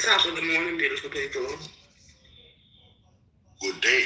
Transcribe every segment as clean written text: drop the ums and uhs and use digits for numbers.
Top of the morning, beautiful people. Good day.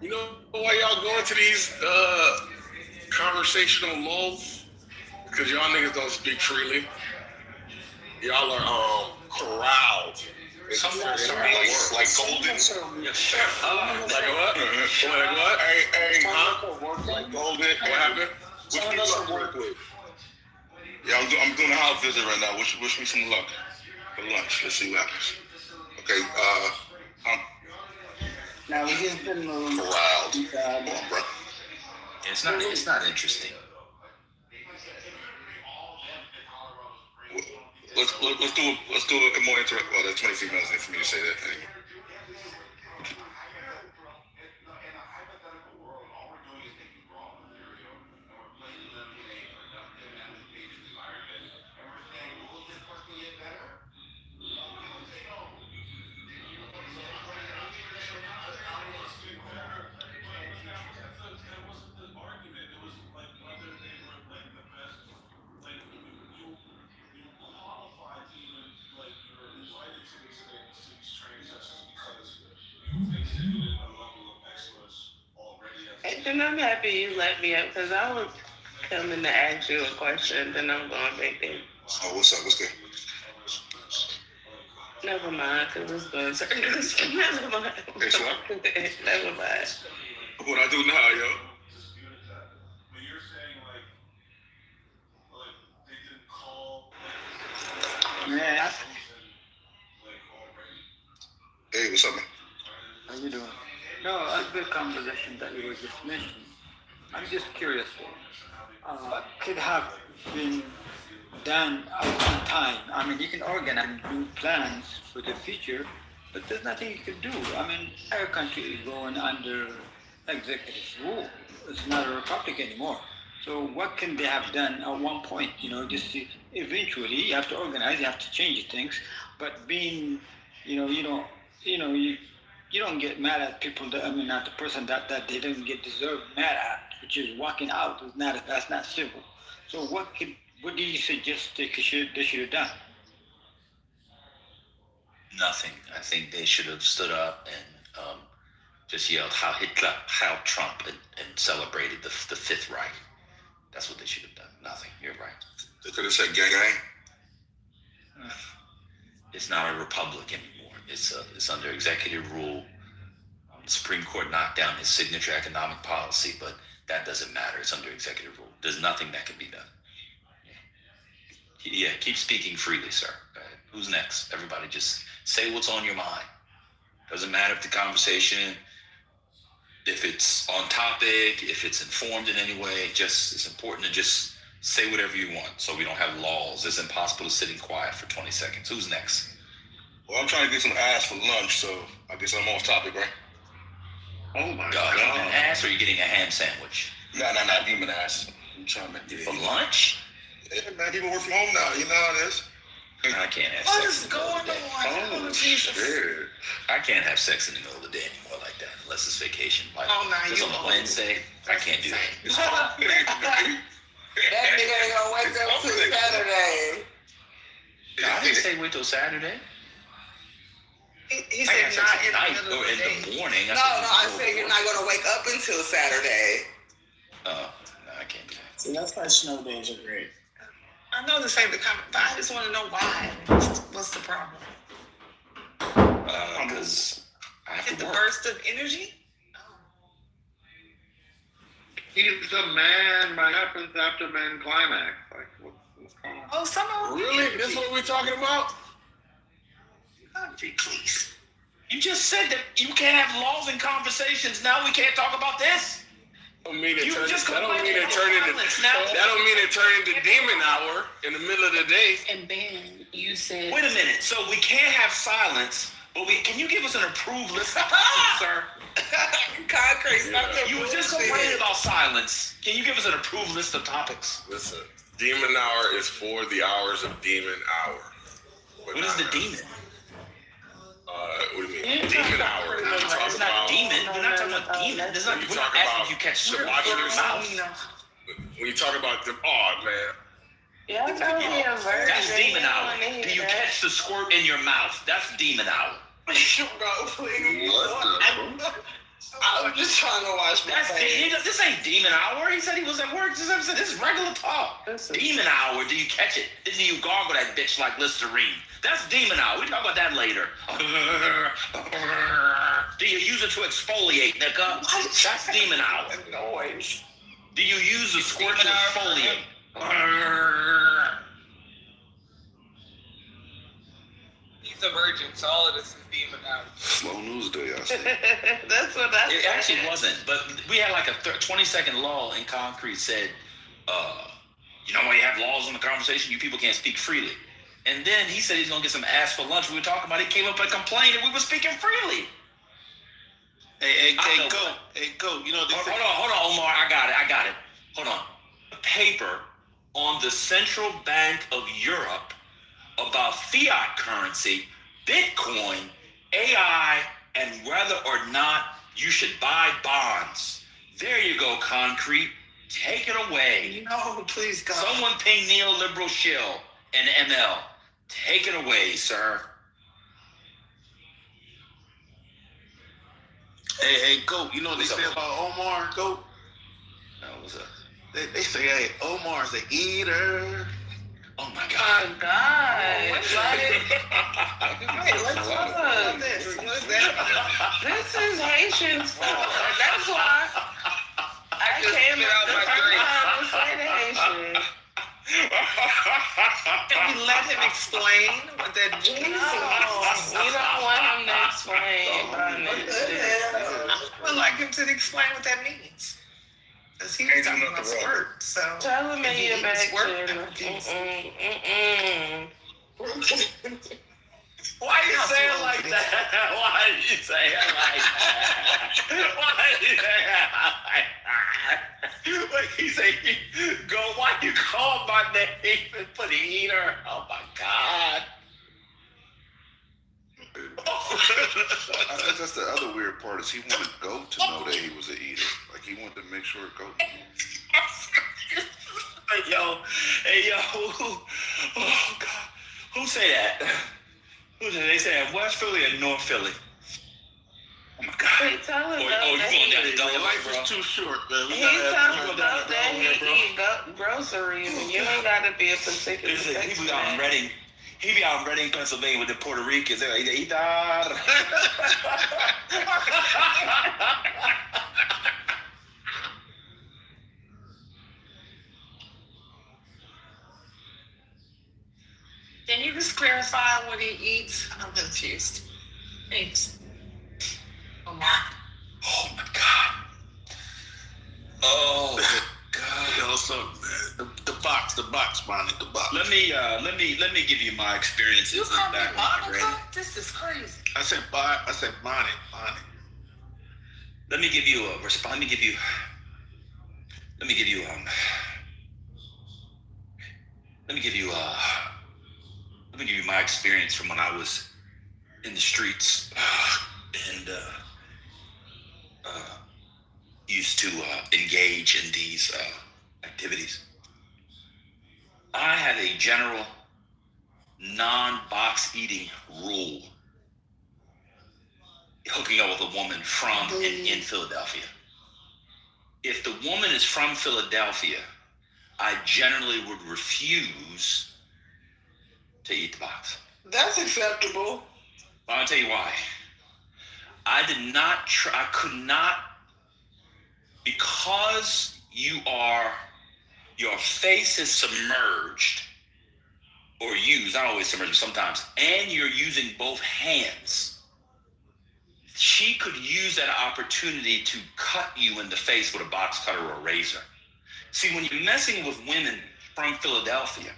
You know why y'all going to these conversational lulls? Because y'all niggas don't speak freely. Y'all are corralled. Some like golden. Like what? Like what? Hey, Like golden. What happened? Wish me luck real quick. Yeah, I'm doing a house visit right now. Wish me some luck for lunch. Let's see what happens. Okay, Now we just been corralled. Come on, bro. It's not interesting. Let's do a more interactive. Well, that's 20 females for me to say that anyway. And I'm happy you let me up because I was coming to ask you a question, then I'm going back there. Oh, what's up? What's good? Never mind, because it's going to never mind. Hey, so Never mind. what I do now, yo? yeah. Hey, what's up, man? How you doing? No, a good conversation that you were just mentioning. I'm just curious. Could have been done at one time. I mean, you can organize and do plans for the future, but there's nothing you can do. I mean, our country is going under executive rule. It's not a republic anymore. So what can they have done at one point? You know, just eventually you have to organize, you have to change things. But being, you don't get mad at people that, I mean, at the person that they didn't get deserved mad at, which is walking out. That's not civil. So what do you suggest they should have done? Nothing. I think they should have stood up and just yelled Heil Trump and celebrated the Fifth Reich. That's what they should have done. Nothing. You're right. They could have said gang. It's not a republic anymore. It's under executive rule. The Supreme Court knocked down his signature economic policy, but that doesn't matter. It's under executive rule. There's nothing that can be done. Yeah, keep speaking freely, sir. Who's next? Everybody just say what's on your mind. Doesn't matter if the conversation, if it's on topic, if it's informed in any way, it's important to just say whatever you want so we don't have laws. It's impossible to sit in quiet for 20 seconds. Who's next? Well, I'm trying to get some ass for lunch, so I guess I'm off topic, right? Oh my God. God. An ass, or are you getting a ham sandwich? Nah, human ass. I'm trying to make it For lunch? Yeah, man, people work from home now. You know how it is. I can't have What sex. is going on? Oh, Jesus. shit. I can't have sex in the middle of the day anymore like that, unless it's vacation. Like, Oh, nah, just you on a old. Wednesday, I can't do that. It's That nigga ain't gonna wake up till Saturday. I didn't say wait till Saturday. He I said had sex not at in the night middle or of in the day. the morning. I said you're not gonna wake up until Saturday. Oh, no, I can't do that. See, that's why snow days are great. I know this ain't the comment, but I just want to know why. What's the problem? Because I have Get to the work. burst of energy? he's a man. What happens after men climax? Like, what's going on? Oh, someone. Really? This is what we're talking about? Country, please. You just said that you can't have laws and conversations. Now we can't talk about this. That don't mean it You turn just that don't complained mean it about turn into violence now. that don't mean it turn into demon hour in the middle of the day. And then you said, Wait a minute. So we can't have silence, but can you give us an approved list, sir? Concrete. Stop Yeah. the You were just bullshit. complaining about silence. Can you give us an approved list of topics? Listen, demon hour is for the hours of demon hour. But What is the not- demon? What do you mean? Demon hour. You talk It's not about demon. We're not talking about demon. This is not, You we're talk not asking about if you catch the squirt watching in your your mouth. when you talk about the man. y'all told me a virgin. That's demon You hour. wanna hear Do you that? catch the squirt in your mouth? That's demon hour. Bro, please. I'm just trying to watch my face. This ain't demon hour. He said he was at work. This is regular talk. This is- Demon hour. Do you catch it? Then do you gargle that bitch like Listerine? That's demon hour. We talk about that later. Do you use it to exfoliate, nigga? That's demon hour. Noise. Do you use the squirt to demon hour. exfoliate? He's a virgin, so all of this is demon out. Slow news day, I see. That's what I It said. actually wasn't, but we had like a 20-second lull, and Concrete said, you know, when you have laws in the conversation, you people can't speak freely. And then he said he's going to get some ass for lunch. We were talking about it. He came up and complained that we were speaking freely. Hey, I know, go. Hey, go. You know, they say, Hold on, Omar. I got it. Hold on. A paper on the Central Bank of Europe about fiat currency, Bitcoin, AI, and whether or not you should buy bonds. There you go, Concrete. Take it away. No, please, God. Someone ping neoliberal shill and ML. Take it away, sir. hey, go. You know what they What's say up? about Omar? Go. No, what's up? They say, hey, Omar's an eater. Oh my God. Oh, God. Wait, let's talk about this. What's that? This is Haitian's fault. That's why I just came spit up out the my first drink. time to say the Haitian. Can we let him explain what that No, means? we don't want him to explain about this. I would like him to explain what that means. Because he was Ain't talking doing about nothing wrong. squirt, so. Tell him If in he your eats back work, channel. I'm confused. Why you say it like that? Why you say it like that? Why you say it like that? What he say? Go. Why you call my name and put eater? Oh my God. I guess that's the other weird part is he wanted Goat to know that he was an eater. Like he wanted to make sure Goat knew. Hey yo, oh God, who say that? Who did they say that? West Philly or North Philly? Oh my God. Wait, tell him Oh, though you that going he, down the double Your life bro? is too short, man. We he gotta have talking fun. about that here, bro. he eat groceries and you ain't gotta be a particular He sex be out in man. Reading. He be out in Reading, Pennsylvania with the Puerto Ricans. They're like, Can you just clarify what he eats? I'm confused. Thanks. Oh my. Oh my God. Oh God. You know something, man. The box, Bonnie, the box. Let me give you my experiences. You call me back when I Monica? graduated. This is crazy. I said Bonnie. Let me give you let me give you let me give you my experience from when I was in the streets and used to engage in these activities. I had a general non-box eating rule hooking up with a woman from in Philadelphia. If the woman is from Philadelphia, I generally would refuse to eat the box. That's acceptable. But I'll tell you why. I could not, because your face is submerged or used, not always submerged, sometimes, and you're using both hands, she could use that opportunity to cut you in the face with a box cutter or a razor. See, when you're messing with women from Philadelphia,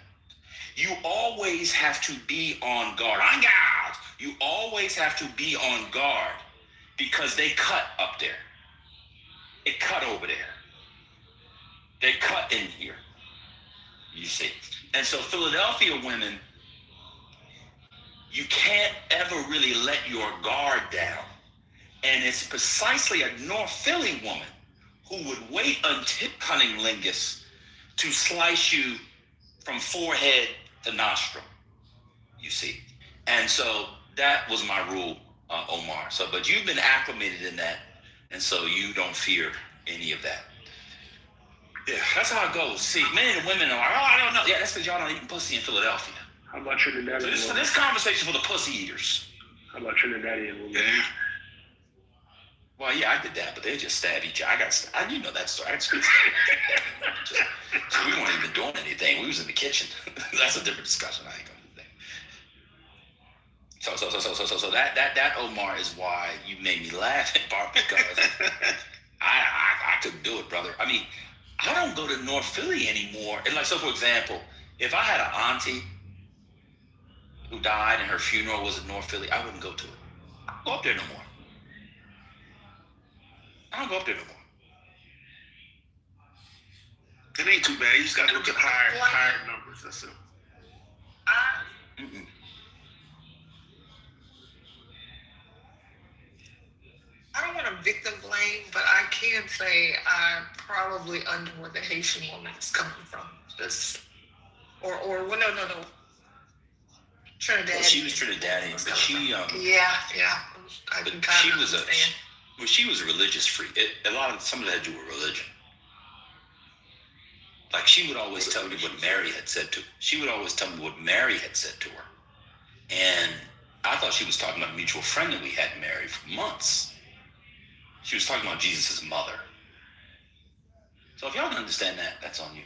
you always have to be on guard. On guard! You always have to be on guard because they cut up there. They cut over there. They cut in here. You see. And so Philadelphia women, you can't ever really let your guard down. And it's precisely a North Philly woman who would wait until cunnilingus to slice you from forehead to nostril, you see. And so that was my rule, Omar. So, but you've been acclimated in that, and so you don't fear any of that. Yeah, that's how it goes. See, men and women are like, oh, I don't know. Yeah, that's because y'all don't eat pussy in Philadelphia. How about Trinidadian So women? this conversation for the pussy eaters. How about Trinidadian women? Yeah. Well, yeah, I did that, but they just stab each other. You know that story. I just so we weren't even doing anything. We was in the kitchen. That's a different discussion. I ain't gonna do that. So that Omar is why you made me laugh in part because I couldn't do it, brother. I mean, I don't go to North Philly anymore. And like, so for example, if I had an auntie who died and her funeral was in North Philly, I wouldn't go to it. I don't go up there no more. I don't go up there no more. It ain't too bad. You just gotta look at higher numbers. That's it. Mm-mm. I don't want to victim blame, but I can say I probably under where the Haitian woman is coming from. Just or well, no. Trinidad. Well, she was Trinidadian, but she Yeah. I but can kind she of was understand. she was a religious freak. Some of that had to do with religion. Like she would always tell me what Mary had said to her. She would always tell me what Mary had said to her. And I thought she was talking about a mutual friend that we had, Mary, for months. She was talking about Jesus' mother. So if y'all don't understand that, that's on you.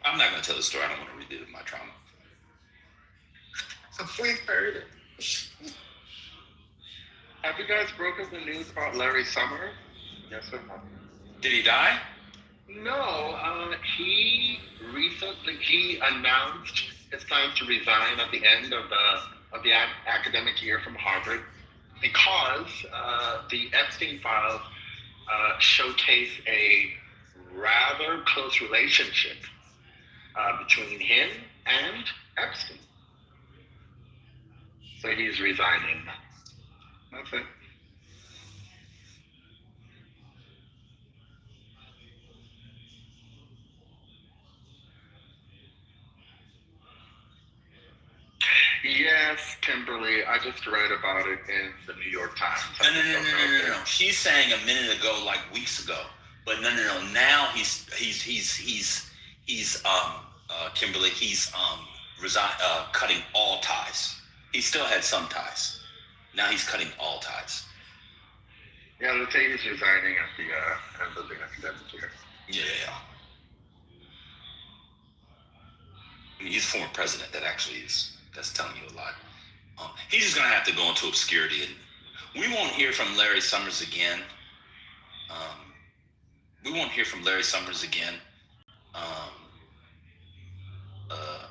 I'm not going to tell the story. I don't want to relive my trauma. We've heard it. Have you guys broken the news about Larry Summer? Yes or no? Did he die? No, he announced his plans to resign at the end of the academic year from Harvard because the Epstein files showcase a rather close relationship between him and Epstein. So he's resigning. That's it. Yes, Kimberly, I just read about it in the New York Times. No. She's saying a minute ago, like weeks ago. But no. Now he's Kimberly, he's cutting all ties. He still had some ties. Now he's cutting all ties. Yeah, let's say he's resigning at the end of the academic year. Yeah. I mean, he's a former president. That's telling you a lot. He's just gonna have to go into obscurity, and we won't hear from Larry Summers again.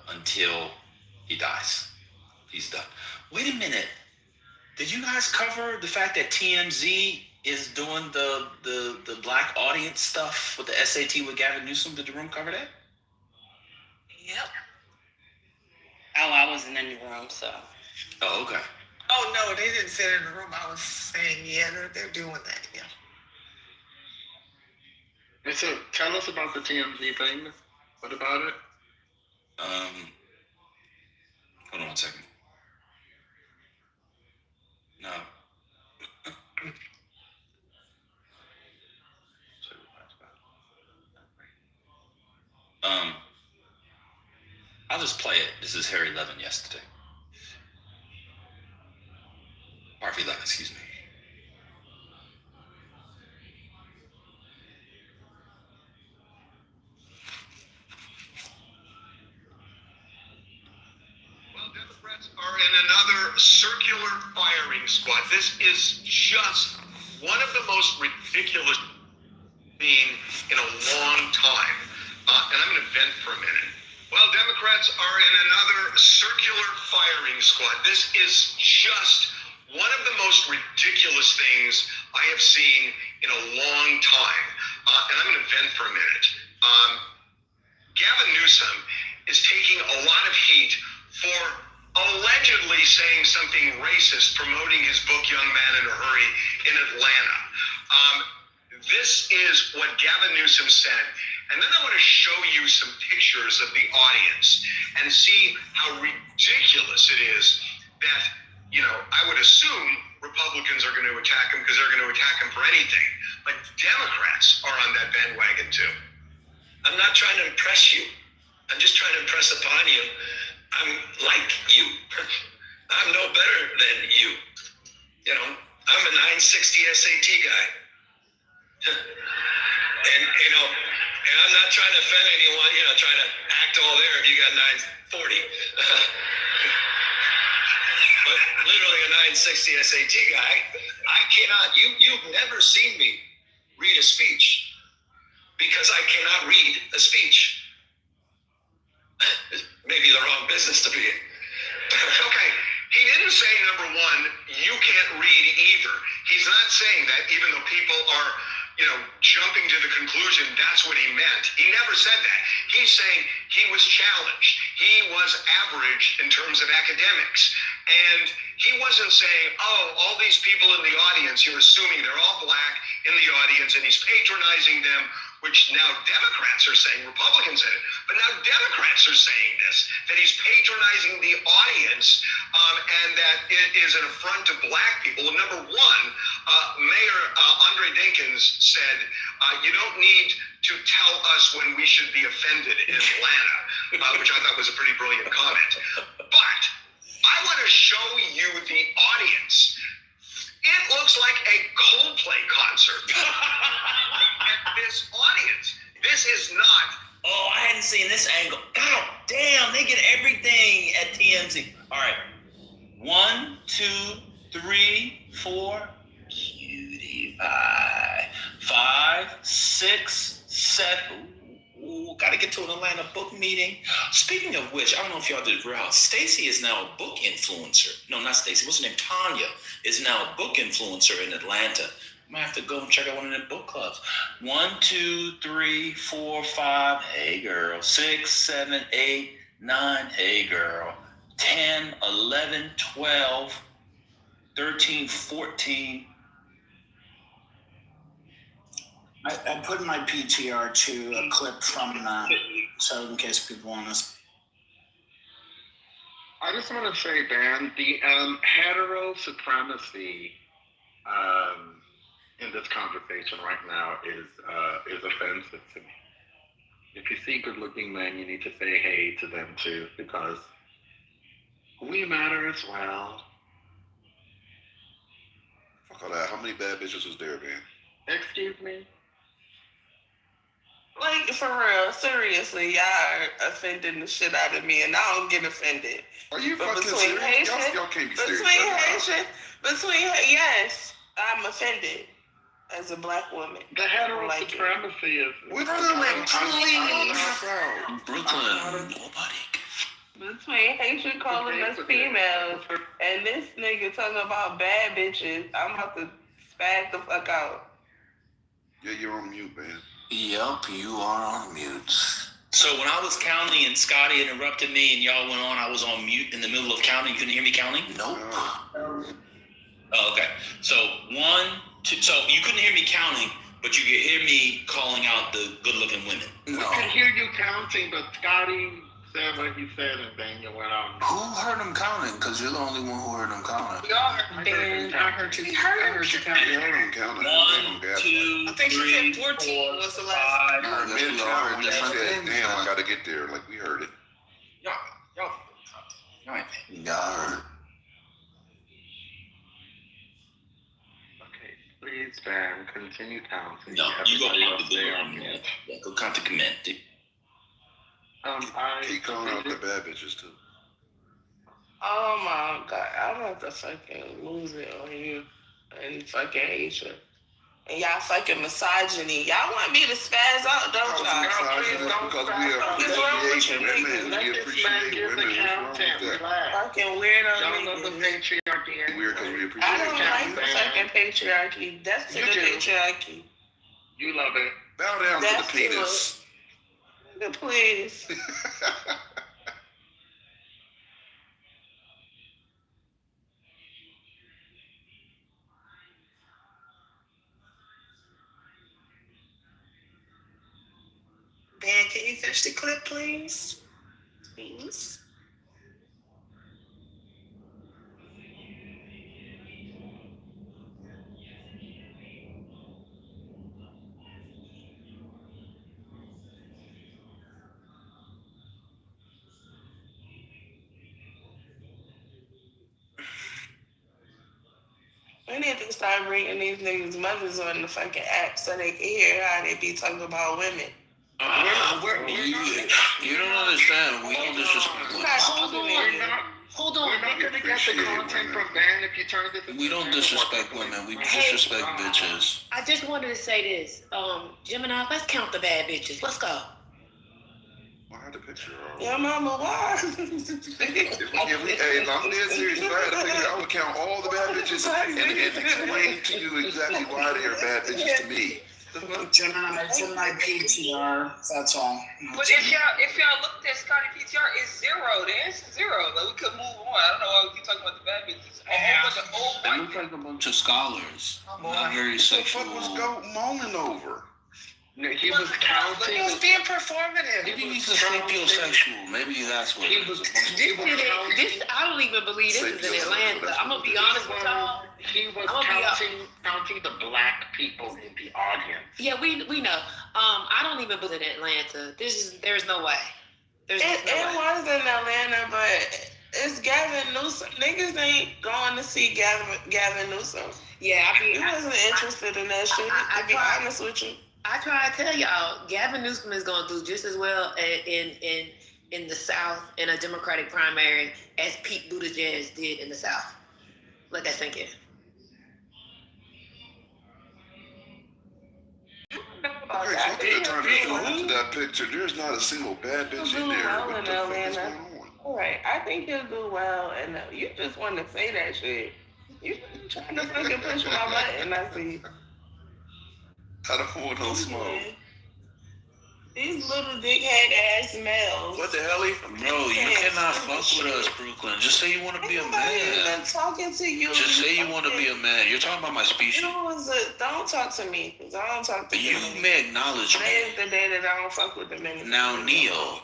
Until he dies. He's done. Wait a minute. Did you guys cover the fact that TMZ is doing the black audience stuff with the SAT with Gavin Newsom? Did the room cover that? Yep. Oh, I wasn't in the room, so. Oh, okay. Oh no, they didn't sit in the room. I was saying, yeah, they're doing that. Yeah. And so, tell us about the TMZ thing. What about it? Hold on one second. No. I'll just play it. This is Harry Levin yesterday. Harvey Levin, excuse me. circular firing squad. This is just one of the most ridiculous things in a long time. And I'm going to vent for a minute. Well, Democrats are in another circular firing squad. This is just one of the most ridiculous things I have seen in a long time. And I'm going to vent for a minute. Gavin Newsom is taking a lot of heat for allegedly saying something racist, promoting his book Young Man in a Hurry in Atlanta. This is what Gavin Newsom said. And then I want to show you some pictures of the audience and see how ridiculous it is that, you know, I would assume Republicans are going to attack him because they're going to attack him for anything. But Democrats are on that bandwagon too. I'm not trying to impress you. I'm just trying to impress upon you. I'm like you. I'm no better than you. You know, I'm a 960 SAT guy. And, you know, and I'm not trying to offend anyone, you know, trying to act all there if you got 940. But literally a 960 SAT guy, I cannot, you've never seen me read a speech because I cannot read a speech. Maybe the wrong business to be in. Okay, he didn't say, number one, you can't read either. He's not saying that, even though people are, you know, jumping to the conclusion that's what he meant. He never said that. He's saying he was challenged. He was average in terms of academics. And he wasn't saying, oh, all these people in the audience, you're assuming they're all black in the audience, and he's patronizing them, which now Democrats are saying, Republicans said it, but now Democrats are saying this, that he's patronizing the audience, and that it is an affront to black people. And number one, Mayor Andre Dinkins said, you don't need to tell us when we should be offended in Atlanta, which I thought was a pretty brilliant comment. But I want to show you the audience. It looks like a Coldplay concert. And this audience, this is not. Oh, I hadn't seen this angle. God damn, they get everything at TMZ. All right. 1, 2, 3, 4. Cutie pie. 5, 6, 7. Ooh, gotta get to an Atlanta book meeting. Speaking of which, I don't know if y'all did realize, Stacey is now a book influencer. No, not Stacey. What's her name? Tanya is now a book influencer in Atlanta. I might have to go and check out one of them book clubs. 1, 2, 3, 4, 5. Hey, girl. 6, 7, 8, 9. Hey, girl. 10, 11, 12, 13, 14. I put in my PTR to a clip from that, so in case people want to. I just want to say, Dan, the hetero supremacy in this conversation right now is offensive to me. If you see good-looking men, you need to say hey to them too, because we matter as well. Fuck all that. How many bad bitches was there, man? Excuse me? Like, for real, seriously, y'all are offending the shit out of me, and I don't get offended. Are you But fucking between serious? Haitian, Y'all can't be serious. between right now. Haitian, yes, I'm offended as a black woman. The hetero Like it. supremacy is... What the Brooklyn, please? Brooklyn, nobody. Between Haitian calling us females and this nigga talking about bad bitches, I'm about to spaz the fuck out. Yeah, you're on mute, man. Yup, you are on mute. So when I was counting and Scotty interrupted me and y'all went on, I was on mute in the middle of counting. You couldn't hear me counting? Nope. Oh, okay. So 1, 2. So you couldn't hear me counting, but you could hear me calling out the good-looking women. We could hear you counting, but Scotty said what he said, and then you went on. Who heard him counting? Because you're the only one who heard him counting. We all heard Ben. I heard you. I heard you count. Yeah, I don't count it. 1, 2, I think 3, she said 14 was the last. 5. I guess admit we y'all all heard heard that. different Said, things, damn, huh? I gotta get there. Like, we heard it. Y'all ain't paying. Yeah, I heard. Okay, please, Ben, continue counting. No, you go Everybody count else the stay good on women. mute. Yeah, go count the command. Keep calling out the bad bitches, too. Oh my god, I'm about to fucking lose it on you and fucking hate you. And y'all fucking misogyny. Y'all want me to spaz out, don't y'all? Because we appreciate women. We appreciate women. What's wrong with that? Fucking weirdo Y'all love the niggas. patriarchy. Weird because we appreciate I don't like women. the fucking patriarchy. That's to You the do. patriarchy. You love it. Bow down That's to the penis. Please. Ben, can you finish the clip, please? Please. We need to start bringing these niggas' mothers on the fucking app so they can hear how they be talking about women. You don't understand. We don't disrespect women. Hold on. We're not going to get the content from Ben if you turn this into We don't disrespect women. We disrespect bitches. I just wanted to say this. Gemini, let's count the bad bitches. Let's go. I had the picture. Your mama, why? I'm dead serious. If I had a picture, I would count all the bad bitches and explain to you exactly why they are bad bitches to me. Gemini, it's in my PTR. That's all. But if y'all looked at Scotty PTR, it's zero. The answer's zero. Like we could move on. I don't know why we keep talking about the bad bitches. A whole bunch of old They white look like a bunch of scholars. Not very sexual. What was Goat moaning over? He was counting. He was being performative. Maybe he's a sapiosexual. Maybe that's what it is. I don't even believe this is in Atlanta. I'm gonna be honest with y'all. He was counting the black people in the audience. Yeah, we know. I don't even believe in Atlanta. There's no way. It was in Atlanta, but it's Gavin Newsom. Niggas ain't going to see Gavin Newsom. Yeah, he wasn't interested in that shit. To be honest with you. I try to tell y'all, Gavin Newsom is going to do just as well in the South in a Democratic primary as Pete Buttigieg did in the South. Let that sink in. Okay, so I'm trying to zoom into that picture. There's not a single bad bitch in there. What the fuck is going on? All right, I think he'll do well, and you just want to say that shit. You trying to fucking push my button, I see. I don't want no smoke. These little dickhead ass males. What the hell? Bro, you cannot fuck with us, Brooklyn. Just say you want to be a man. I'm talking to you. Just say you want to be a man. You're talking about my species. Don't talk to me, because I don't talk to you. You may acknowledge me. Today's the day that I don't fuck with them anymore. Now, Neo.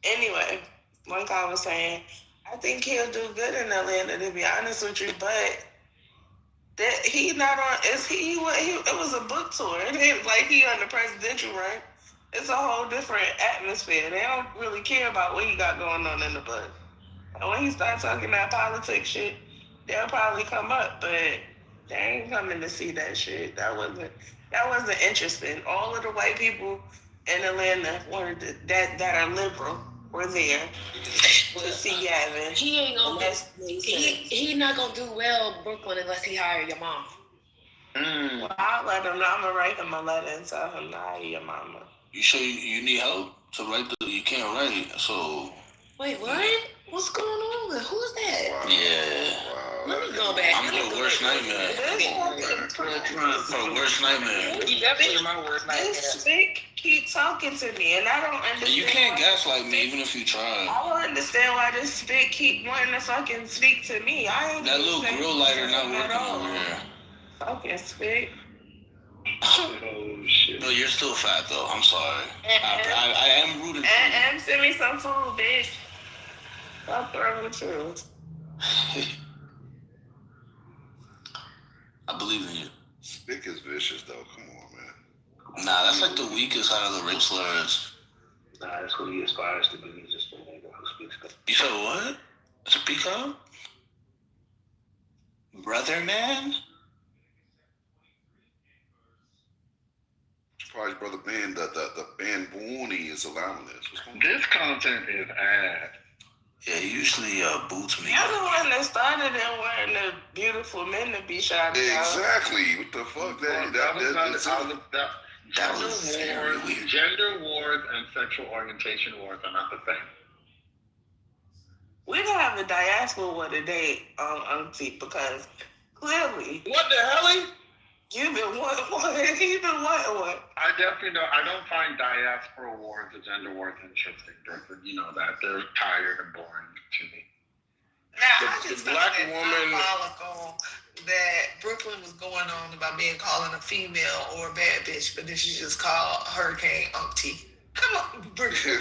Anyway, like I was saying, I think he'll do good in Atlanta, to be honest with you, but that he not on. It was a book tour. It ain't like he on the presidential run. It's a whole different atmosphere. They don't really care about what he got going on in the book. And when he starts talking that politics shit, they'll probably come up, but they ain't coming to see that shit. That wasn't interesting. All of the white people in Atlanta that are liberal were there to see Gavin. He ain't gonna. He not gonna do well, Brooklyn, unless he hire your mom. Well, I'll let him know. I'm gonna write him a letter and tell him to hire your mama. You sure you need help to write you can't write, so. Wait, what? What's going on? Who's that? Wow. Yeah. Let me go back. I'm your worst nightmare. Worst nightmare. He definitely my worst nightmare. This spick keep talking to me, and I don't understand. You can't gaslight me even if you try. I don't understand why this spick keep wanting to fucking speak to me. I ain't that little grill lighter not working over here. Fucking spick. Oh shit. No, you're still fat though. I'm sorry. I am rooting for you. And send me some food, bitch. Stop throwing the I believe in you. Spick is vicious though. Come on, man. Nah, that's like the weakest out of the rape slurs. Nah, that's what he aspires to be. He's just a nigga who speaks good. You said what? Speak up? Brother man? Surprised Brother Ben, the Ben Booney is allowing this. This content is ass. Yeah, he usually boots me. You're the one that started them wearing the beautiful men to be shot at. Exactly. What the fuck? Gender wars and sexual orientation wars are not the same. We don't have a diaspora war today, Auntie, because clearly. What the hell? You've been what? I definitely don't. I don't find diaspora wars or gender wars interesting. You know that they're tired and boring to me. Now, I just black woman that Brooklyn was going on about being calling a female or a bad bitch, but then she just called Hurricane Auntie. Come on, Brooklyn.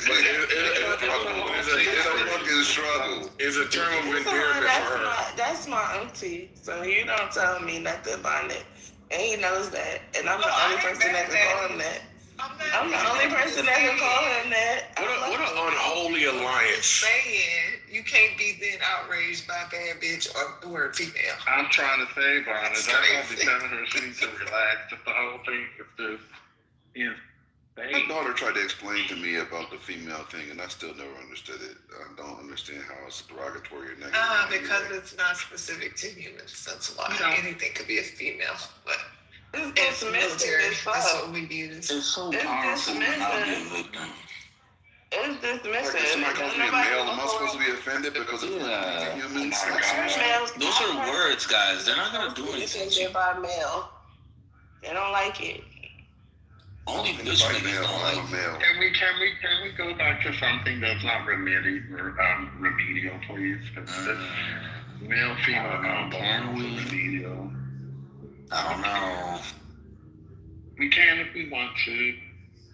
It's a term of endearment for her. That's my auntie, so you don't tell me nothing about it. And he knows that. And I'm the only person that can call him that. I'm the only person that can call him that. What an unholy alliance. Saying you can't be then outraged by bad bitch or the word female. I'm trying to say, Brian, is that going to be telling her she needs to relax? Just the whole thing is just, my daughter tried to explain to me about the female thing, and I still never understood it. I don't understand how it's derogatory or negative. Because it's not specific to humans. That's why anything could be a female. But it's military. That's what we use. It's so powerful when I get victim. It's dismissive. If somebody calls me a male, am I supposed to be offended because of humans? Those are words, guys. They're not gonna do anything. They're by male. They don't like it. Only bitch niggas don't like male. Can we go back to something that's not remedial, please? Male, female combo remedial. I don't know. We can if we want to.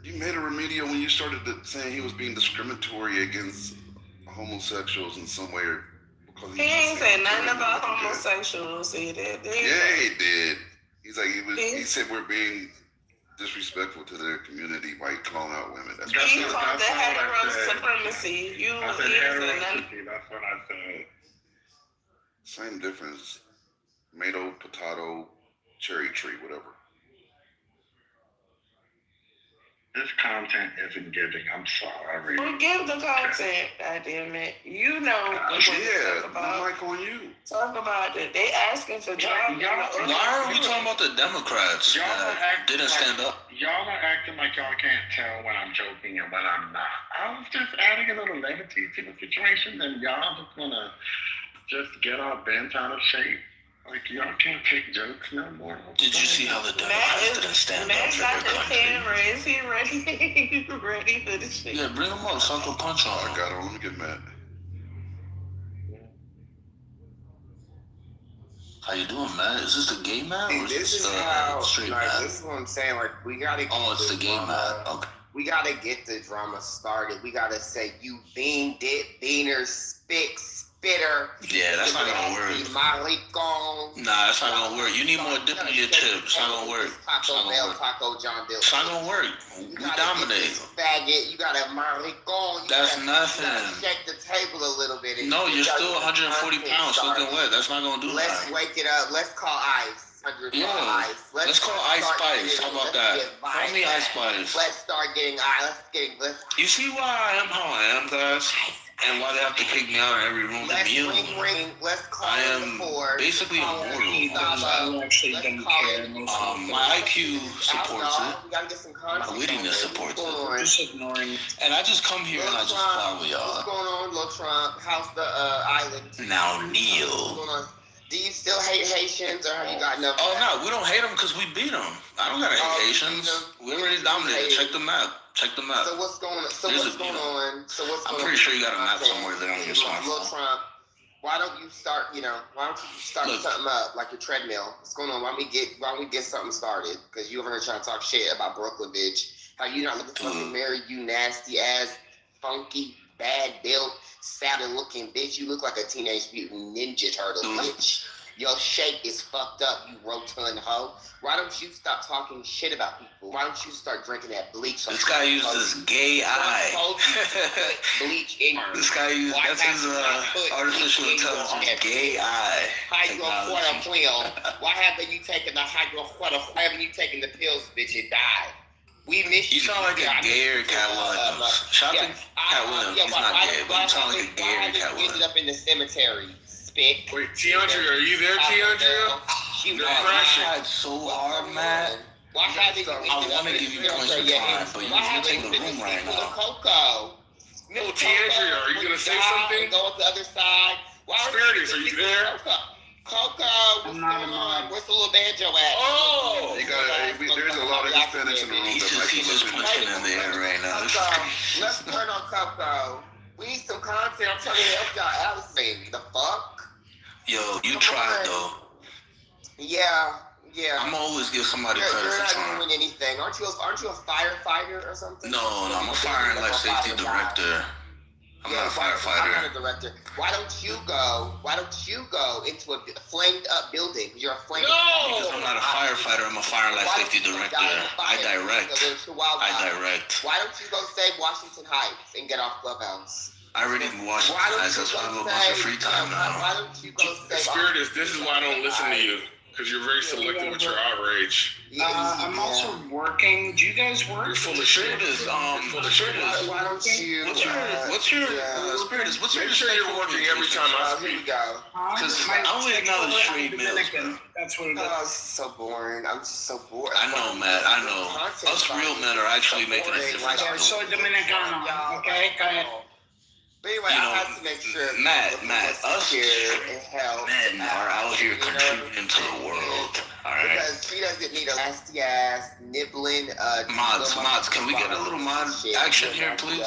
You made a remedial when you started saying he was being discriminatory against homosexuals in some way. He ain't said nothing about homosexuals either. Yeah, he did. He's like he said we're being disrespectful to their community by calling out women. That's he called the hetero supremacy. I said heterosexy. That's what I said. Same difference. Tomato, potato, cherry tree, whatever. This content isn't giving. I'm sorry. Well, give the content, goddamn it. You know what to talk about. Mic on you. Talk about it. They asking for jobs. Why are we talking about the Democrats that didn't stand up? Y'all are acting like y'all can't tell when I'm joking and when I'm not. I was just adding a little levity to the situation, and y'all just wanna get all bent out of shape. Like, y'all can't take jokes no more. Did you see how the Democrats didn't stand up for their country? Camera. Is he ready? Ready for the shit? Yeah, bring him up so I can punch on him. I got him. Let me get mad. How you doing, man? Is this the gay man or this is this the straight man? This is what I'm saying. Like, we gotta get it's the gay man. Okay. We gotta get the drama started. We gotta say, you bean dip, beaner, spitter. Yeah, that's not gonna work. Maricon. Nah, that's not gonna work. You need more dip in your chip. It's not gonna work. Taco Bell, Taco John Bill. It's not gonna work. We dominate. Faggot, you gotta maricon. That's nothing. You gotta shake the table a little bit. No, you're still 140 pounds soaking wet. That's not gonna do that. Let's wake it up. Let's call ice. Let's call Ice Spice. How about that? Call me Ice Spice. Let's start getting You see why I am how I am, guys? And why they have to kick me out of every room to mute? I am basically immortal. My IQ supports it. My wittiness supports it. And I just come here and I just spar with y'all. What's going on, Lil Trump? How's the island? Now, Neil. Do you still hate Haitians, or have you got enough? Oh, no, we don't hate them because we beat them. I don't gotta hate Haitians. We already dominated. Check the map. So what's going on? I'm pretty sure you got a map somewhere there on your smartphone. Lil Trump, why don't you start something up, like your treadmill? What's going on? Why don't we get something started? Because you over here trying to talk shit about Brooklyn, bitch. How you not looking to fucking marry, you nasty ass, funky, bad built, savage looking bitch. You look like a Teenage Mutant Ninja Turtle, bitch. Your shape is fucked up, you rotund hoe. Why don't you stop talking shit about people? Why don't you start drinking that bleach? This guy uses gay eye. Bleach in your This guy uses, that's his artificial intelligence, gay eye. Hydrochloroquine. Why haven't you taken the hydrochloroquine? Why haven't you taken the pills, bitch, and died? We miss You sound like a gayer Cat Williams. Shout out to Cat Williams. He's not gay, but you sound like a gayer Cat Williams. Ended up in the cemetery. Spick. Wait, Tiandria, are you there, Tiandria? They're crashing. I tried so hard, Matt. Why haven't you I want to give you points for time, but you're taking the room right now. Coco. No, Tiandria, are you going to say something? Go to the other side. Spiritus, are you there? Coco, what's going on? Where's the little banjo at? Oh! There's a lot of Hispanics in the room. He's just punching in the air right now. Let's turn on Coco. We need some content. I'm trying to help y'all out, baby. The fuck? Yo, you tried though. Yeah. I'm always give somebody credit You're for not time. doing anything. Aren't you a firefighter or something? No, I'm a fire and life safety director. I'm not a firefighter. I'm not a director. Why don't you go into a flamed up building? You're a flamed up. Because I'm not a firefighter, I'm a fire and life safety director. I direct. Why don't you go save Washington Heights and get off Clubhouse? I already watched Heights. That's why I have a bunch of free time now. Why don't you go save Spiritus, this is why I don't listen to you. Because you're very selective with your outrage. I'm also working. Do you guys work? You're full of shit. Spiritus, Spiritus. Why don't you? What's your Spiritus? What's your Make sure you're working every time I speak. Here we go. Because I only acknowledge straight males. That's what it is. Oh, it's so boring. I'm just so bored. I know, Matt. I know. Us real men are actually making a difference. Yeah, so Dominicano. Okay, go ahead. But anyway, I have to make sure Matt, us here and help. men are out here contributing to the world. All right. Because she doesn't need a nasty ass nibbling. Mods, can we get a little mod action here, please?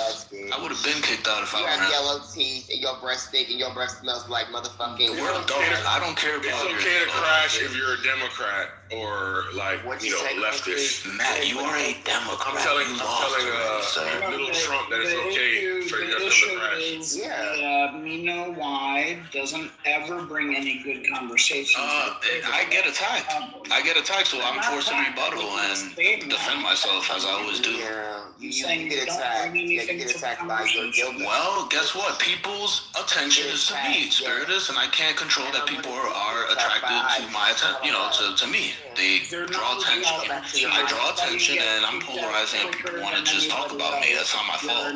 I would have been kicked out if I You were have him. yellow teeth and your breath stink and your breath smells like motherfucking. We're adults. I don't care about It's okay to crash if you're a Democrat or leftist. Matt, you are a Democrat. I'm telling little Trump that it's okay for you to crash. Yeah. Mino Y doesn't ever bring any good conversations. I get attacked. So I'm forced to rebuttal and defend myself as I always do. Yeah, you get attacked. You get attacked by your guilt. Well, guess what? People's attention is to me, Spiritus, and I can't control that people are attracted to my attention. To me. They draw attention. I draw attention, and I'm polarizing, and people want to just talk about me. That's not my fault.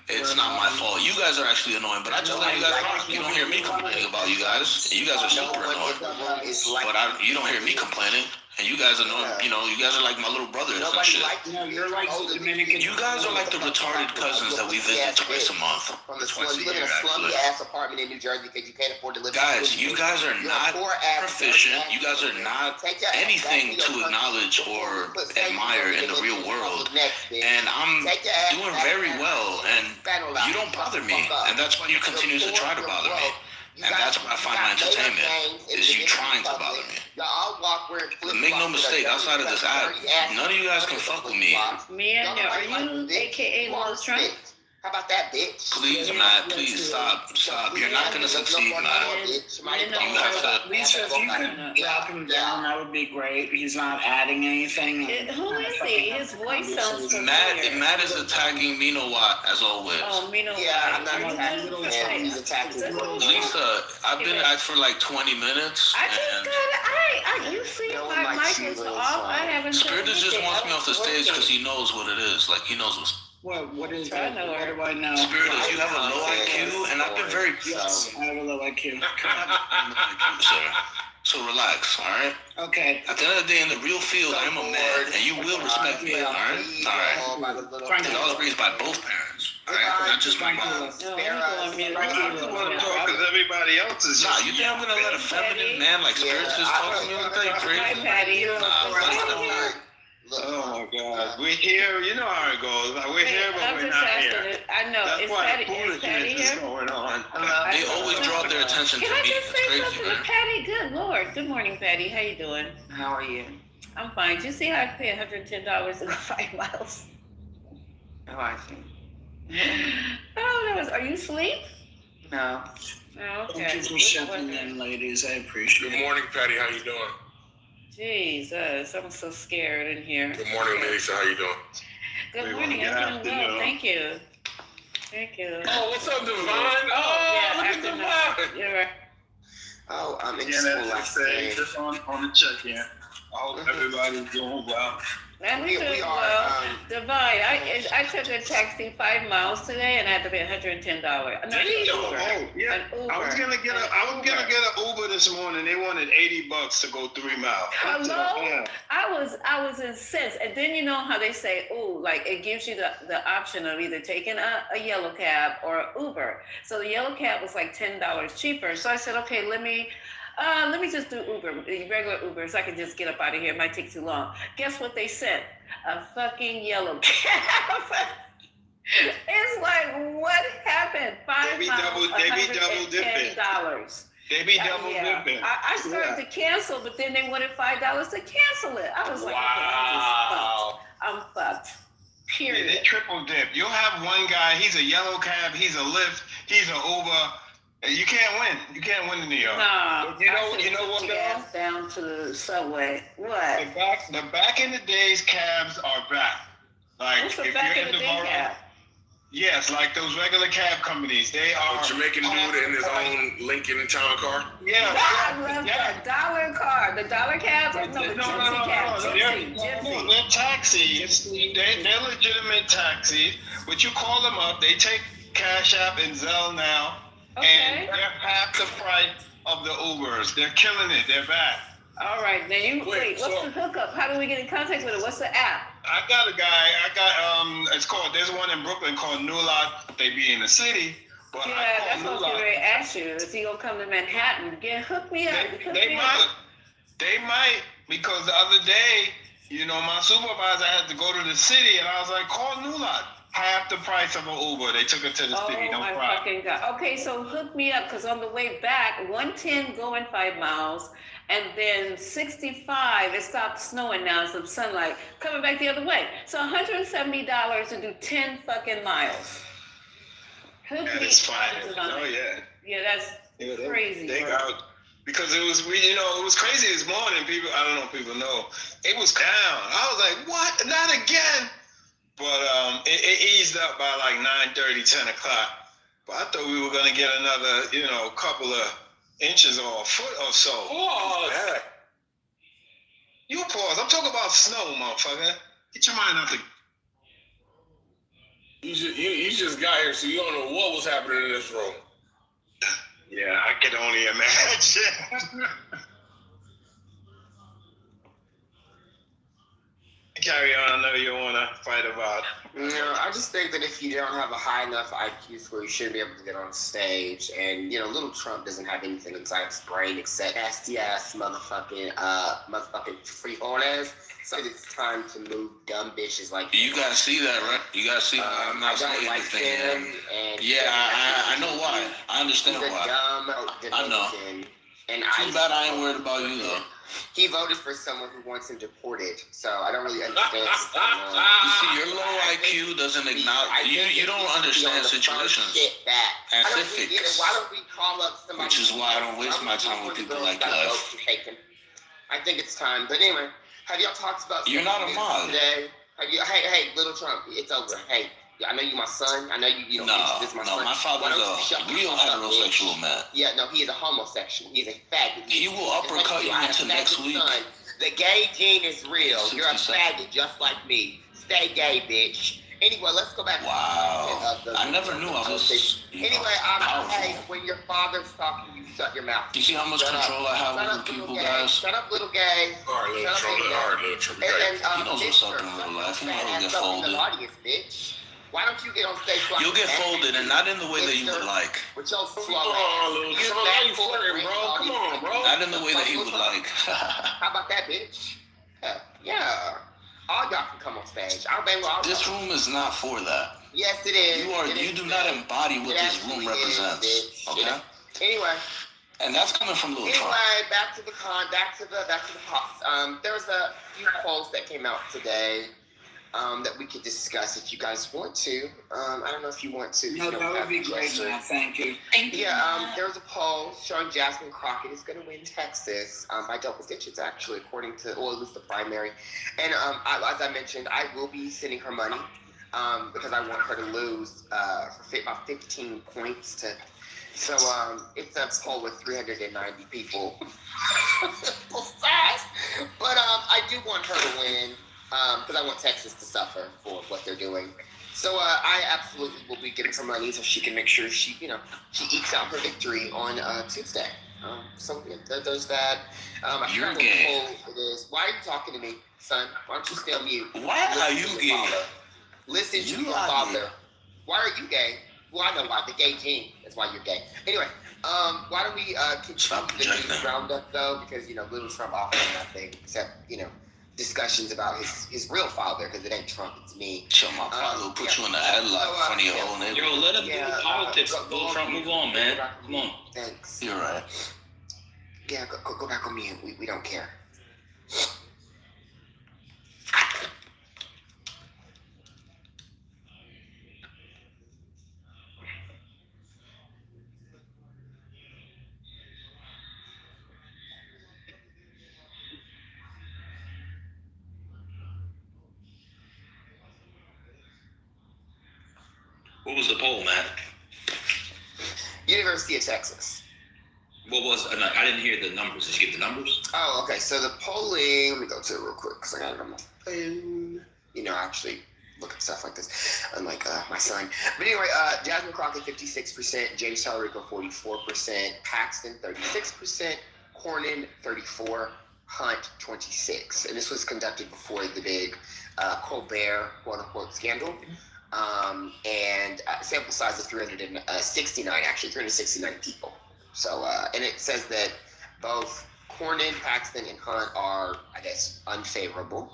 It's not my fault. You guys are actually annoying, but I just let you guys rock. You don't hear me complaining about you guys. You guys are super annoying. But you don't hear me complaining. And you guys are you guys are like my little brothers and shit. You're like Dominican. You guys are like the retarded cousins that we visit twice a month. You live in a slummy ass apartment in New Jersey because you can't afford to live. Guys, you guys are not proficient. You guys are not anything to acknowledge or admire in the real world. And I'm doing very well, and you don't bother me. And that's why you continue to try to bother me. And that's what I find my entertainment, is you trying to bother me. But make no mistake, outside of this app, none of you guys can fuck with me. Mia, are you AKA Donald Trump? How about that, bitch? Please, Matt, please stop. You're not going to succeed, Matt. You have to. Lisa, if you could drop him down, that would be great. He's not adding anything. Who is he? His voice sounds familiar. Matt is attacking Mino Watt, as always. Oh, Mino Watt. Yeah, I'm not attacking him. He's attacking Lisa, I've been at for like 20 minutes. I just got you see my mic is off. I haven't. Spiritus just wants me off the stage because he knows what it is. Like, he knows what's. What is that? What do I know? Spiritus, you have a low IQ, and I've been very. Yes, I have a low IQ. Sir. So relax, all right? Okay. At the end of the day, in the real field, I'm a man, and you will respect me, all right? All right. Because I was raised by both parents, all right? Not just my mom. Because everybody else is. Nah, you think I'm gonna let a feminine man like Spiritus talk to me like that? You crazy? Hi, Patty. Nah, Oh my God, we're here. You know how it goes. We're here, but we're not here. I know. That's why the foolishness is going on. They always draw their attention to me. Can I just say crazy, something to Patty? Good Lord. Good morning, Patty. How you doing? How are you? I'm fine. Did you see how I paid $110 to go 5 miles? Oh, I see. Oh, are you asleep? No. Oh, okay. Thank you for stepping in, ladies. I appreciate it. Good morning, Patty. How you doing? Jesus, I'm so scared in here. Good morning, Lisa. How you doing? Good morning. I'm doing well. Thank you. Thank you. Oh, what's up, Divine? Oh, look at Divine. You're right. Oh, I'm in Yeah, school that's last the day. just on the check in. I hope everybody's doing well. Man, We are. Divine, I took a taxi 5 miles today and I had to pay $110. No, Yeah. Uber. I was gonna get an Uber this morning. They wanted $80 to go 3 miles. Hello? I was incensed. And then you know how they say, like it gives you the option of either taking a yellow cab or Uber. So the yellow cab was like $10 cheaper. So I said, okay, let me just do Uber, regular Uber, so I can just get up out of here. It might take too long. Guess what they sent? A fucking yellow cab. It's like, what happened? $5 miles, They be double dipping. They be double dipping. I started to cancel, but then they wanted $5 to cancel it. I was like, wow. I'm fucked. Period. Yeah, they triple dip. You'll have one guy, he's a yellow cab, he's a Lyft, he's an Uber. You can't win. You can't win in New York. No, you know what though? Down to the subway. What? The back in the days cabs are back. Like what's the if back you're in in the the day cab? Yes, like those regular cab companies. They are Jamaican dude in his own Lincoln Town car. Yeah. I love that dollar car. The dollar cabs or no, the gypsy cabs. They're taxis. They're legitimate taxis. But you call them up, they take Cash App and Zelle now, and they're half the price of the Ubers. They're killing it. They're back. All right, now what's the hookup? How do we get in contact with it? What's the app? I got a guy. There's one in Brooklyn called New Lot. They be in the city. But yeah, that's what I was going to ask you. Is he gonna come to Manhattan? Hook me up. They might, because the other day, my supervisor had to go to the city, and I was like, call New Lot. Half the price of an Uber. They took it to the city. No problem. Fucking God. Okay, so hook me up, because on the way back, 110 going 5 miles, and then 65, it stopped snowing now, some sunlight, coming back the other way. So $170 to do 10 fucking miles. Hook me fine. Oh, yeah. Yeah, that's crazy. They got, because it was crazy this morning. I don't know if people know. It was down. I was like, what? Not again. But it eased up by like 9:30, 10 o'clock. But I thought we were going to get another, couple of inches or a foot or so. Pause. You pause. I'm talking about snow, motherfucker. Get your mind out the... You just got here, so you don't know what was happening in this room. Yeah, I can only imagine. Carry on. I know you want to fight about. No, I just think that if you don't have a high enough IQ score, you shouldn't be able to get on stage. And little Trump doesn't have anything inside his brain except nasty ass motherfucking frijoles. So it's time to move dumb bitches like you guys see that, right? You guys see that? I'm not saying anything. Yeah, I know why. I understand why. I know. And too bad I ain't worried about you though. He voted for someone who wants him deported, so I don't really understand. You see, your low IQ doesn't acknowledge. You don't understand situations and specifics. Why don't we call up somebody? Which is why I don't waste my time with people like you. I think it's time. But anyway, have y'all talked about? You're not a mod today. Hey, little Trump, it's over. Hey. I know you my son. I know you. This my son. My father's a real heterosexual man. Yeah, no, he is a homosexual. He's a faggot. He will uppercut you into next week. Son. The gay gene is real. You're a faggot just like me. Stay gay, bitch. Anyway, let's go back. Wow. I never knew I was. Anyway, hey, when your father's talking, you shut your mouth. You see how much control I have over people, guys? Shut up, little gay. All right, little Trump. He knows what's up in real life. He knows how to get folded. Bitch. Why don't you get on stage? You'll get folded, and not in the way that you would like. With your slow little Trump. You flirting, bro? Come on, bro. Not in the way that he would like. How about that, bitch? Yeah. All y'all can come on stage. This room is not for that. Yes, it is. You do not embody what this room represents. Okay. Anyway. And that's coming from Little Trump. Anyway, back to the house. There was a few polls that came out today. That we could discuss if you guys want to. I don't know if you want to. No, that would be great, man. Thank you. There was a poll showing Jasmine Crockett is going to win Texas by double digits, actually, according to, at least the primary. And as I mentioned, I will be sending her money because I want her to lose for about 15 points. So it's a poll with 390 people. But I do want her to win. because I want Texas to suffer for what they're doing. So I absolutely will be giving her money so she can make sure she ekes out her victory on Tuesday. So yeah, there's that. I forgot what poll it is. Why are you talking to me, son? Why don't you stay on mute? Why are you gay? Listen to your father. Why are you gay? Well, I know why. The gay gene is why you're gay. Anyway, why don't we continue the news roundup though? Because little Trump offering nothing except discussions about his real father, because it ain't Trump, it's me. Chill, my father will put you in the headlock in front of your whole neighborhood. Yo, let him do politics. Little Trump, move on, man. Come on. Thanks. You're right. Yeah, go back on mute. We don't care. What was the poll, Matt? University of Texas. What was? I didn't hear the numbers. Did you give the numbers? Oh, okay. So the polling. Let me go to it real quick because I got it on my phone. I actually look at stuff like this, unlike my son. But anyway, Jasmine Crockett 56%, James Tallarico 44%, Paxton 36%, Cornyn 34%, Hunt 26%. And this was conducted before the big Colbert quote-unquote scandal. And sample size of 369 people. So, and it says that both Cornyn, Paxton, and Hunt are, I guess, unfavorable.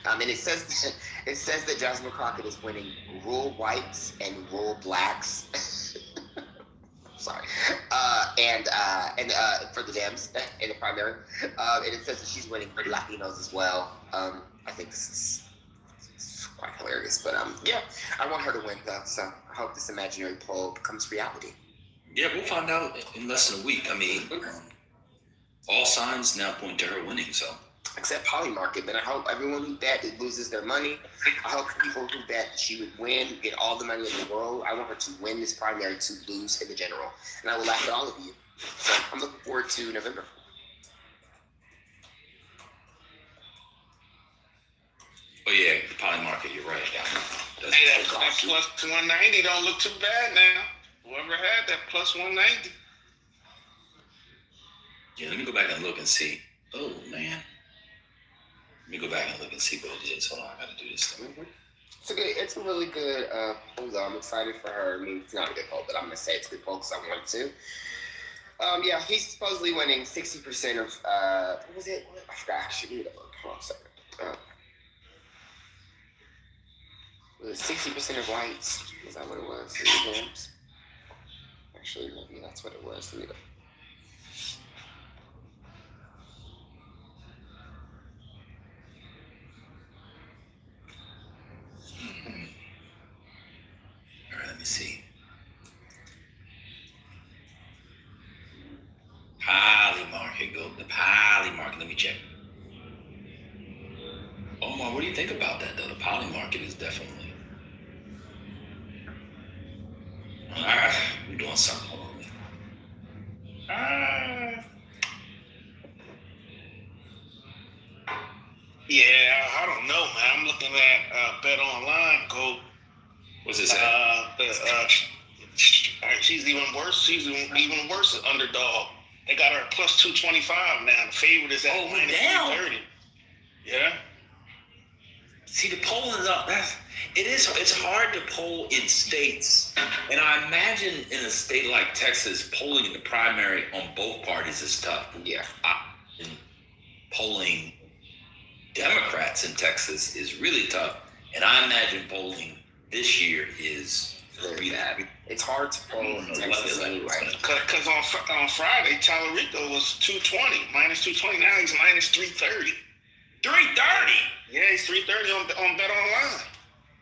And it says that Jasmine Crockett is winning rural whites and rural blacks. Sorry. And for the Dems in the primary. And it says that she's winning Latinos as well. I think this is quite hilarious, but yeah, I want her to win though, so I hope this imaginary poll becomes reality. Yeah, we'll find out in less than a week. I mean, all signs now point to her winning, so. Except Polymarket, man. I hope everyone who bet loses their money. I hope people who bet she would win, get all the money in the world. I want her to win this primary to lose in the general, and I will laugh at all of you. So I'm looking forward to November. Oh yeah, the Polymarket, you're right. Hey, that plus 190 don't look too bad now. Whoever had that plus 190. Yeah, let me go back and look and see. Oh man. Let me go back and look and see what it is. Hold on, I gotta do this thing. It's a really good poll though. I'm excited for her. I mean, it's not a good poll, but I'm gonna say it's a good poll because I want to. Yeah, he's supposedly winning 60% of what was it? I forgot actually. Hold on a second. Was it 60% of whites? Is that what it was? Actually, maybe that's what it was. Let me go. All right, let me see. Polymarket, go to the Polymarket. Let me check. Omar, what do you think about that though? The Polymarket is definitely. We're doing something. Hold on. Yeah, I don't know, man. I'm looking at Bet Online. Go. What's it say? She's even worse. She's even worse underdog. They got her at plus 225 now. The favorite is at minus 330. Yeah. See, the polling's up. It's hard to poll in states. And I imagine in a state like Texas, polling in the primary on both parties is tough. Yeah. Polling Democrats in Texas is really tough. And I imagine polling this year is very bad. It's hard to poll in Texas anyway. Because on Friday, Tallarico was 220, minus 220. Now he's minus 330. 330? Yeah, he's 330 on Bet Online.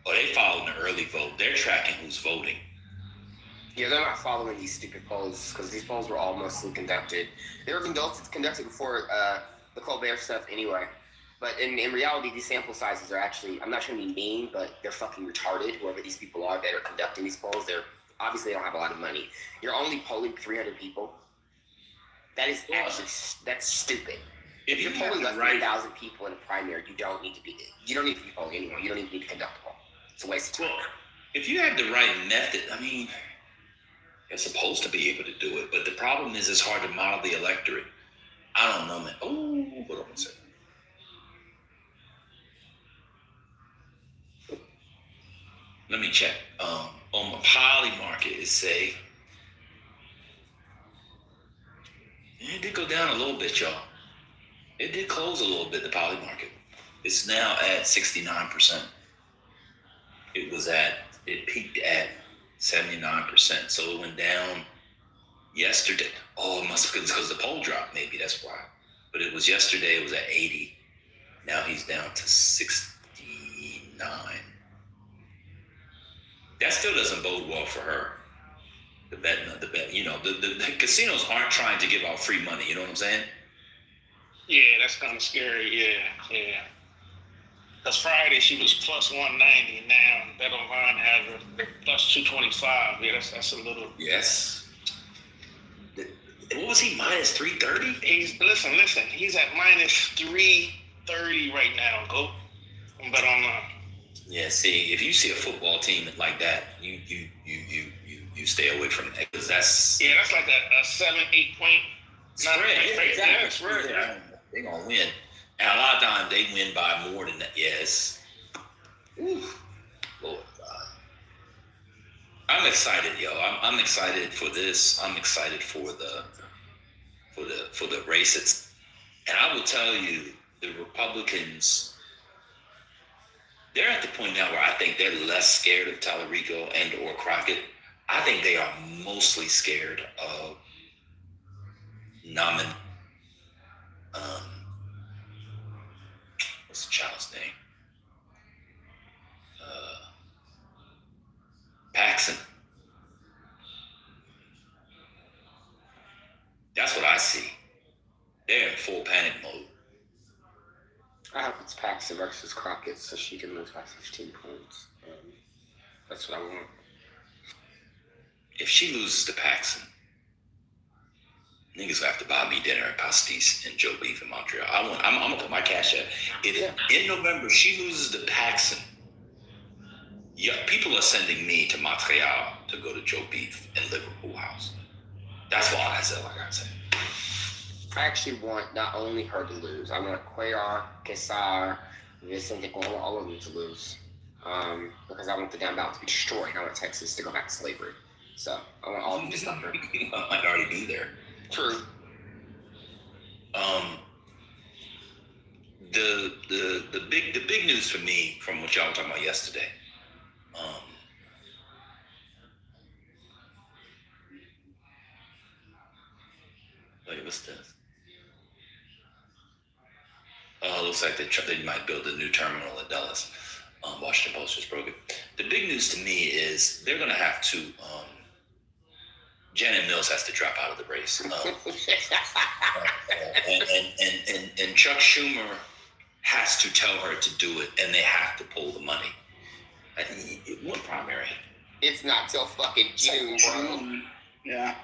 Oh, they following the early vote. They're tracking who's voting. Yeah, they're not following these stupid polls because these polls were all mostly conducted. They were conducted before the Colbert stuff anyway. But in reality, these sample sizes are actually, I'm not trying to be mean, but they're fucking retarded, whoever these people are that are conducting these polls. They're obviously they don't have a lot of money. You're only polling 300 people. That is actually, that's stupid. If you're polling less than 1,000 people in a primary, you don't need to be polling anyone. You don't even need to conduct a poll. It's a waste of time. Well, if you have the right method, I mean, you're supposed to be able to do it. But the problem is, it's hard to model the electorate. I don't know, man. Oh, hold on a second. Let me check. On my poly market, it say it did go down a little bit, y'all. It did close a little bit, the poly market. It's now at 69%. It peaked at 79%. So it went down yesterday. Oh, it must be because the poll dropped. Maybe that's why. But it was yesterday, it was at 80. Now he's down to 69. That still doesn't bode well for her. The casinos aren't trying to give out free money. You know what I'm saying? Yeah, that's kind of scary. Yeah. Because Friday she was plus 190. Now Bet Online has her plus 225. Yeah, that's a little. Yes. What was he, minus 330? He's listen. He's at minus 330 right now. Go on Bet Online. Yeah, see, if you see a football team like that, you stay away from that because that's like a 7-8 point spread. Yeah. They're gonna win, and a lot of times they win by more than that. Yes. Oof. Lord God, I'm excited, yo. I'm excited for this. I'm excited for the races, and I will tell you, the Republicans. They're at the point now where I think they're less scared of Tallarico and or Crockett. I think they are mostly scared of what's the child's name? Paxson. That's what I see. They're in full panic mode. I hope it's Paxson versus Crockett so she can lose by 15 points. That's what I want. If she loses to Paxson, niggas will have to buy me dinner at Pastis and Joe Beef in Montreal. I'm gonna put my cash up. If in November she loses to Paxson, people are sending me to Montreal to go to Joe Beef and Liverpool House. That's why I said like I said. I actually want not only her to lose, I want Cuellar, Quesar, Vicente, all of them to lose. Because I want the down ballot to be destroyed. I want Texas to go back to slavery. So I want all of them to suffer. I might already be there. True. The big news for me from what y'all were talking about yesterday. Wait, what's this? Looks like they might build a new terminal at Dulles. Washington Post just broke it. The big news to me is they're going to have to. Janet Mills has to drop out of the race, and Chuck Schumer has to tell her to do it, and they have to pull the money. What primary? It's not till fucking June, bro. Yeah.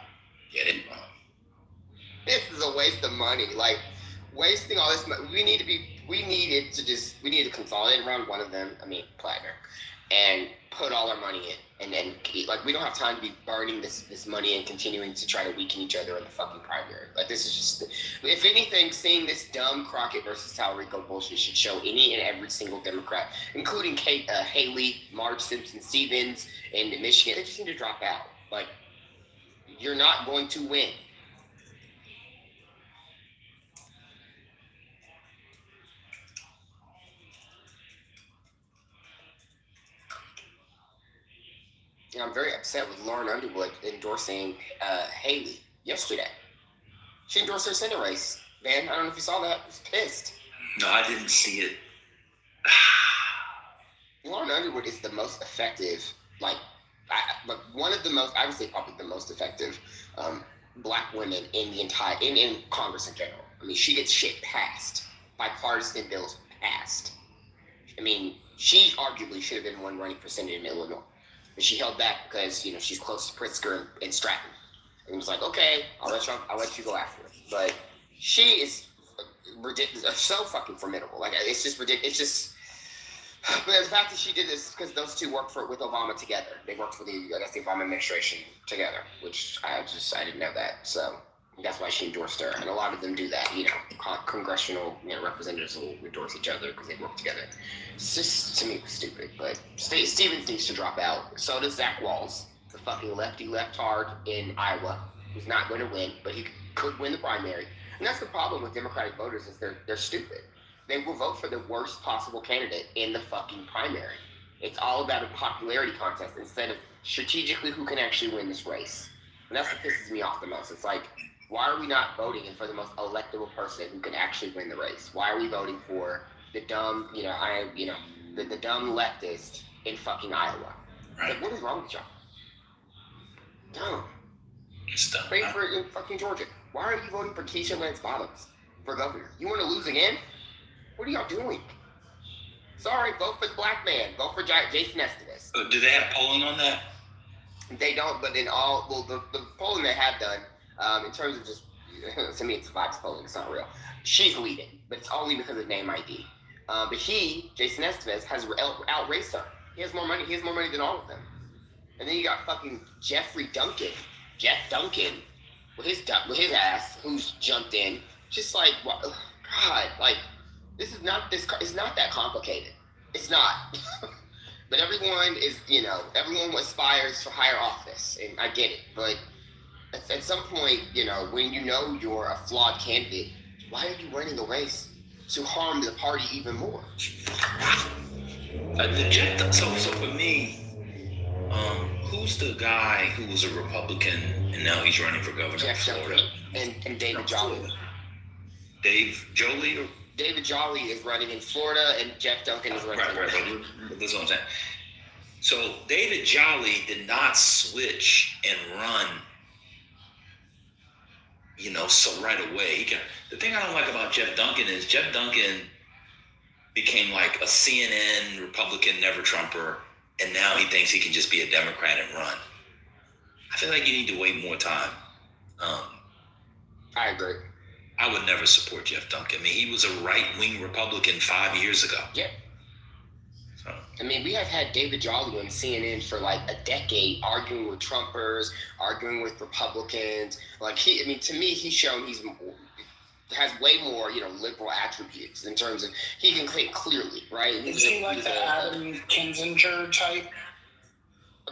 Get it? This is a waste of money. Like, wasting all this money. We needed to consolidate around one of them. I mean, Plattner, and put all our money in. And then, like, we don't have time to be burning this money and continuing to try to weaken each other in the fucking primary. Like, this is just, if anything, seeing this dumb Crockett versus Tallarico bullshit should show any and every single Democrat, including Haley, Marge Simpson Stevens, in Michigan, they just need to drop out. Like, you're not going to win. And I'm very upset with Lauren Underwood endorsing Haley yesterday. She endorsed her Senate race. Man, I don't know if you saw that. I was pissed. No, I didn't see it. Lauren Underwood is the most effective, one of the most, I would say probably the most effective black women in the entire, in Congress in general. I mean, she gets shit passed. Bipartisan bills passed. I mean, she arguably should have been one running for Senate in Illinois. But she held back because, you know, she's close to Pritzker and Stratton. And it was like, okay, I'll let you go after it. But she is ridiculous, so fucking formidable. Like, it's just ridiculous. It's just, but the fact that she did this because those two worked with Obama together. They worked for the Obama administration together, which I didn't know that. So that's why she endorsed her. And a lot of them do that. Congressional representatives will endorse each other because they work together. It's just, to me, stupid. But Stevens needs to drop out. So does Zach Walz, the fucking leftard in Iowa, who's not going to win, but he could win the primary. And that's the problem with Democratic voters is they're stupid. They will vote for the worst possible candidate in the fucking primary. It's all about a popularity contest instead of strategically who can actually win this race. And that's what pisses me off the most. It's like, why are we not voting for the most electable person who can actually win the race? Why are we voting for the dumb, the dumb leftist in fucking Iowa? Right. Like, what is wrong with y'all? Dumb. It's dumb. Pray for it in fucking Georgia. Why are you voting for Keisha Lance Bottoms for governor? You want to lose again? What are y'all doing? Sorry, vote for the black man. Vote for Jason Esteves. Do they have polling on that? They don't, but the polling they have done, in terms of just, to me, it's vibes polling. It's not real. She's leading, but it's only because of name ID. But Jason Esteves, has outraced her. He has more money. He has more money than all of them. And then you got fucking Jeff Duncan, with his ass, who's jumped in. Just like, what? God, like. It's not that complicated. It's not. But everyone aspires to higher office, and I get it. But at some point, when you're a flawed candidate, why are you running the race to harm the party even more? So for me, who's the guy who was a Republican and now he's running for governor of Florida? And David Jolly. Dave Jolie? David Jolly is running in Florida, and Jeff Duncan is running. Right. That's what I'm saying. So David Jolly did not switch and run, so right away. The thing I don't like about Jeff Duncan is Jeff Duncan became like a CNN Republican never Trumper, and now he thinks he can just be a Democrat and run. I feel like you need to wait more time. I agree. I would never support Jeff Duncan. I mean, he was a right-wing Republican 5 years ago. Yep. So. I mean, we have had David Jolly on CNN for like a decade, arguing with Trumpers, arguing with Republicans. Like to me, he's shown has way more, liberal attributes in terms of he can think clearly, right? Is he like the Adam Kinzinger type?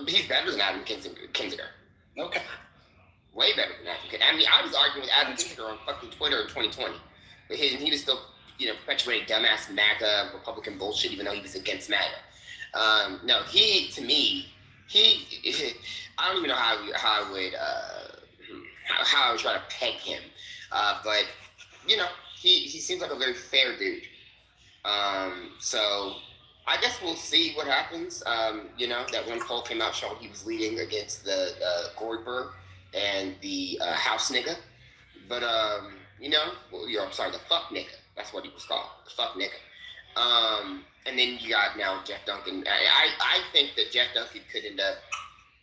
He's better than Adam Kinzinger. Okay. Way better than Adam. I mean, I was arguing with Adam Kinzinger on fucking Twitter in 2020. But he was still, perpetuating dumbass MAGA Republican bullshit, even though he was against MAGA. No, to me, I don't even know how I would try to peg him. But, he seems like a very fair dude. So I guess we'll see what happens. That one poll came out showing he was leading against the Goldberg and the house nigga. But, I'm sorry, the fuck nigga. That's what he was called, the fuck nigga. And then you got now Jeff Duncan. I think that Jeff Duncan could end up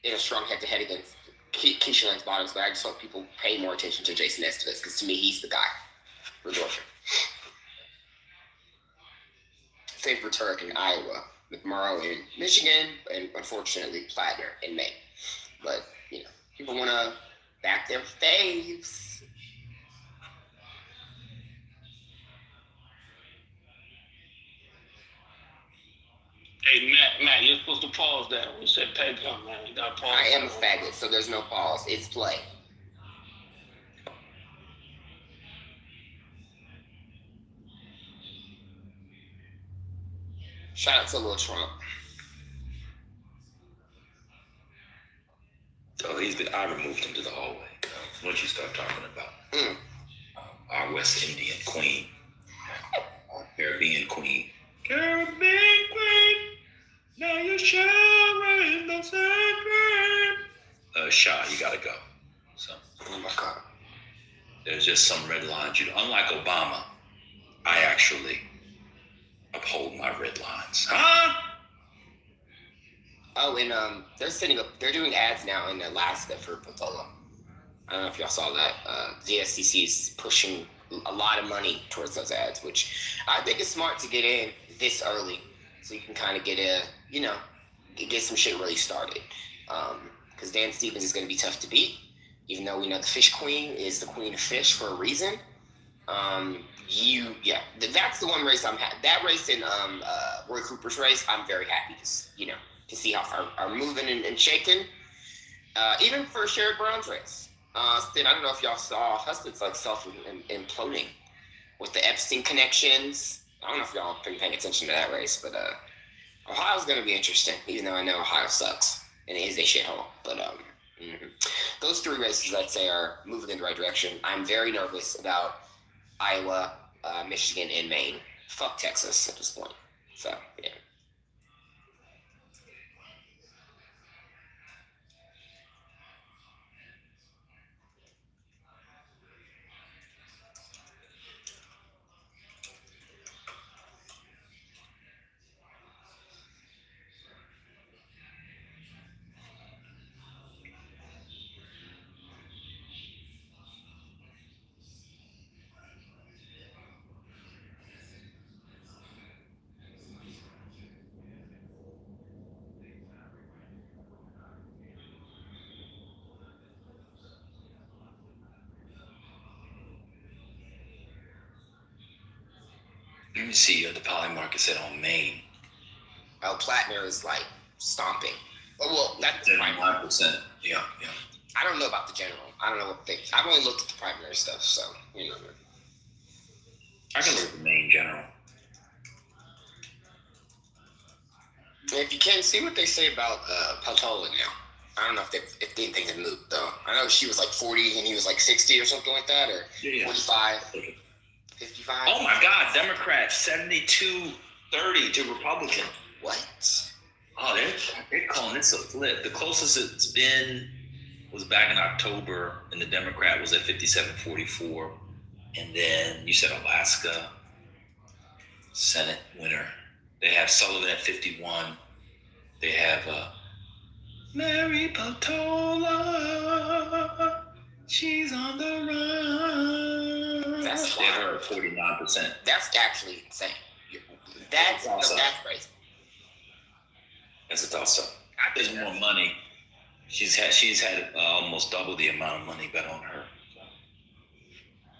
in a strong head-to-head against Keisha Lance Bottoms, but I just hope people pay more attention to Jason Esteves, because to me, he's the guy for Georgia. Same for Turek in Iowa, McMurrow in Michigan, and unfortunately Plattner in Maine. But, people want to back their faves. Hey, Matt, you're supposed to pause that when you said peg him, man. You got to pause. I am a faggot, so there's no pause. It's play. Shout out to Lil Trump. So I removed him to the hallway. Once you start talking about our West Indian queen, Caribbean queen. Caribbean queen, now you're showering the secret. Shaw, you gotta go. So, oh my God. There's just some red lines. Unlike Obama, I actually uphold my red lines. Huh? Oh, and they're doing ads now in Alaska for Patola. I don't know if y'all saw that. The SEC is pushing a lot of money towards those ads, which I think is smart to get in this early, so you can kind of get some shit really started. Because Dan Stevens is going to be tough to beat, even though we know the Fish Queen is the queen of fish for a reason. That's the one race I'm happy. That race in Roy Cooper's race, I'm very happy to see how are moving and shaking. Even for Sherrod Brown's race. Then I don't know if y'all saw Husband's like self-imploding with the Epstein connections. I don't know if y'all been paying attention to that race, but Ohio's going to be interesting, even though I know Ohio sucks and it is a shithole. But those three races, I'd say, are moving in the right direction. I'm very nervous about Iowa, Michigan, and Maine. Fuck Texas at this point. So, yeah. Let me see, the poly market said on Maine. Oh, Plattner is like stomping. Oh, well, that's 9%. Yeah. I don't know about the general. I don't know what they. I've only looked at the primary stuff, so I can look at the Maine general. If you can, see what they say about Peltola now. I don't know if things have moved though. I know she was like 40 and he was like 60 or something like that, or 45, 55. Oh my God, Democrats 72-30 to Republican. What? Oh, they're calling this a flip. The closest it's been was back in October, and the Democrat was at 57-44. And then you said Alaska, Senate winner. They have Sullivan at 51. They have Mary Peltola. She's on the run. That's they have her at 49%. That's actually insane. That's crazy. That's a toss-up. There's more money. She's had almost double the amount of money bet on her.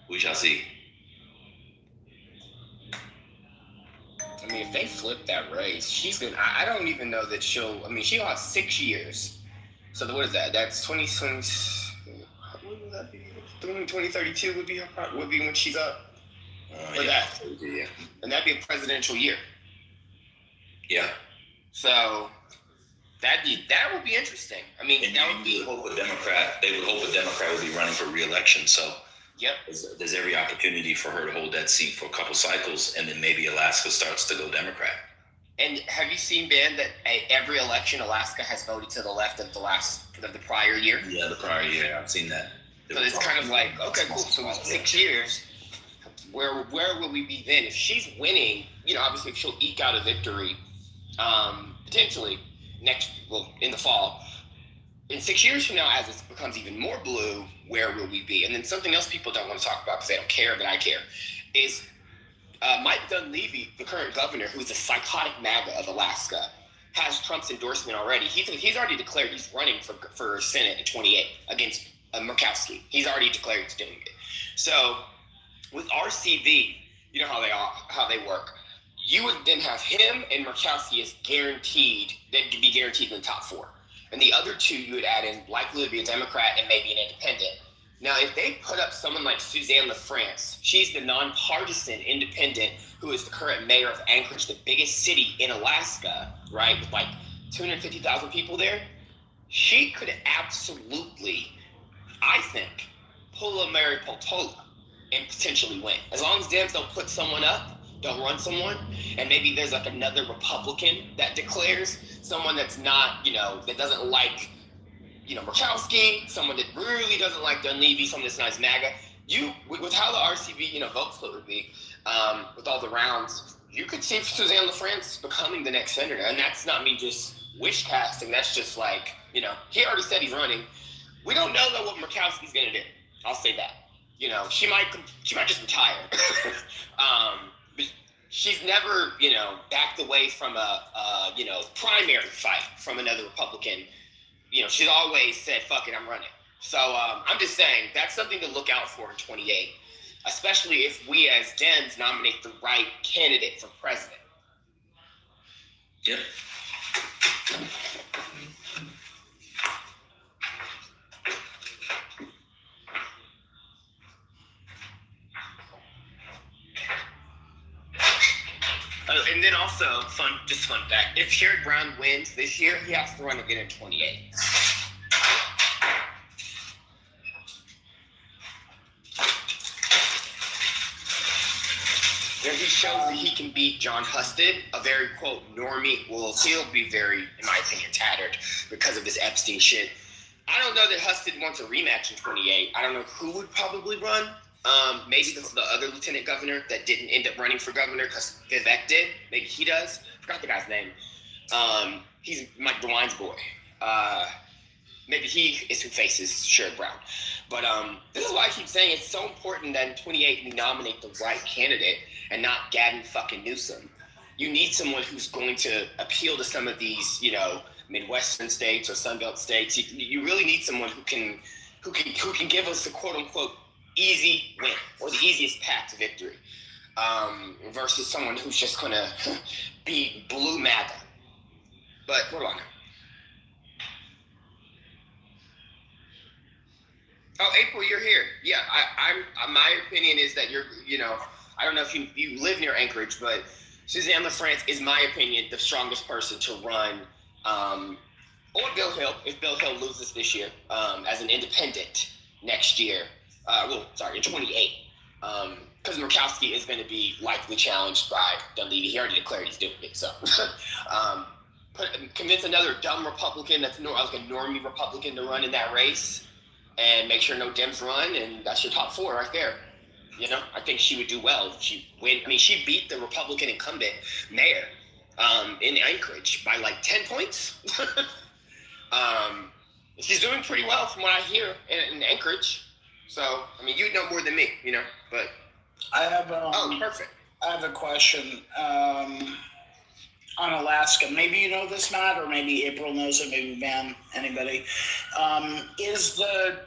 We shall see. I mean, if they flip that race, she's gonna. I don't even know that she'll. I mean, she'll have 6 years. So what is that? That's 2020. What would that be? 2032 would be when she's up. Yeah. And that'd be a presidential year. Yeah. So that would be interesting. I mean, and that would be. They would hope a Democrat would be running for re-election. So. Yep. There's every opportunity for her to hold that seat for a couple cycles, and then maybe Alaska starts to go Democrat. And have you seen, Ben, that every election Alaska has voted to the left of the prior year? Yeah, the prior year. I've seen that. So it's kind of like, okay, cool. So 6 years. Where will we be then? If she's winning, obviously if she'll eke out a victory, potentially in the fall. In 6 years from now, as it becomes even more blue, where will we be? And then something else people don't want to talk about because they don't care, but I care, is Mike Dunleavy, the current governor, who's a psychotic MAGA of Alaska, has Trump's endorsement already. He's already declared he's running for Senate in 28 against Murkowski. He's already declared he's doing it. So with RCV, you know how they work. You would then have him and Murkowski as guaranteed. They'd be guaranteed in the top 4. And the other 2 you would add in likely to be a Democrat and maybe an independent. Now, if they put up someone like Suzanne LaFrance, she's the nonpartisan independent who is the current mayor of Anchorage, the biggest city in Alaska, right, with like 250,000 people there. She could absolutely, I think, pull a Mary Peltola and potentially win. As long as Dems don't put someone up, don't run someone, and maybe there's like another Republican that declares, someone that's not, that doesn't like, Murkowski, someone that really doesn't like Dunleavy, someone that's not as MAGA. With how the RCV, vote split would be, with all the rounds, you could see Suzanne LaFrance becoming the next senator. And that's not me just wish casting. That's just like, he already said he's running. We don't know, though, what Murkowski's going to do. I'll say that. You know, she might just retire. But she's never, you know, backed away from a primary fight from another Republican. You know, she's always said, "Fuck it, I'm running." So I'm just saying that's something to look out for in 28, especially if we as Dems nominate the right candidate for president. Yep. And then also, fun fact, if Sherrod Brown wins this year, he has to run again in 28. There he shows that he can beat John Husted, a very, quote, normie. Well, he'll be very, in my opinion, tattered because of this Epstein shit. I don't know that Husted wants a rematch in 28. I don't know who would probably run. Maybe the other lieutenant governor that didn't end up running for governor because Vivek did. Maybe he does. I forgot the guy's name. He's Mike DeWine's boy. Maybe he is who faces Sherrod Brown. But this is why I keep saying it's so important that in 28 we nominate the right candidate and not Gavin fucking Newsom. You need someone who's going to appeal to some of these, you know, Midwestern states or Sunbelt states. You really need someone who can give us a quote unquote easy win or the easiest path to victory, versus someone who's just gonna be blue MAGA. But what do I know? Oh, April, you're here. Yeah, I'm. My opinion is that I don't know if you live near Anchorage, but Suzanne LaFrance is my opinion the strongest person to run, or Bill Hill if Bill Hill loses this year as an independent next year. In 28, because Murkowski is going to be likely challenged by Dunleavy. He already declared he's doing it. So, convince another dumb Republican that's like a normie Republican to run in that race, and make sure no Dems run, and that's your top four right there. You know, I think she would do well if she win. I mean, she beat the Republican incumbent mayor in Anchorage by like 10 points. She's doing pretty well from what I hear in Anchorage. So, I mean, you know more than me, you know, but... I have perfect. I have a question on Alaska. Maybe you know this, Matt, or maybe April knows it, maybe Ben, anybody. Is the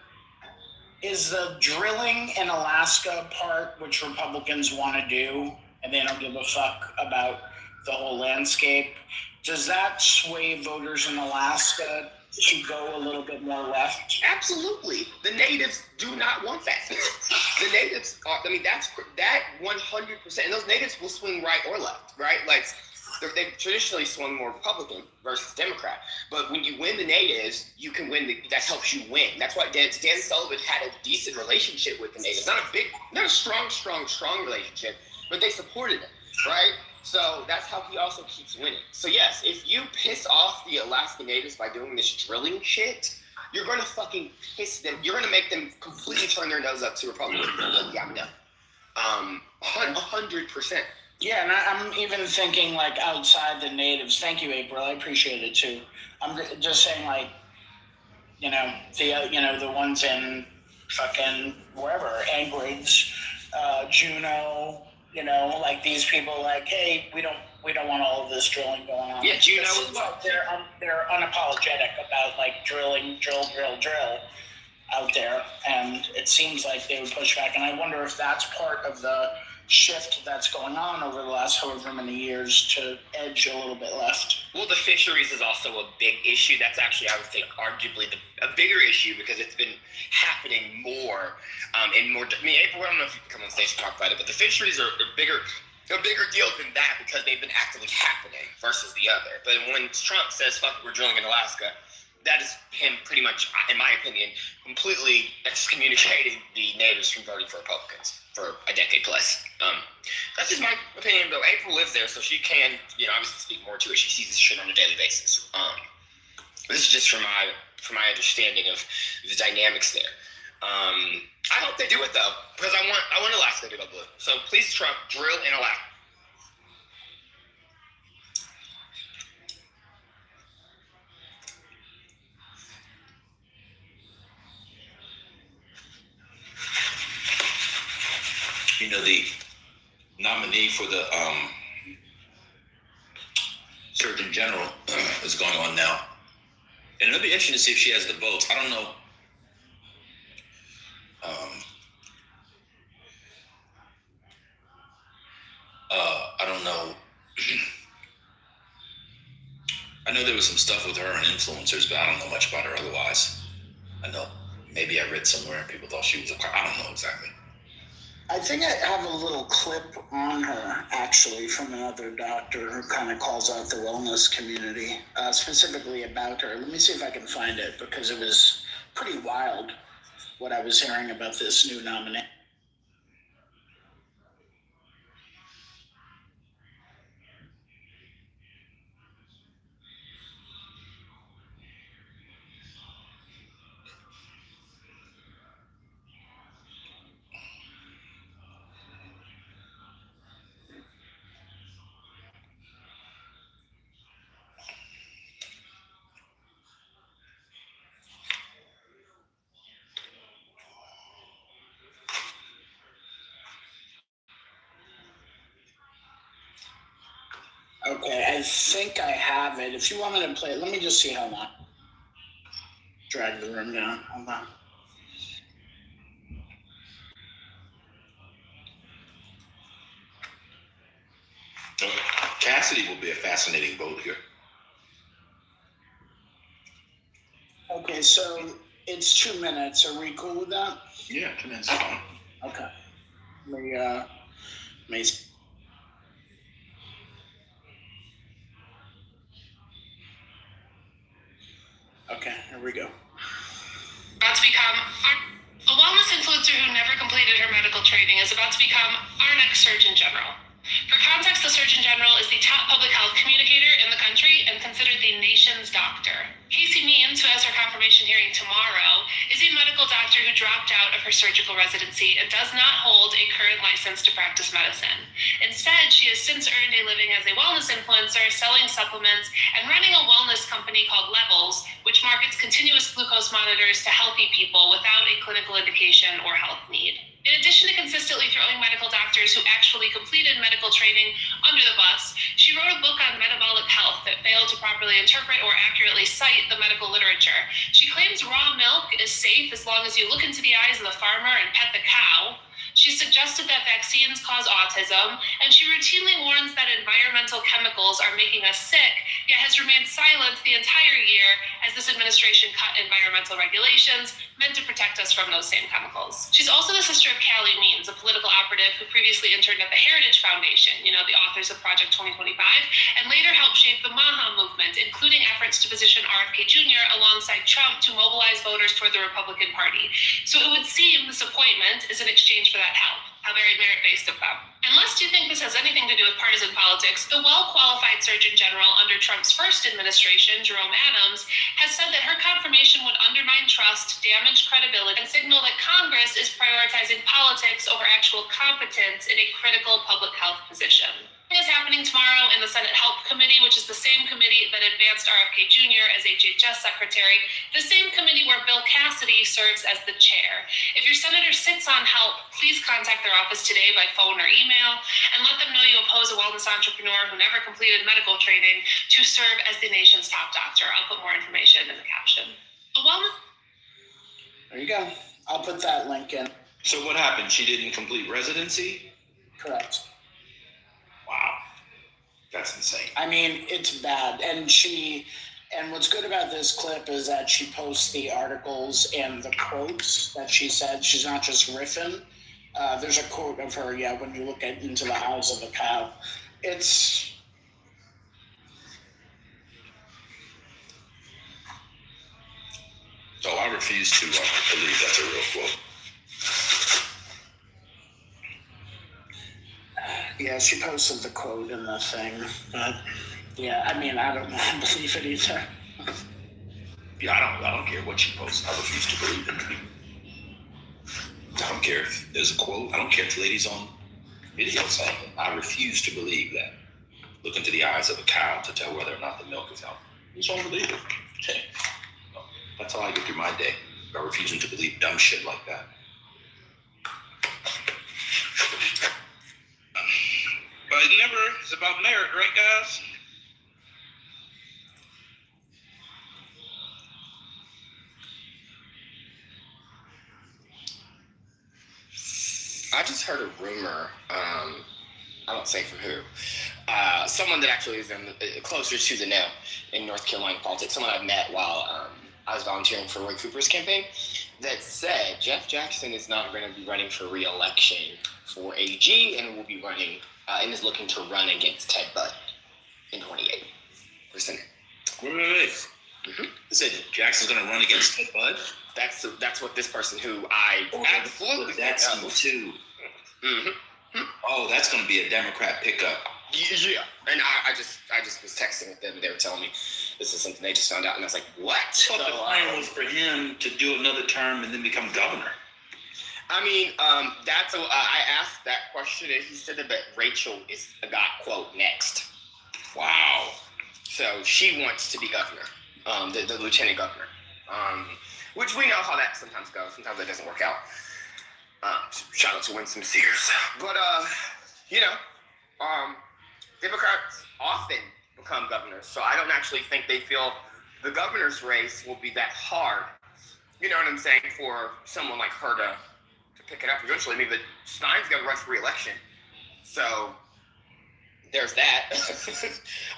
drilling in Alaska part which Republicans want to do, and they don't give a fuck about the whole landscape, does that sway voters in Alaska to go a little bit more left? Absolutely. The natives do not want that. The natives are, I mean, that 100%, and those natives will swing right or left, right? Like, they've traditionally swung more Republican versus Democrat. But when you win the natives, you can win, that helps you win. That's why Dan Sullivan had a decent relationship with the natives. Not a strong relationship, but they supported him, right? So that's how he also keeps winning. So yes, if you piss off the Alaska natives by doing this drilling shit, you're going to fucking piss them. You're going to make them completely turn their nose up to Republicans. Yeah, I'm done. 100%. Yeah, and I'm even thinking like outside the natives. Thank you, April. I appreciate it too. I'm just saying like, the ones in fucking wherever, Anchorage, Juneau. Like these people, like, hey, we don't want all of this drilling going on. Yeah, Juneau as well. They're unapologetic about like drill out there, and it seems like they would push back. And I wonder if that's part of the shift that's going on over the last however many years to edge a little bit left. Well, the fisheries is also a big issue. That's actually, I would think, arguably a bigger issue because it's been happening more and more. I mean, April, I don't know if you can come on stage and talk about it, but the fisheries are a bigger deal than that because they've been actively happening versus the other. But when Trump says, fuck, we're drilling in Alaska, that is him pretty much, in my opinion, completely excommunicating the natives from voting for Republicans for a decade plus. That's just my opinion, though. April lives there, so she can, obviously speak more to it. She sees this shit on a daily basis. This is just from my understanding of the dynamics there. I hope they do it though, because I want Alaska to go blue. So please, Trump, drill in Alaska. you know, the nominee for the Surgeon General is going on now. And it'll be interesting to see if she has the votes. I don't know. I don't know. I know there was some stuff with her and influencers, but I don't know much about her otherwise. I know maybe I read somewhere and people thought she was I don't know exactly. I think I have a little clip on her, actually, from another doctor who kind of calls out the wellness community, specifically about her. Let me see if I can find it, because it was pretty wild what I was hearing about this new nominee. Okay, I think I have it. If you want me to play it, let me just see how long. Drag the room down. Hold on. Cassidy will be a fascinating vote here. Okay, so it's 2 minutes. Are we cool with that? Yeah, 2 minutes is fine. Okay. Let me. Okay, here we go. About to become a wellness influencer who never completed her medical training is about to become our next Surgeon General. For context, the Surgeon General is the top public health communicator in the country and considered the nation's doctor. Casey Means, who has her confirmation hearing tomorrow, is a medical doctor who dropped out of her surgical residency and does not hold a current license to practice medicine. Instead, she has since earned a living as a wellness influencer, selling supplements, and running a wellness company called Levels, which markets continuous glucose monitors to healthy people without a clinical indication or health need. In addition to consistently throwing medical doctors who actually completed medical training under the bus, she wrote a book on metabolic health that failed to properly interpret or accurately cite the medical literature. She claims raw milk is safe as long as you look into the eyes of the farmer and pet the cow. She suggested that vaccines cause autism, and she routinely warns that environmental chemicals are making us sick, yet has remained silent the entire year as this administration cut environmental regulations meant to protect us from those same chemicals. She's also the sister of Callie Means, a political operative who previously interned at the Heritage Foundation, you know, the authors of Project 2025, and later helped shape the MAHA movement, including efforts to position RFK Jr. alongside Trump to mobilize voters toward the Republican Party. So it would seem this appointment is in exchange for that help. How very merit-based of them. Unless you think this has anything to do with partisan politics, the well-qualified Surgeon General under Trump's first administration, Jerome Adams, has said that her confirmation would undermine trust, damage credibility, and signal that Congress is prioritizing politics over actual competence in a critical public health position. Is happening tomorrow in the Senate Help Committee, which is the same committee that advanced RFK Jr. as HHS Secretary, the same committee where Bill Cassidy serves as the chair. If your senator sits on help, please contact their office today by phone or email and let them know you oppose a wellness entrepreneur who never completed medical training to serve as the nation's top doctor. I'll put more information in the caption. A wellness. There you go. I'll put that link in. So what happened? She didn't complete residency? Correct. Wow. That's insane. I mean, it's bad. And what's good about this clip is that she posts the articles and the quotes that she said. She's not just riffing. There's a quote of her, when you look into the eyes of a cow. It's... So I refuse to believe that's a real quote. Yeah, she posted the quote in the thing, but I mean, I don't believe it either. Yeah, I don't care what she posts. I refuse to believe it. I don't care if there's a quote. I don't care if the lady's on video saying it. I refuse to believe that. Look into the eyes of a cow to tell whether or not the milk is healthy. Just don't believe it. Okay. That's how I get through my day. By refusing to believe dumb shit like that. remember, it's about merit, right, guys? I just heard a rumor. I don't say from who. Someone that actually is closer to the know in North Carolina politics. Someone I've met while I was volunteering for Roy Cooper's campaign. That said Jeff Jackson is not going to be running for re-election for AG and will be running and is looking to run against Ted Budd in 28 for Senate. Wait. Mm-hmm. They said Jackson's going to run against Ted Budd? That's what this person who I absolutely that's him too. Mm-hmm. Oh, that's going to be a Democrat pickup. Yeah, and I just was texting with them, and they were telling me this is something they just found out, and I was like, what? I thought the plan was for him to do another term and then become governor. I mean, that's I asked that question, and he said that Rachel got quote next. Wow. So she wants to be governor, the lieutenant governor, which we know how that sometimes goes. Sometimes that doesn't work out. Shout out to Winston Sears, but Democrats often become governors, so I don't actually think they feel the governor's race will be that hard. You know what I'm saying? For someone like her to pick it up eventually. I mean, but Stein's going to run for re-election, so there's that.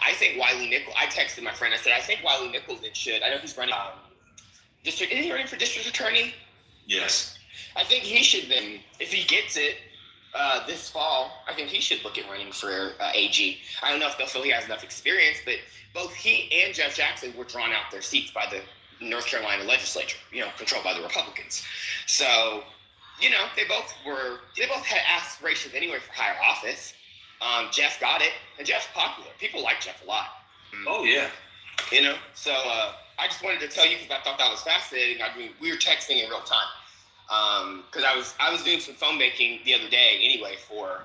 I think Wiley Nichols. I texted my friend. I said I think Wiley Nichols should. I know he's running district. Is he running for district attorney? Yes. I think he should then, if he gets it. This fall, I think he should look at running for AG. I don't know if they'll feel he has enough experience, but both he and Jeff Jackson were drawn out their seats by the North Carolina legislature, controlled by the Republicans. So, they both had aspirations anyway for higher office. Jeff got it, and Jeff's popular. People like Jeff a lot. Oh, yeah. So I just wanted to tell you because I thought that was fascinating. I mean, we were texting in real time. Because I was doing some phone banking the other day anyway for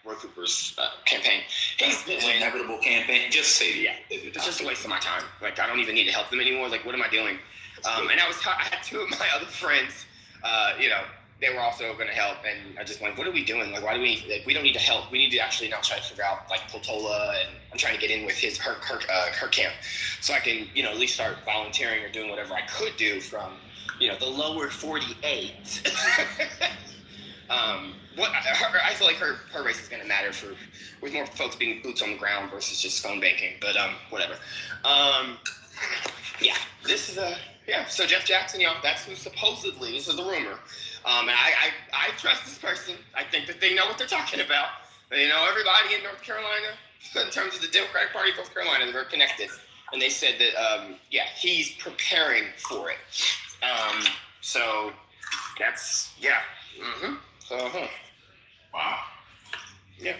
Roy Cooper's campain. He's been an inevitable campaign. Just say yeah. It's just a waste of my time. Like I don't even need to help them anymore. Like what am I doing? And I had two of my other friends. They were also going to help, and I just went, what are we doing? Like why do we don't need to help. We need to actually now try to figure out like Potola, and I'm trying to get in with her camp, so I can at least start volunteering or doing whatever I could do from. The lower 48. I feel like her race is going to matter with more folks being boots on the ground versus just phone banking. But whatever. This is So Jeff Jackson, that's who supposedly. This is the rumor. And I trust this person. I think that they know what they're talking about. They know everybody in North Carolina in terms of the Democratic Party of North Carolina. They're very connected, and they said that he's preparing for it. So that's Mm-hmm. So wow. Yeah.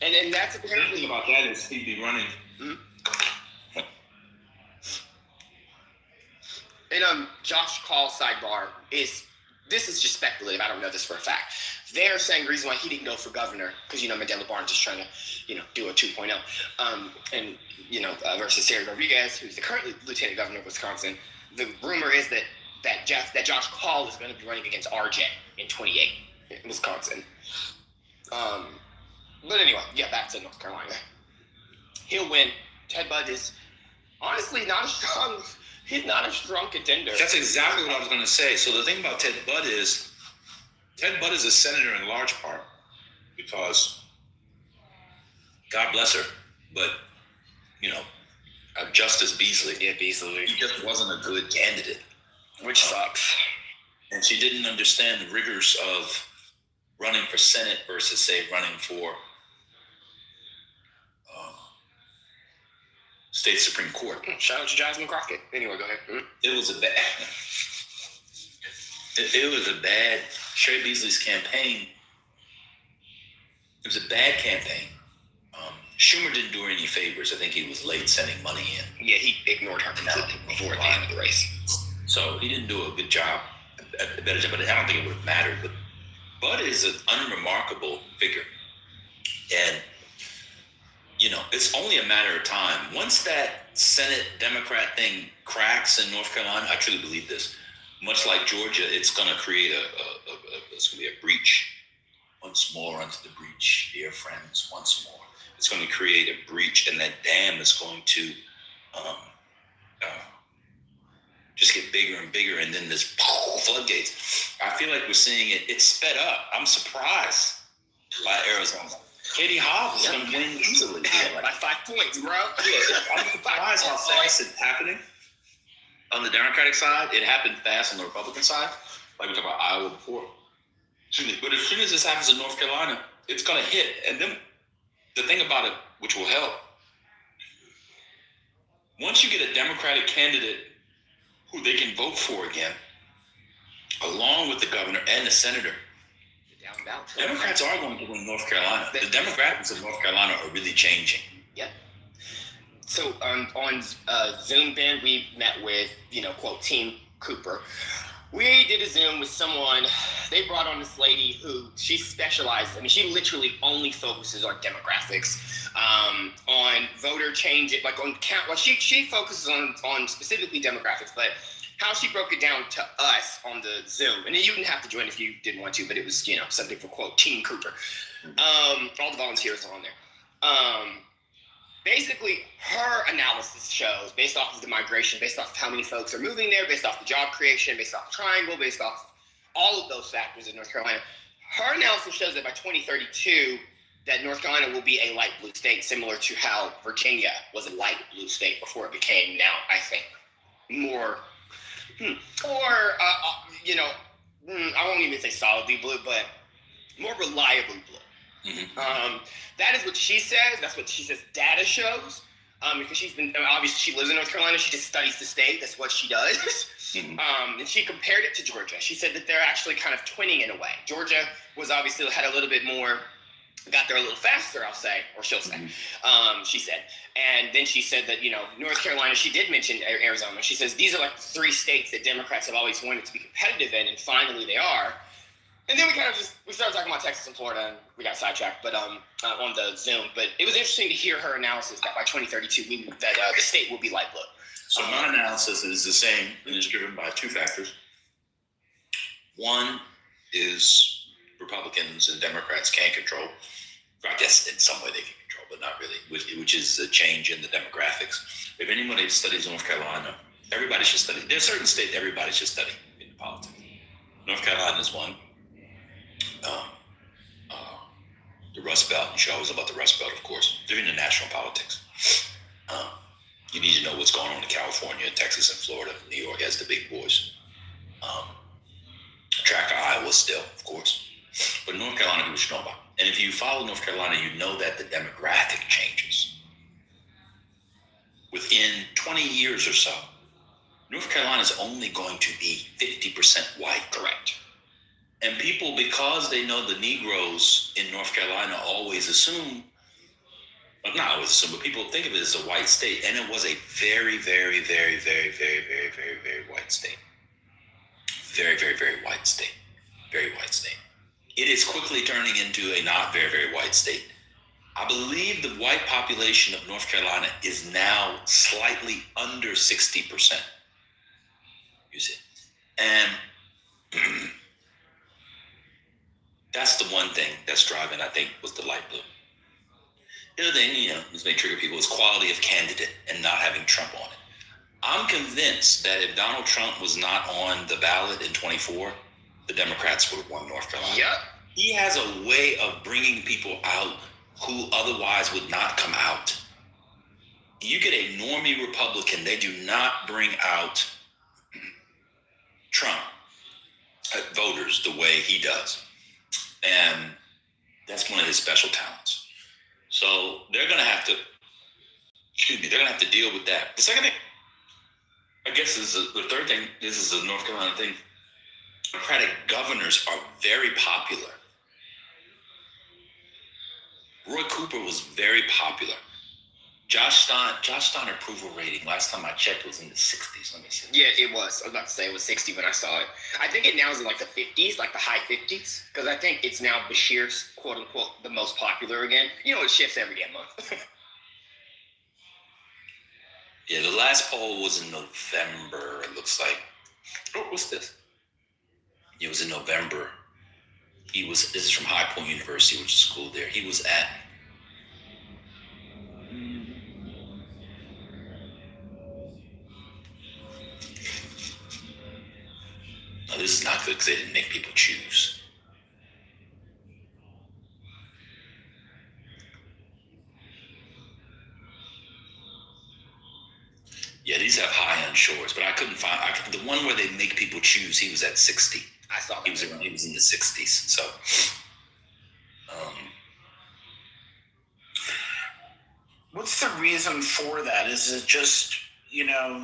And that's apparently the thing about that is he'd be running. Mm-hmm. And Josh Call's sidebar this is just speculative. I don't know this for a fact. They're saying the reason why he didn't go for governor because Mandela Barnes is trying to do a 2.0 and versus Sarah Rodriguez, who's the current lieutenant governor of Wisconsin. The rumor is that Josh Call is going to be running against RJ in 28 in Wisconsin. But anyway, back to North Carolina. He'll win. Ted Budd is honestly not a strong. He's not a strong contender. That's exactly what I was going to say. So the thing about Ted Budd is a senator in large part because God bless her, but Justice Beasley. Yeah, Beasley. He just wasn't a good candidate. Which sucks. And she didn't understand the rigors of running for Senate versus, say, running for state Supreme Court. Shout out to Jasmine Crockett. Anyway, go ahead. Mm-hmm. It was a bad. Sherry Beasley's campaign. It was a bad campaign. Schumer didn't do her any favors. I think he was late sending money in. Yeah, he ignored her completely before the end of the race. So he didn't do a good job, a better job, but I don't think it would have mattered. But Budd is an unremarkable figure. And, it's only a matter of time. Once that Senate Democrat thing cracks in North Carolina, I truly believe this. Much like Georgia, it's going to create a breach. Once more onto the breach, dear friends, once more. It's going to create a breach, and that dam is going to just get bigger and bigger, and then this floodgates. I feel like we're seeing it. It's sped up. I'm surprised by Arizona. Katie Hobbs is going to win easily. By 5 points, bro. Yeah, I'm surprised how fast it's happening. On the Democratic side, it happened fast. On the Republican side, like we talked about Iowa before. But as soon as this happens in North Carolina, it's going to hit. And then the thing about it, which will help, once you get a Democratic candidate who they can vote for again, along with the governor and the senator, Democrats are going to win North Carolina. The demographics of North Carolina are really changing. Yep. So on Zoom, Ben, we met with, quote, Team Cooper. We did a Zoom with someone. They brought on this lady who she specializes. I mean, she literally only focuses on demographics, on voter change, like on count. Well, she focuses on specifically demographics, but how she broke it down to us on the Zoom, and you didn't have to join if you didn't want to, but it was something for quote Team Cooper. All the volunteers are on there. Basically, her analysis shows, based off of the migration, based off of how many folks are moving there, based off the job creation, based off the triangle, based off all of those factors in North Carolina, her analysis shows that by 2032, that North Carolina will be a light blue state, similar to how Virginia was a light blue state before it became now, I think, more, I won't even say solidly blue, but more reliably blue. Mm-hmm. That is what she says. That's what she says data shows. Because obviously she lives in North Carolina. She just studies the state. That's what she does. Mm-hmm. And she compared it to Georgia. She said that they're actually kind of twinning in a way. Georgia was obviously had a little bit more, got there a little faster, I'll say, or she'll say. Mm-hmm. She said. And then she said that, North Carolina, she did mention Arizona. She says these are like 3 states that Democrats have always wanted to be competitive in, and finally they are. And then we started talking about Texas and Florida, and we got sidetracked, but on the Zoom. But it was interesting to hear her analysis that by 2032, that the state will be light blue. So my analysis is the same, and is driven by 2 factors. One is Republicans and Democrats can't control. I guess in some way they can control, but not really, which is a change in the demographics. If anybody studies North Carolina, everybody should study. There's certain states everybody should study in politics. North Carolina is one. The Rust Belt, and she always about the Rust Belt, of course. They're in the national politics. You need to know what's going on in California, Texas, and Florida. New York has the big boys. Track of Iowa still, of course. But North Carolina, you should know about. And if you follow North Carolina, you know that the demographic changes. Within 20 years or so, North Carolina is only going to be 50% white. Correct. And people, because they know the Negroes in North Carolina always assume, well, not always assume, but people think of it as a white state. And it was a very, very, very, very, very, very, very, very white state. Very, very, very white state. Very white state. It is quickly turning into a not very, very white state. I believe the white population of North Carolina is now slightly under 60%. You see. And that's the one thing that's driving, I think, was the light blue. The other thing, this may trigger people, is quality of candidate and not having Trump on it. I'm convinced that if Donald Trump was not on the ballot in 24, the Democrats would have won North Carolina. Yep. He has a way of bringing people out who otherwise would not come out. You get a normie Republican, they do not bring out Trump voters the way he does. And that's one of his special talents. So they're going to have to deal with that. The second thing, I guess the third thing, this is a North Carolina thing. Democratic governors are very popular. Roy Cooper was very popular. Josh Stein approval rating, last time I checked, was in the 60s. Let me see. Yeah, it was. I was about to say it was 60 when I saw it. I think it now is in like the 50s, like the high 50s, because I think it's now Bashir's, quote unquote, the most popular again. It shifts every damn month. Yeah, the last poll was in November, it looks like. Oh, what's this? It was in November. This is from High Point University, which is a school there. He was at No, this is not good because they didn't make people choose. Yeah, these have high insurers, but I couldn't find the one where they make people choose. He was at 60. I saw that. He was in the 60s. So, what's the reason for that? Is it just,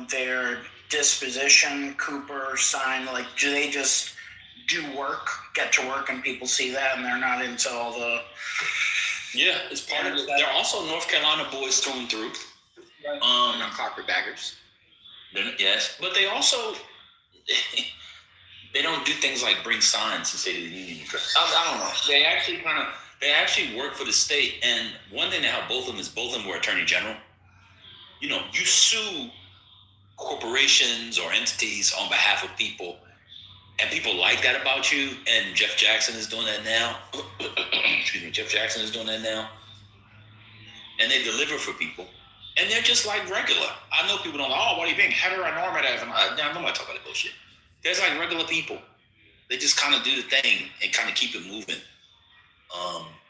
their disposition, Cooper, Stein? Like, do they just get to work, and people see that, and they're not into all the... Yeah, it's part of it. They're also North Carolina boys through and through. Not carpetbaggers. Yes, but they also... they don't do things like bring signs and say to the union. I don't know. They actually work for the state, and one thing that helped both of them is both of them were attorney general. You sue corporations or entities on behalf of people, and people like that about you, and Jeff Jackson is doing that now. Excuse me, Jeff Jackson is doing that now. And they deliver for people, and they're just like regular. I know people don't what are you being heteronormative? I'm not talking about that bullshit. There's like regular people. They just kind of do the thing and kind of keep it moving.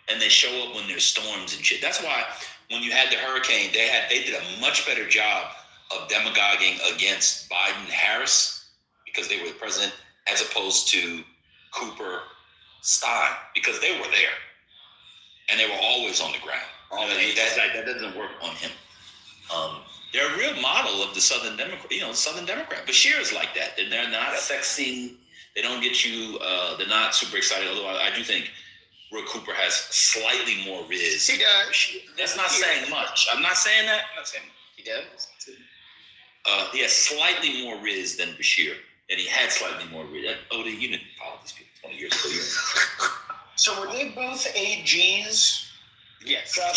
And they show up when there's storms and shit. That's why when you had the hurricane, they did a much better job of demagoguing against Biden-Harris because they were the president, as opposed to Cooper, Stein, because they were there. And they were always on the ground. That doesn't work on him. They're a real model of the Southern Democrat. Bashir is like that. They're not sexy. They don't get you, they're not super excited. Although I do think Roy Cooper has slightly more riz. He does. That's not saying much. I'm not saying that. I'm not saying much. He does. He has slightly more riz than Bashir. And he had slightly more riz. Odie, you didn't follow these people 20 years ago. So were they both AGs? Yes. I'm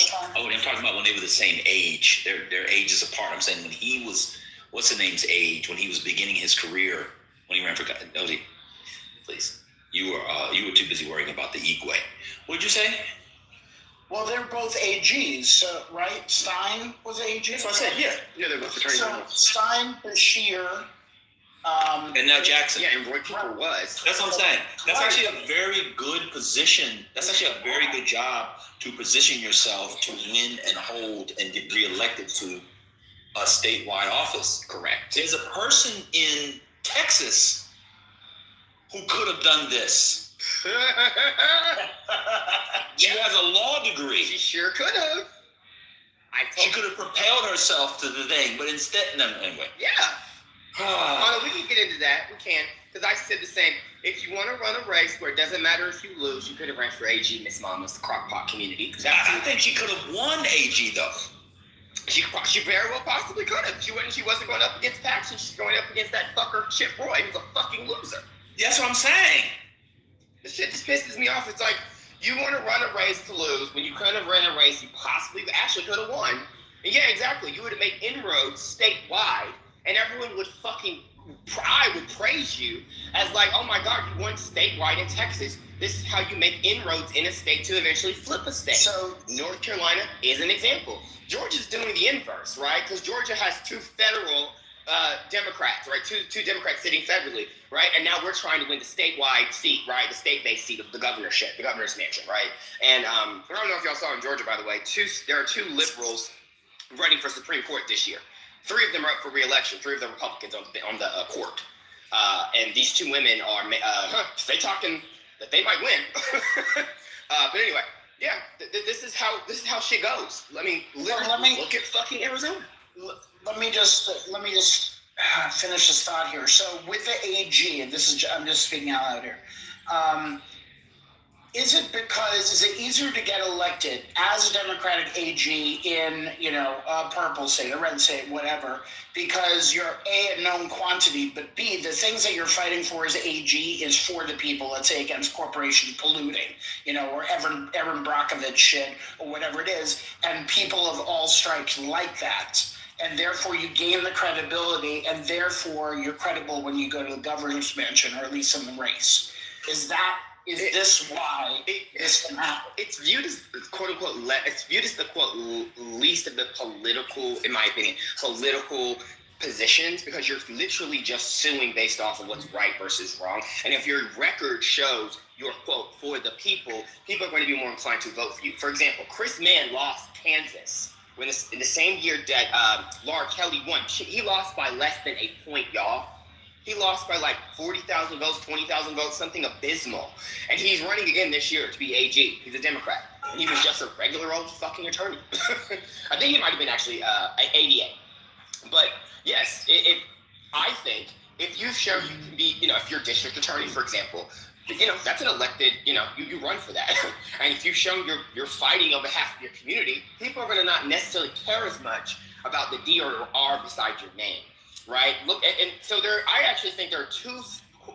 talking about when they were the same age. Their ages apart. I'm saying when he was, what's the name's age, when he was beginning his career, when he ran for Odie, please. You were too busy worrying about the Igwe. What did you say? Well, they're both AGs, right? Stein was AG. That's what I said. Yeah. Yeah, they're both attorney general. Stein, Bashir, and now Jackson. Yeah, and Roy Cooper was. That's what I'm saying. That's actually a very good position. That's actually a very good job to position yourself to win and hold and get reelected to a statewide office. Correct. There's a person in Texas who could have done this. She has a law degree. She sure could have. She could have propelled herself to the thing, but instead, no, anyway. Yeah. We can get into that. We can. Because I said the same. If you want to run a race where it doesn't matter if you lose, you could have ran for AG, Miss Mama's, the crockpot community. I think she could have won AG, though. She very well possibly could have. She wasn't going up against Paxton. She's going up against that fucker Chip Roy, who's a fucking loser. That's what I'm saying. This shit just pisses me off. It's like, you want to run a race to lose when you could have ran a race you possibly actually could have won. And yeah, exactly. You would have made inroads statewide, and everyone would I would praise you as like, oh my God, you won statewide in Texas. This is how you make inroads in a state to eventually flip a state. So North Carolina is an example. Georgia's doing the inverse, right? Because Georgia has two federal Democrats, right? Two Democrats sitting federally, right? And now we're trying to win the statewide seat, right? The state-based seat of the governorship, the governor's mansion, right? And I don't know if y'all saw in Georgia, by the way, there are two liberals running for Supreme Court this year. 3 of them are up for re-election. 3 of them Republicans on the court. And these 2 women are they talking that they might win. But anyway, yeah, this is how shit goes. I mean, literally, look at fucking Arizona. Let me just finish this thought here. So with the AG, and I'm just speaking out loud here. Is it easier to get elected as a Democratic AG in, a purple state, a red state, whatever, because you're A, a known quantity, but B, the things that you're fighting for as AG is for the people, let's say against corporations polluting, or Erin Brockovich shit, or whatever it is, and people of all stripes like that. And therefore you gain the credibility, and therefore you're credible when you go to the governor's mansion, or at least in the race. Is this why this can happen? It's viewed as quote unquote. It's viewed as the quote least of the political, in my opinion, political positions because you're literally just suing based off of what's right versus wrong. And if your record shows your quote for the people are going to be more inclined to vote for you. For example, Chris Mann lost Kansas in the same year that Laura Kelly won. He lost by less than a point, y'all. He lost by like 40,000 votes, 20,000 votes, something abysmal. And he's running again this year to be AG. He's a Democrat. And he was just a regular old fucking attorney. I think he might have been actually an ADA. But yes, I think if you've shown you can be, if you're district attorney, for example, that's an elected, you run for that. And if you've shown you're fighting on behalf of your community, people are going to not necessarily care as much about the D or R beside your name, right? Look, and so I actually think there are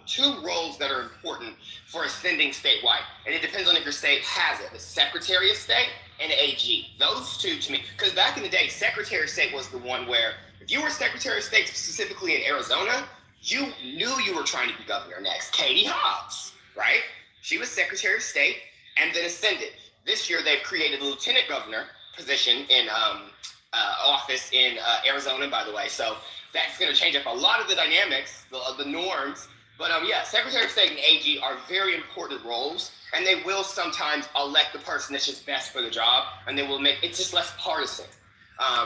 two roles that are important for ascending statewide. And it depends on if your state has it, the Secretary of State and the AG. Those two to me, because back in the day, Secretary of State was the one where if you were Secretary of State specifically in Arizona, you knew you were trying to be governor next. Katie Hobbs, right? She was Secretary of State and then ascended. This year, they've created a lieutenant governor position in office in Arizona, by the way. So that's going to change up a lot of the dynamics, the norms. But yeah, Secretary of State and AG are very important roles, and they will sometimes elect the person that's just best for the job, and they will make it just less partisan.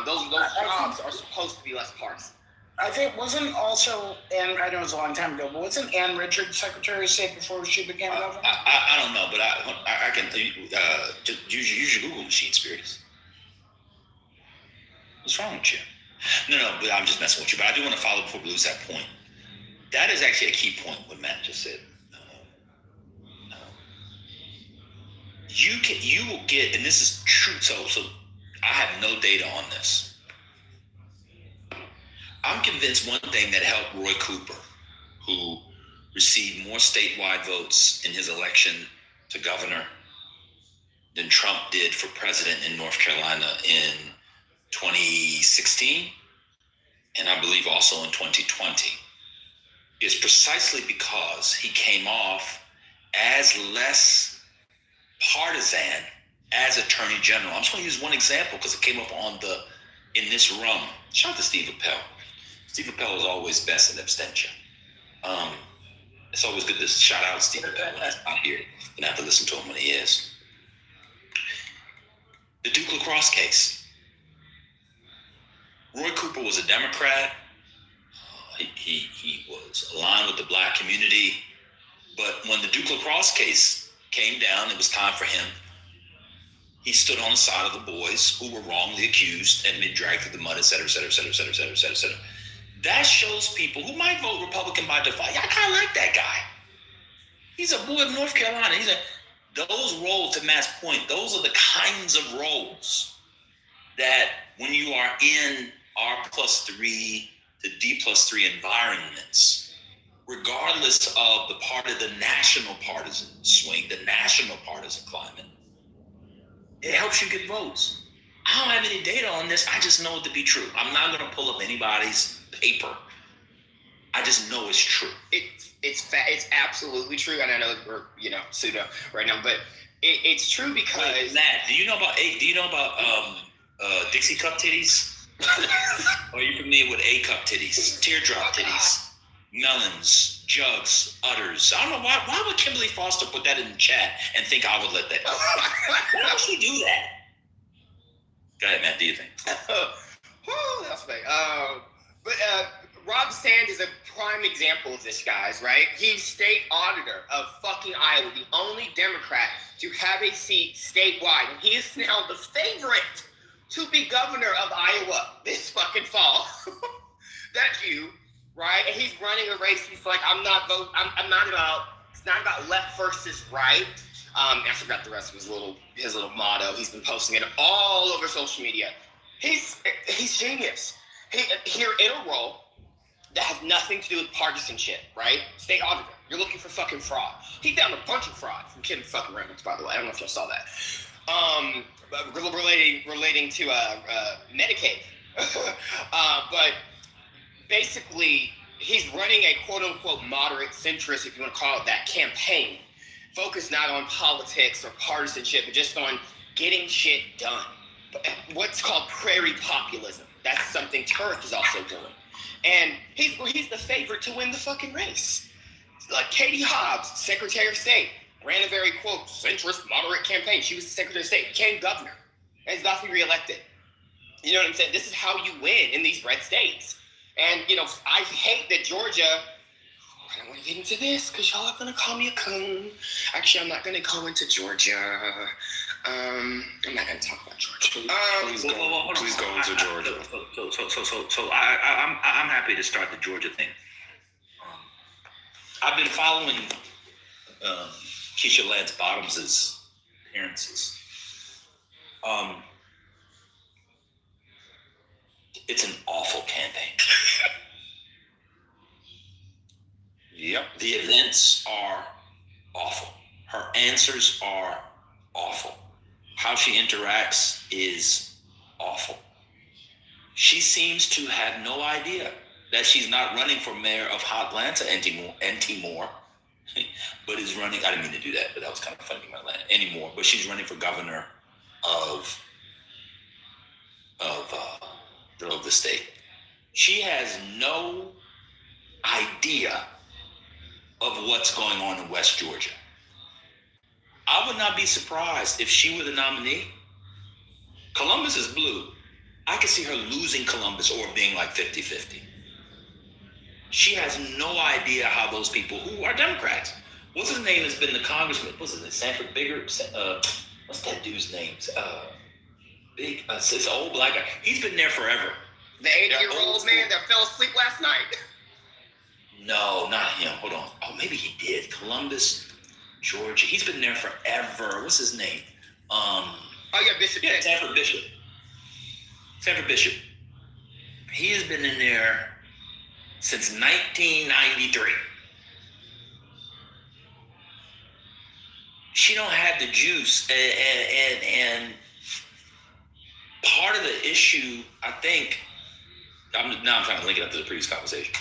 Those jobs are supposed to be less partisan. I think wasn't also, and I know it was a long time ago, but wasn't Ann Richards Secretary of State before she became governor? I don't know, but I can use your Google machine, Spiritus. What's wrong with you? No, but I'm just messing with you. But I do want to follow before we lose that point. That is actually a key point what Matt just said. You will get, and this is true. So I have no data on this. I'm convinced one thing that helped Roy Cooper, who received more statewide votes in his election to governor than Trump did for president in North Carolina in 2016, and I believe also in 2020, is precisely because he came off as less partisan as Attorney General. I'm just going to use one example because it came up in this room. Shout out to Steve Appel. Steve Appel is always best in abstention. It's always good to shout out Steve Appel when he's not here and have to listen to him when he is. The Duke Lacrosse case. Roy Cooper was a Democrat. He was aligned with the black community. But when the Duke Lacrosse case came down, it was time for him. He stood on the side of the boys who were wrongly accused and been dragged through the mud, et cetera, et cetera, et cetera, et cetera, et cetera, et cetera, et cetera. That shows people who might vote Republican by default. I kind of like that guy. He's a boy of North Carolina. Those roles, to Matt's point, those are the kinds of roles that when you are in R+3 to D+3 environments, regardless of the part of the national partisan swing, the national partisan climate, it helps you get votes. I don't have any data on this. I just know it to be true. I'm not going to pull up anybody's paper. I just know it's true. It's absolutely true, and I know we're pseudo right now, but it's true because Matt, do you know about Dixie cup titties? Or are you familiar with A cup titties, teardrop titties, melons, jugs, udders? I don't know why would Kimberly Foster put that in the chat and think I would let that go? Why would she do that? Go ahead, Matt. Do you think? That's fake. But Rob Sand is a prime example of this, guys, right? He's state auditor of fucking Iowa, the only Democrat to have a seat statewide. And he is now the favorite to be governor of Iowa this fucking fall. That's you, right? And he's running a race. He's like, I'm not it's not about left versus right. I forgot the rest of his little motto. He's been posting it all over social media. He's genius. Here in a role that has nothing to do with partisanship, right? State auditor. You're looking for fucking fraud. He found a bunch of fraud from Kim fucking Reynolds, by the way. I don't know if y'all saw that. Relating to Medicaid. But basically, he's running a quote-unquote moderate centrist, if you want to call it that, campaign. Focused not on politics or partisanship, but just on getting shit done. What's called prairie populism. That's something Turk is also doing. And he's the favorite to win the fucking race. Like Katie Hobbs, Secretary of State, ran a very, quote, centrist, moderate campaign. She was the Secretary of State, became governor, and is about to be reelected. You know what I'm saying? This is how you win in these red states. And, you know, I hate that Georgia, I don't want to get into this because y'all are going to call me a coon. Actually, I'm not going to go into Georgia. I'm not going to talk about Georgia. Please go into Georgia. So I'm happy to start the Georgia thing. I've been following Keisha Lance Bottoms' appearances. It's an awful campaign. Yep. The events are awful. Her answers are awful. How she interacts is awful. She seems to have no idea that she's not running for mayor of Hotlanta anymore, but is running, I didn't mean to do that, but that was kind of funny in Atlanta anymore, but she's running for governor of the state. She has no idea of what's going on in West Georgia. I would not be surprised if she were the nominee. Columbus is blue. I could see her losing Columbus or being like 50-50. She has no idea how those people who are Democrats, what's his name has been the congressman, what's his name, Sanford Bigger, what's that dude's name? It's an old black guy. He's been there forever. The 80-year-old man that fell asleep last night? No, not him. Hold on. Oh, maybe he did. Columbus, Georgia. He's been there forever. What's his name? Bishop. Yeah, Sanford Bishop. Sanford Bishop. He has been in there since 1993. She don't have the juice, and part of the issue, I think, I'm trying to link it up to the previous conversation.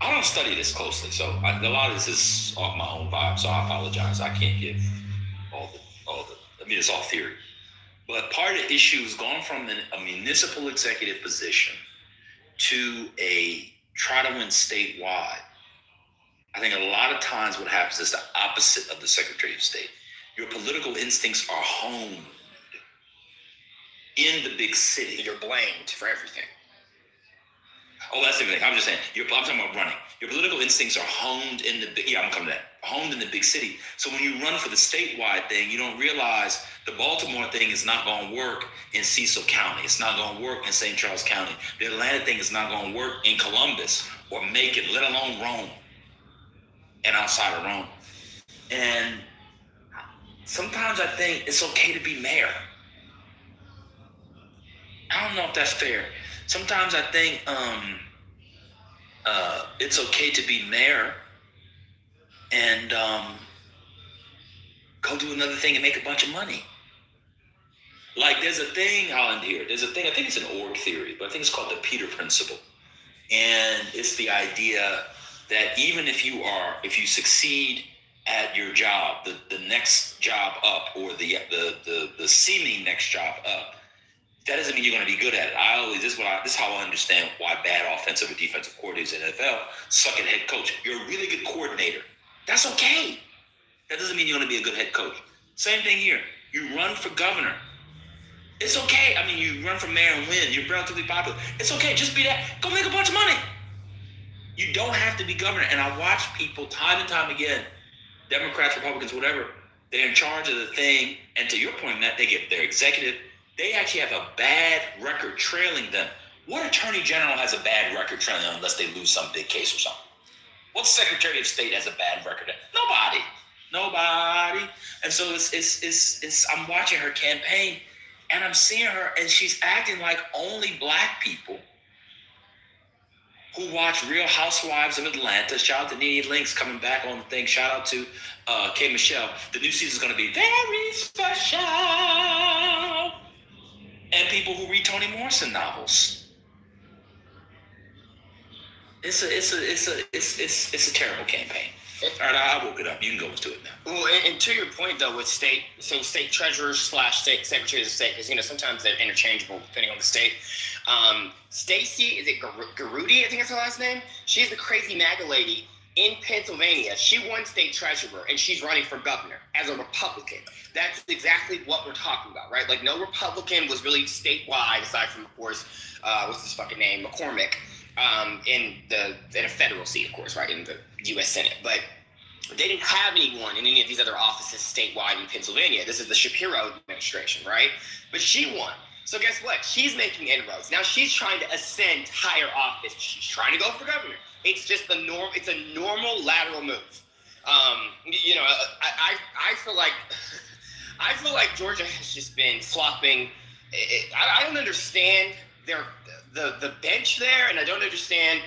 I don't study this closely, so a lot of this is off my own vibe, so I apologize. I can't give all the, I mean, it's all theory. But part of the issue is going from a municipal executive position to try to win statewide. I think a lot of times what happens is the opposite of the Secretary of State. Your political instincts are honed in the big city. You're blamed for everything. Oh, that's the thing. I'm just saying. I'm talking about running. Your political instincts are honed in the big. Yeah, I'm coming to that. Honed in the big city. So when you run for the statewide thing, you don't realize the Baltimore thing is not going to work in Cecil County. It's not going to work in St. Charles County. The Atlanta thing is not going to work in Columbus or Macon, let alone Rome and outside of Rome. And sometimes I think it's okay to be mayor. I don't know if that's fair. Sometimes I think it's okay to be mayor and go do another thing and make a bunch of money. Like there's a thing, I'll end here. There's a thing, I think it's an org theory, but I think it's called the Peter Principle. And it's the idea that even if you succeed at your job, the next job up or the seeming next job up, that doesn't mean you're going to be good at it. This is how I understand why bad offensive or defensive coordinators in the NFL suck at head coach. You're a really good coordinator. That's okay. That doesn't mean you're going to be a good head coach. Same thing here. You run for governor. It's okay. I mean, you run for mayor and win. You're relatively popular. It's okay. Just be that. Go make a bunch of money. You don't have to be governor. And I watch people time and time again, Democrats, Republicans, whatever, they're in charge of the thing. And to your point, Matt, they get their executive. They actually have a bad record trailing them. What attorney general has a bad record trailing them unless they lose some big case or something? What secretary of state has a bad record? Nobody. And so it's I'm watching her campaign and I'm seeing her and she's acting like only black people who watch Real Housewives of Atlanta. Shout out to Nene Links coming back on the thing. Shout out to K. Michelle. The new season is going to be very special. And people who read Toni Morrison novels. It's a terrible campaign. All right, I woke it up. You can go into it now. Well, and to your point though, with state treasurers / state secretaries of state, because sometimes they're interchangeable depending on the state. Stacey, is it Garudi? I think that's her last name. She's the crazy MAGA lady in Pennsylvania. She won state treasurer, and she's running for governor as a Republican. That's exactly what we're talking about, right? Like, no Republican was really statewide, aside from, of course, what's his fucking name, McCormick, in a federal seat, of course, right, in the U.S. Senate. But they didn't have anyone in any of these other offices statewide in Pennsylvania. This is the Shapiro administration, right? But she won. So guess what? She's making inroads. Now she's trying to ascend to higher office. She's trying to go for governor. It's just the norm. It's a normal lateral move. You know, I feel like Georgia has just been flopping. I don't understand the bench there, and I don't understand.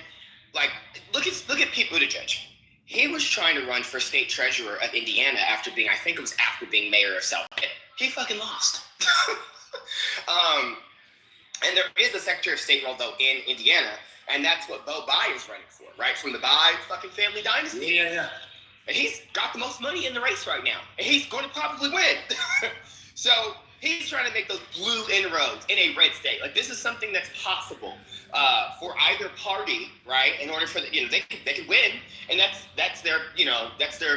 Like, look at Pete Buttigieg. He was trying to run for state treasurer of Indiana after being mayor of South Bend. He fucking lost. And there is a Secretary of State role, though, in Indiana, and that's what Bo Bai is running for, right? From the Bai fucking family dynasty. Yeah. And he's got the most money in the race right now, and he's going to probably win. So he's trying to make those blue inroads in a red state. Like, this is something that's possible for either party, right? In order for they could win, and that's their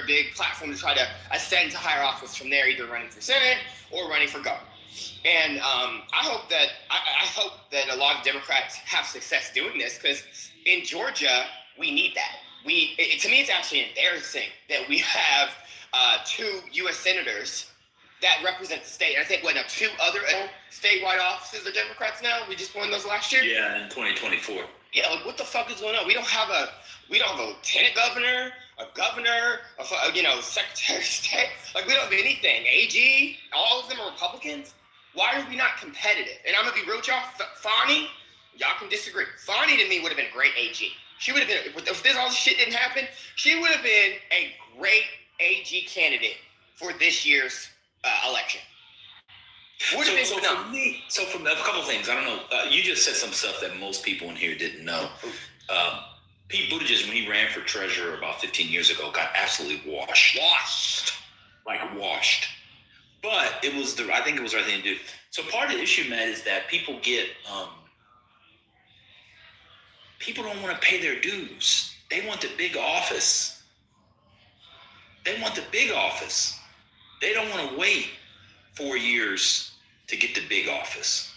big platform to try to ascend to higher office from there, either running for Senate or running for governor. And I hope that a lot of Democrats have success doing this, because in Georgia we need that. To me, it's actually embarrassing that we have 2 U.S. senators that represent the state. And I think 2 other statewide offices are Democrats now. We just won those last year. Yeah, in 2024. Yeah, like, what the fuck is going on? We don't have a lieutenant governor, a governor, secretary of state. Like, we don't have anything. AG, all of them are Republicans. Why are we not competitive? And I'm gonna be real with y'all. Fani, y'all can disagree. Fani to me would have been a great AG. She would have been, if all this shit didn't happen, she would have been a great AG candidate for this year's election. So from a couple of things, I don't know. You just said some stuff that most people in here didn't know. Pete Buttigieg, when he ran for treasurer about 15 years ago, got absolutely washed. Washed. But I think it was the right thing to do. So part of the issue, Matt, is that people people don't want to pay their dues. They want the big office. They don't want to wait 4 years to get the big office.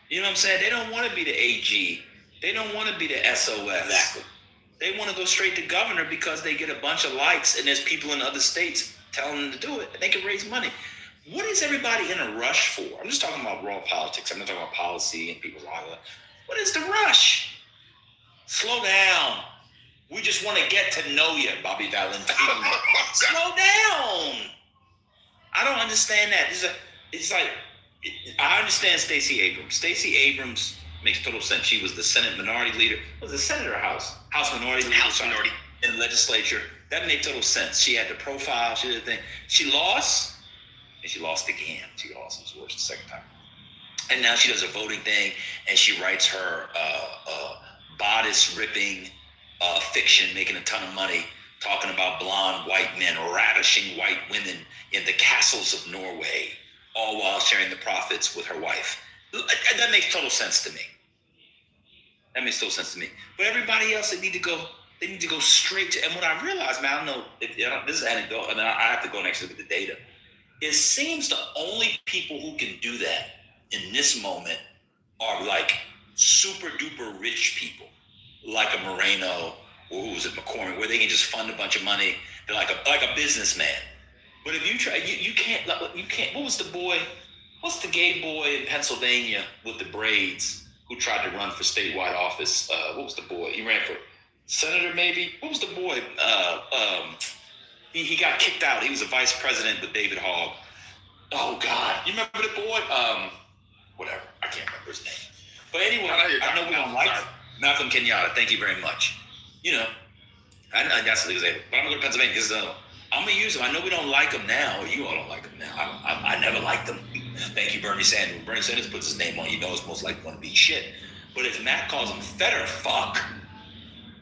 You know what I'm saying? They don't want to be the AG. They don't want to be the SOS. Exactly. They want to go straight to governor because they get a bunch of likes and there's people in other states telling them to do it, and they can raise money. What is everybody in a rush for? I'm just talking about raw politics. I'm not talking about policy and people's lives. What is the rush? Slow down. We just want to get to know you, Bobby Valentino. Slow down. I don't understand that. I understand Stacey Abrams. Stacey Abrams makes total sense. She was the Senate minority leader. Was it Senate or House? House minority leader. House minority. In the legislature. That made total sense. She had the profile. She did the thing. She lost, and she lost again. She lost. It was worse the second time. And now she does a voting thing, and she writes her bodice-ripping fiction, making a ton of money, talking about blonde white men, ravishing white women in the castles of Norway, all while sharing the profits with her wife. That makes total sense to me. But everybody else, they need to go straight to, and what I realized, man, I don't know, this is anecdotal, and then I have to go next to look at the data. It seems the only people who can do that in this moment are like super duper rich people, like a Moreno, or who was it, McCormick, where they can just fund a bunch of money. They're like a businessman. But if you try, you can't. What's the gay boy in Pennsylvania with the braids who tried to run for statewide office? What was the boy? He ran for senator, maybe? What was the boy? He got kicked out. He was a vice president with David Hogg. Oh, God. You remember the boy? Whatever. I can't remember his name. But anyway, I know we don't like him. Malcolm Kenyatta. Thank you very much. You know, I got something to say. But I'm going to go to Pennsylvania because I'm going to use him. I know we don't like him now. Or you all don't like him now. I never liked him. Thank you, Bernie Sanders. When Bernie Sanders puts his name on, you know it's most likely going to be shit. But as Matt calls him, Fetter Fuck,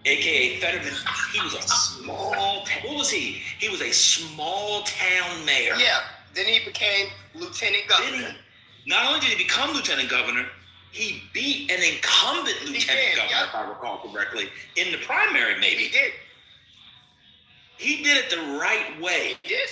a.k.a. Fetterman, he was a small town. What was he? He was a small town mayor. Yeah. Then he became lieutenant governor. Not only did he become lieutenant governor, he beat an incumbent lieutenant governor, if I recall correctly, in the primary, maybe. He did. He did it the right way. He did.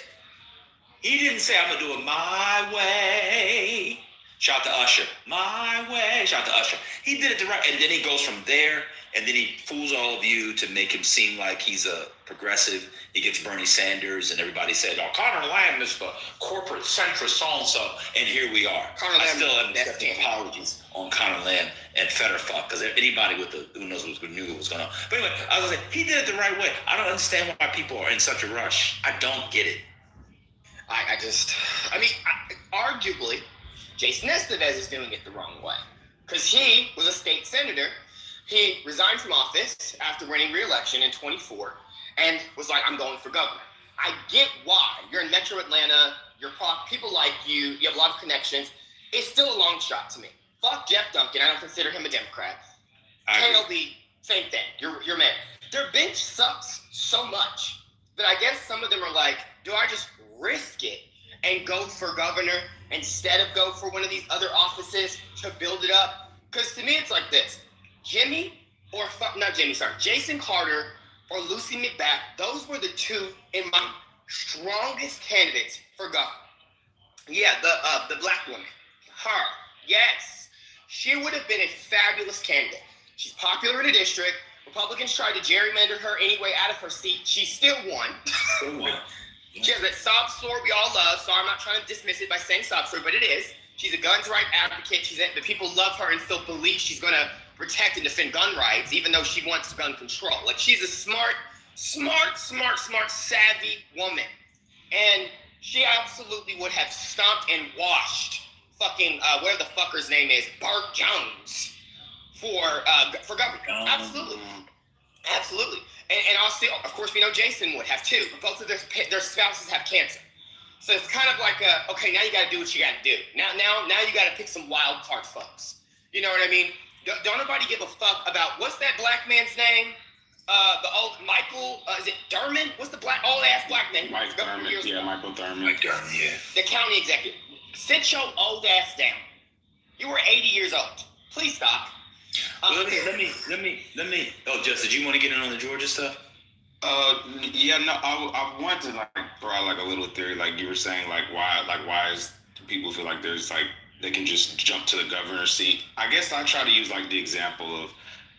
He didn't say, I'm going to do it my way. Shout to Usher. My way. Shout to Usher. He did it the right, and then he goes from there, and then he fools all of you to make him seem like he's a progressive. He gets Bernie Sanders, and everybody said, oh, Conor Lamb is the corporate centrist so-and-so, and here we are. I still haven't accepted apologies on Conor Lamb and Fetterfuck, because anybody who knows who knew what was going on. But anyway, I was going to say, he did it the right way. I don't understand why people are in such a rush. I don't get it. Arguably, Jason Estevez is doing it the wrong way. Because he was a state senator. He resigned from office after winning re-election in 24 and was like, I'm going for governor. I get why. You're in Metro Atlanta. People like you. You have a lot of connections. It's still a long shot to me. Fuck Jeff Duncan. I don't consider him a Democrat. KLB, same thing. You're man. Their bench sucks so much that I guess some of them are like, do I just risk it and go for governor instead of go for one of these other offices to build it up? Because to me, it's like this. Jason Carter or Lucy McBath, those were the two in my strongest candidates for governor. Yeah, the black woman. Her. Yes. She would have been a fabulous candidate. She's popular in the district. Republicans tried to gerrymander her anyway out of her seat. She still won. She has that sob story we all love, so I'm not trying to dismiss it by saying sob story, but it is. She's a guns rights advocate. The people love her and still believe she's going to protect and defend gun rights, even though she wants gun control. Like, she's a smart, savvy woman. And she absolutely would have stomped and washed fucking, whatever the fucker's name is, Bart Jones for governor. Absolutely. And also, of course, we know Jason would have too. But both of their spouses have cancer. So it's kind of like, okay, now you got to do what you got to do. Now you got to pick some wild card folks. You know what I mean? Don't nobody give a fuck about, what's that black man's name? The old Michael, is it Thurman? What's the old ass black name? Michael Thurman, yeah, Michael Thurman. Yeah. The county executive. Sit your old ass down. You were 80 years old. Please stop. Let me. Oh, Jess, did you want to get in on the Georgia stuff? I want to throw out a little theory, like you were saying, why is people feel like there's they can just jump to the governor's seat. I guess I try to use the example of,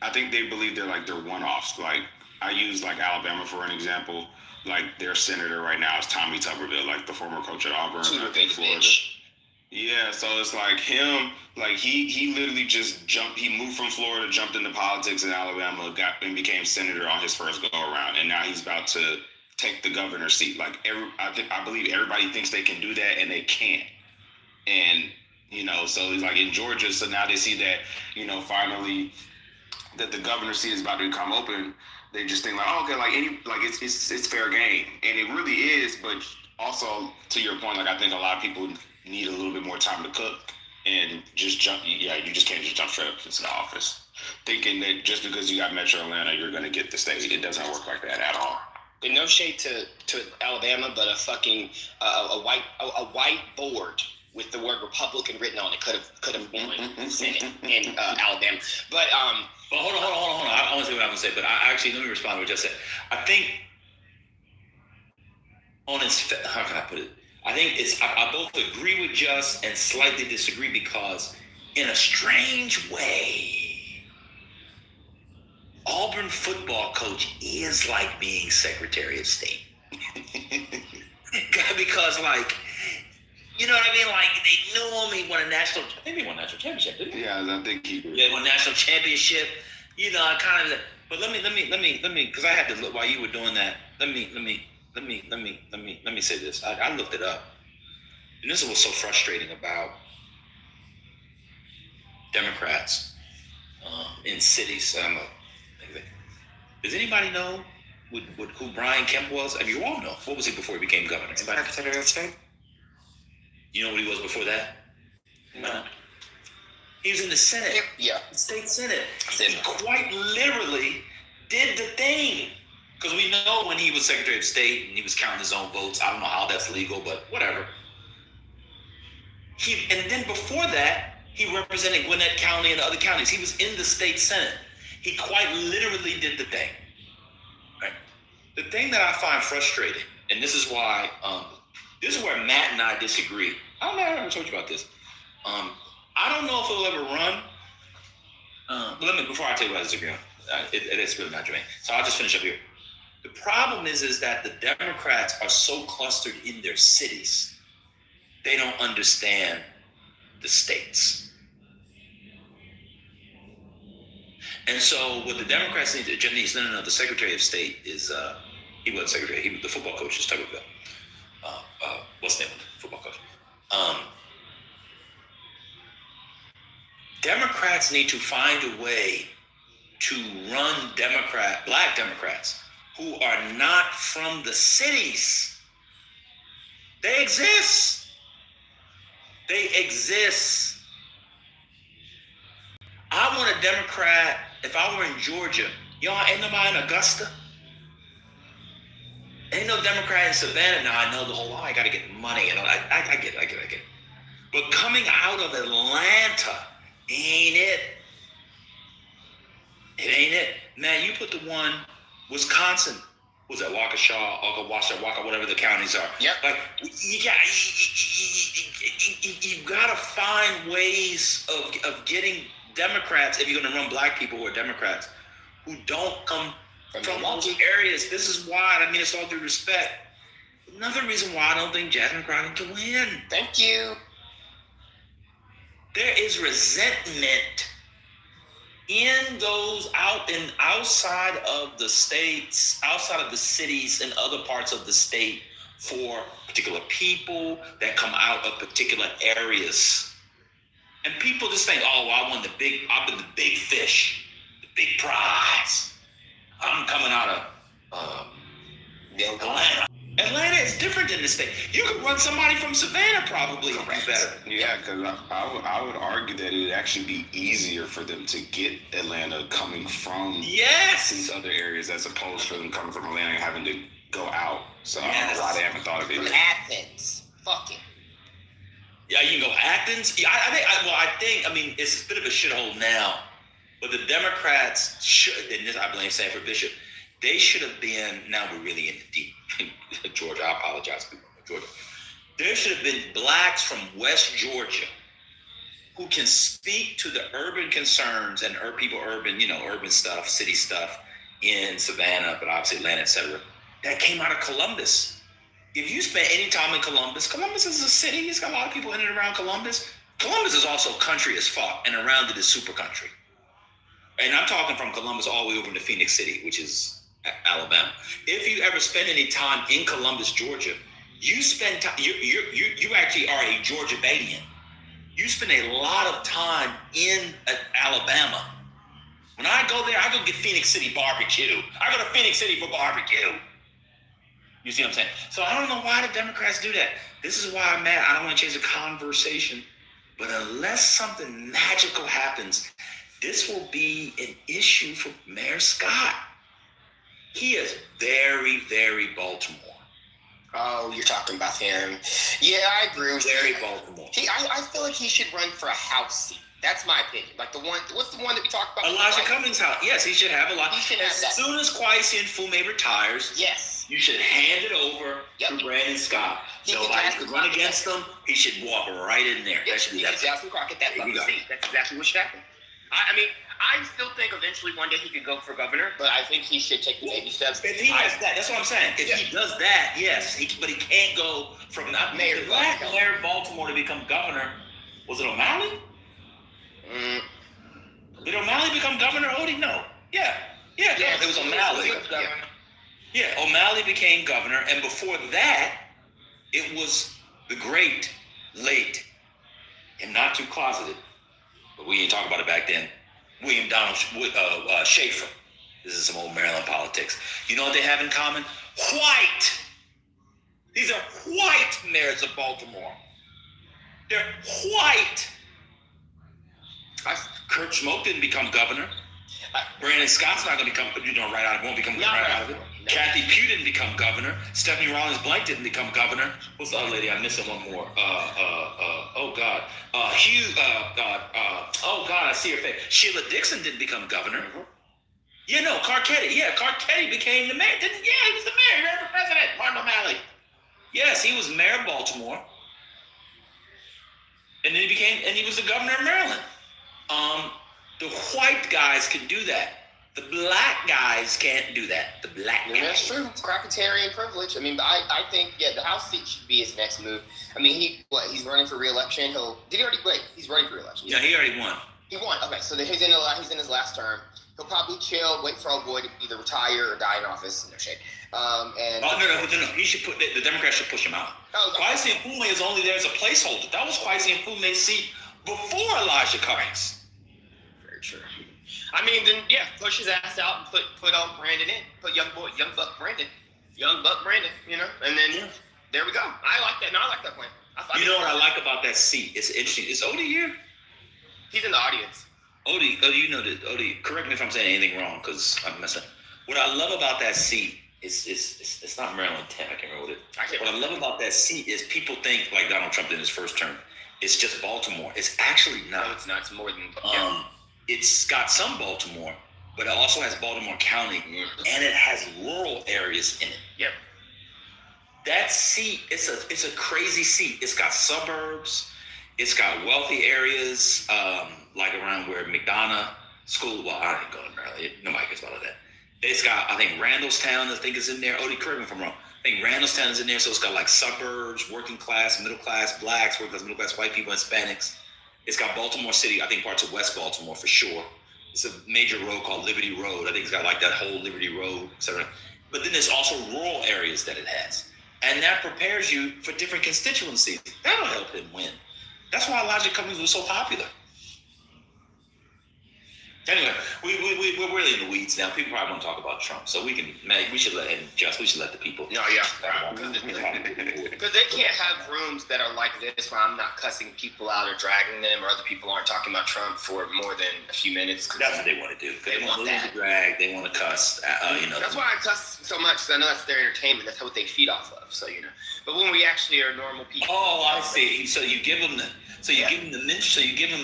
I think they believe they're one-offs. I use Alabama for an example. Their senator right now is Tommy Tuberville, the former coach at Auburn, I think Florida. Yeah, so it's him, he literally just jumped, he moved from Florida, jumped into politics in Alabama, and became senator on his first go around, and now he's about to take the governor's seat. I believe everybody thinks they can do that, and they can't. And, so it's in Georgia, so now they see that, finally, that the governor's seat is about to become open. They just think it's fair game, and it really is. But also, to your point, I think a lot of people need a little bit more time to cook and just jump. Yeah, you just can't just jump straight up into the office thinking that just because you got Metro Atlanta, you're going to get the state. It doesn't work like that at all. And no shade to Alabama, but a fucking a white board with the word Republican written on it could have won Senate in Alabama. But well, hold on. I want to say what I'm going to say, but let me respond to what you just said. I think how can I put it? I think I both agree with Just and slightly disagree, because in a strange way, Auburn football coach is like being Secretary of State. Because you know what I mean? They knew him. He won a national championship, didn't he? Yeah, I think he did. Yeah, won a national championship. But let me, because I had to look while you were doing that. Let me say this. I looked it up, and this is what's so frustrating about Democrats in cities. Does anybody know who Brian Kemp was? I mean, you all know. What was he before he became governor? Secretary of State. You know what he was before that? No. He was in the Senate. Yeah. The state Senate. He quite literally did the thing. Because we know when he was Secretary of State and he was counting his own votes, I don't know how that's legal, but whatever. And then before that, He represented Gwinnett County and other counties. He was in the state senate. He quite literally did the thing. Right? The thing that I find frustrating, and this is why, this is where Matt and I disagree. I don't know, I never told you about this. I don't know if he'll ever run. But before I tell you what I disagree on, it's really not germane. So I'll just finish up here. The problem is that the Democrats are so clustered in their cities, they don't understand the states. And so what the Democrats need to, Janice, no, the Secretary of State is, he wasn't Secretary, he was the football coach, is Tuberville. What's the name of the football coach? Democrats need to find a way to run black Democrats who are not from the cities. They exist. They exist. I want a Democrat, if I were in Georgia, y'all ain't nobody in Augusta. Ain't no Democrat in Savannah. Now I know the whole, I gotta get money. And I get it. But coming out of Atlanta, ain't it? It ain't it. Man, you put the one, Wisconsin, was that Waukesha, whatever the counties are. Yep. Like, you gotta find ways of getting Democrats, if you're gonna run black people who are Democrats, who don't come from those areas. This is why, I mean, it's all due respect. Another reason why I don't think Jasmine Crockett can win. Thank you. There is resentment in those outside of the states, outside of the cities and other parts of the state for particular people that come out of particular areas. And people just think, oh, well, I've been the big fish, the big prize. I'm coming out of Atlanta. Atlanta is different than the state. You could run somebody from Savannah probably and be better. Yeah, because I would argue that it would actually be easier for them to get Atlanta coming from these other areas as opposed to them coming from Atlanta and having to go out. So I don't know why they haven't thought of it. From Athens. Fuck it. Yeah, you can go Athens. Yeah, I think, it's a bit of a shithole now, but the Democrats should, and this I blame Sanford Bishop, they should have been, now we're really in the deep, Georgia, I apologize, people from Georgia. There should have been blacks from West Georgia who can speak to the urban concerns and urban stuff, city stuff in Savannah, but obviously Atlanta, etc., that came out of Columbus. If you spend any time in Columbus is a city. It's got a lot of people in and around Columbus. Columbus is also country as fuck, and around it is super country. And I'm talking from Columbus all the way over to Phoenix City, which is Alabama. If you ever spend any time in Columbus, Georgia, you spend time. You actually are a Georgia-Banian. You spend a lot of time in Alabama. When I go there, I go get Phoenix City barbecue. I go to Phoenix City for barbecue. You see what I'm saying? So I don't know why the Democrats do that. This is why I'm mad. I don't want to change the conversation. But unless something magical happens, this will be an issue for Mayor Scott. He is very, very Baltimore. Oh, you're talking about him. Yeah, I agree with Very Baltimore. I feel like he should run for a House seat. That's my opinion. Like what's the one that we talked about? Elijah Cummings' house. Yes, he should have a lot. He should have that. As soon as Kwesi Nfume retires, yes, you should hand it over to Brandon Scott. Nobody can run against him. He should walk right in there. Yep. That should be that. Jasmine Crockett that fucking seat. That's exactly what should happen. I still think eventually one day he could go for governor, but I think he should take the baby steps. If he does that, that's what I'm saying. If he does that, yes, but he can't go from not mayor. The black mayor of Baltimore to become governor. Was it O'Malley? Did O'Malley become governor, Odie? No. Yeah, it was O'Malley. Yeah, O'Malley became governor, and before that, it was the great, late, and not too closeted, but we didn't talk about it back then, William Donald Schaefer. This is some old Maryland politics. You know what they have in common? White. These are white mayors of Baltimore. They're white. Kurt Schmoke didn't become governor. Brandon Scott's not going to become, right out of it. Won't become governor right out of it. Kathy Pugh didn't become governor. Stephanie Rawlings Blank didn't become governor. What's the other lady? I'm missing one more. Oh God. Hugh. Oh God, I see her face. Sheila Dixon didn't become governor. Yeah, no, Carcetti. Yeah, Carcetti became the mayor. He was the mayor. He ran for president. Martin O'Malley. Yes, he was mayor of Baltimore. And then he was the governor of Maryland. The white guys can do that. The black guys can't do that. The black guys. That's true. Crocketerian privilege. I mean, I think, the House seat should be his next move. I mean, he's running for re-election. He's running for re-election. Yeah, he already won. He won. Okay, so he's in his last term. He'll probably chill, wait for old boy to either retire or die in office. No shade. No. He should the Democrats should push him out. Kwesi Mfume is only there as a placeholder. That was Kwesi Mfume's seat before Elijah Cummings. Very true. I mean, then push his ass out and put old Brandon in. Put young buck Brandon, and then there we go. I like that. No, I like that plan. You know what I like about that seat? It's interesting. Is Odie here? He's in the audience. Odie, you know that. Odie, correct me if I'm saying anything wrong, because I'm messing. What I love about that seat is it's not Maryland 10. I can't remember what it. What I love about that seat is people think like Donald Trump in his first term. It's just Baltimore. It's actually not. No, it's not. It's more than. It's got some Baltimore, but it also has Baltimore County, and it has rural areas in it. Yep. That seat, it's a crazy seat. It's got suburbs. It's got wealthy areas, like around where McDonough School. Well, I ain't going to Maryland. Nobody cares about that. It's got, I think, Randallstown, I think, is in there. Odie, correct me if I'm wrong. I think Randallstown is in there, so it's got like suburbs, working class, middle class, blacks, working class, middle class, white people, Hispanics. It's got Baltimore City, I think parts of West Baltimore for sure. It's a major road called Liberty Road. I think it's got like that whole Liberty Road, etc. But then there's also rural areas that it has. And that prepares you for different constituencies. That'll help him win. That's why Elijah Cummings was so popular. Anyway, we're really in the weeds now. People probably want to talk about Trump, so we should let the people. No, because they can't have rooms that are like this where I'm not cussing people out or dragging them, or other people aren't talking about Trump for more than a few minutes. That's what they want to do. They want to drag. They want to cuss. That's why I cuss so much, because I know that's their entertainment. That's what they feed off of. So but when we actually are normal people. Oh, I see. So you give them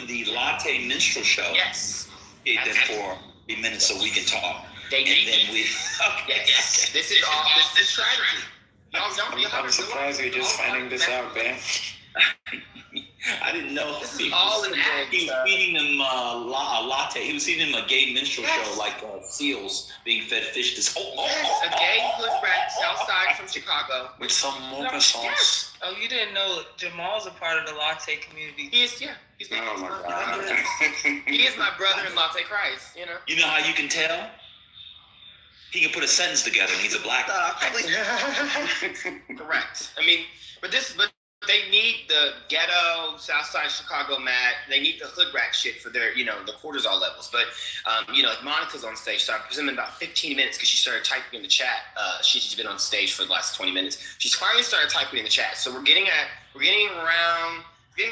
the latte minstrel show. Yes. Then for a minute so we can talk. Yes. This is all this strategy. I'm surprised you're just finding this out, man. I didn't know. This is all an act. He was feeding them a latte. He was feeding them a gay minstrel show, like seals being fed fish. A gay hood rat Southside from Chicago with some mocha sauce. Yes. Oh, you didn't know Jamal's a part of the latte community? He is. Yeah. He's my God. He is my brother in Latte Christ. You know how you can tell? He can put a sentence together, and he's a black. Correct. I mean, but they need the ghetto Southside Chicago mat. They need the hood rat shit for their, the cortisol levels. But, like Monica's on stage, so I presume in about 15 minutes, because she started typing in the chat. She's been on stage for the last 20 minutes. She's finally started typing in the chat. So we're getting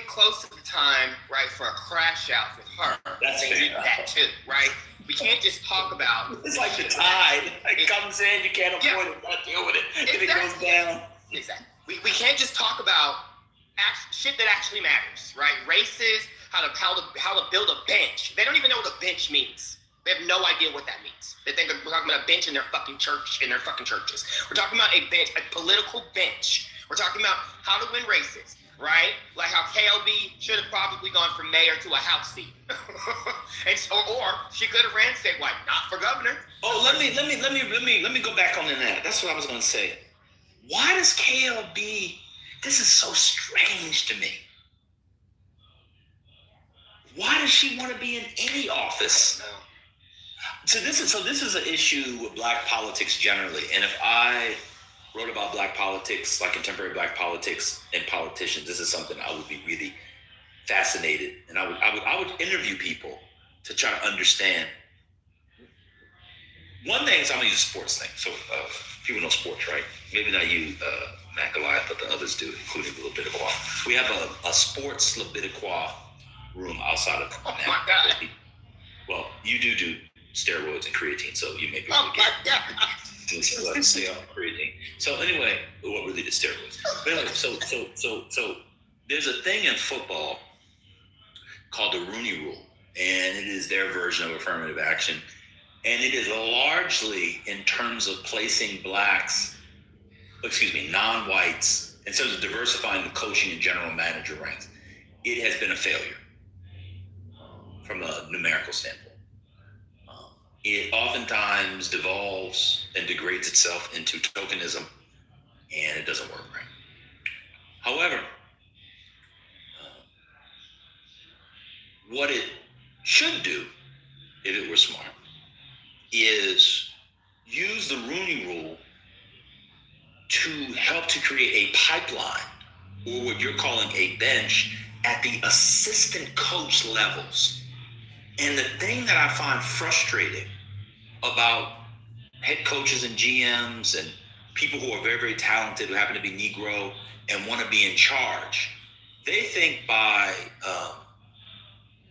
close to the time, right, for a crash out with her. That's fair. That too, right? We can't just talk about. It's like the tide. It comes in, you can't avoid it, not deal with it, and it goes down. Exactly. We can't just talk about shit that actually matters, right? Races, how to build a bench. They don't even know what a bench means. They have no idea what that means. They think we're talking about a bench in their fucking church, in their fucking churches. We're talking about a bench, a political bench. We're talking about how to win races, right? Like how KLB should have probably gone from mayor to a House seat, or she could have ran statewide, not for governor. Oh, let me go back on that. That's what I was going to say. Why does KLB? This is so strange to me. Why does she want to be in any office? I don't know. So this is an issue with black politics generally. And if I wrote about black politics, like contemporary black politics and politicians, this is something I would be really fascinated. And I would interview people to try to understand. One thing is I'm going to use a sports thing. So people know sports, right? Maybe not you, Matt Goliath, but the others do, including the Lebediqua. We have a sports Lebediqua room outside of. Oh my God. Well, you do steroids and creatine, so you may be Oh my God. let's stay on creatine. So anyway, what really the steroids? But anyway, so there's a thing in football called the Rooney Rule, and it is their version of affirmative action, and it is largely in terms of placing non-whites, in terms of diversifying the coaching and general manager ranks. It has been a failure from a numerical standpoint. It oftentimes devolves and degrades itself into tokenism, and it doesn't work right. However, what it should do, if it were smart, is use the Rooney Rule to help to create a pipeline, or what you're calling a bench, at the assistant coach levels. And the thing that I find frustrating about head coaches and GMs and people who are very, very talented, who happen to be Negro and want to be in charge, they think by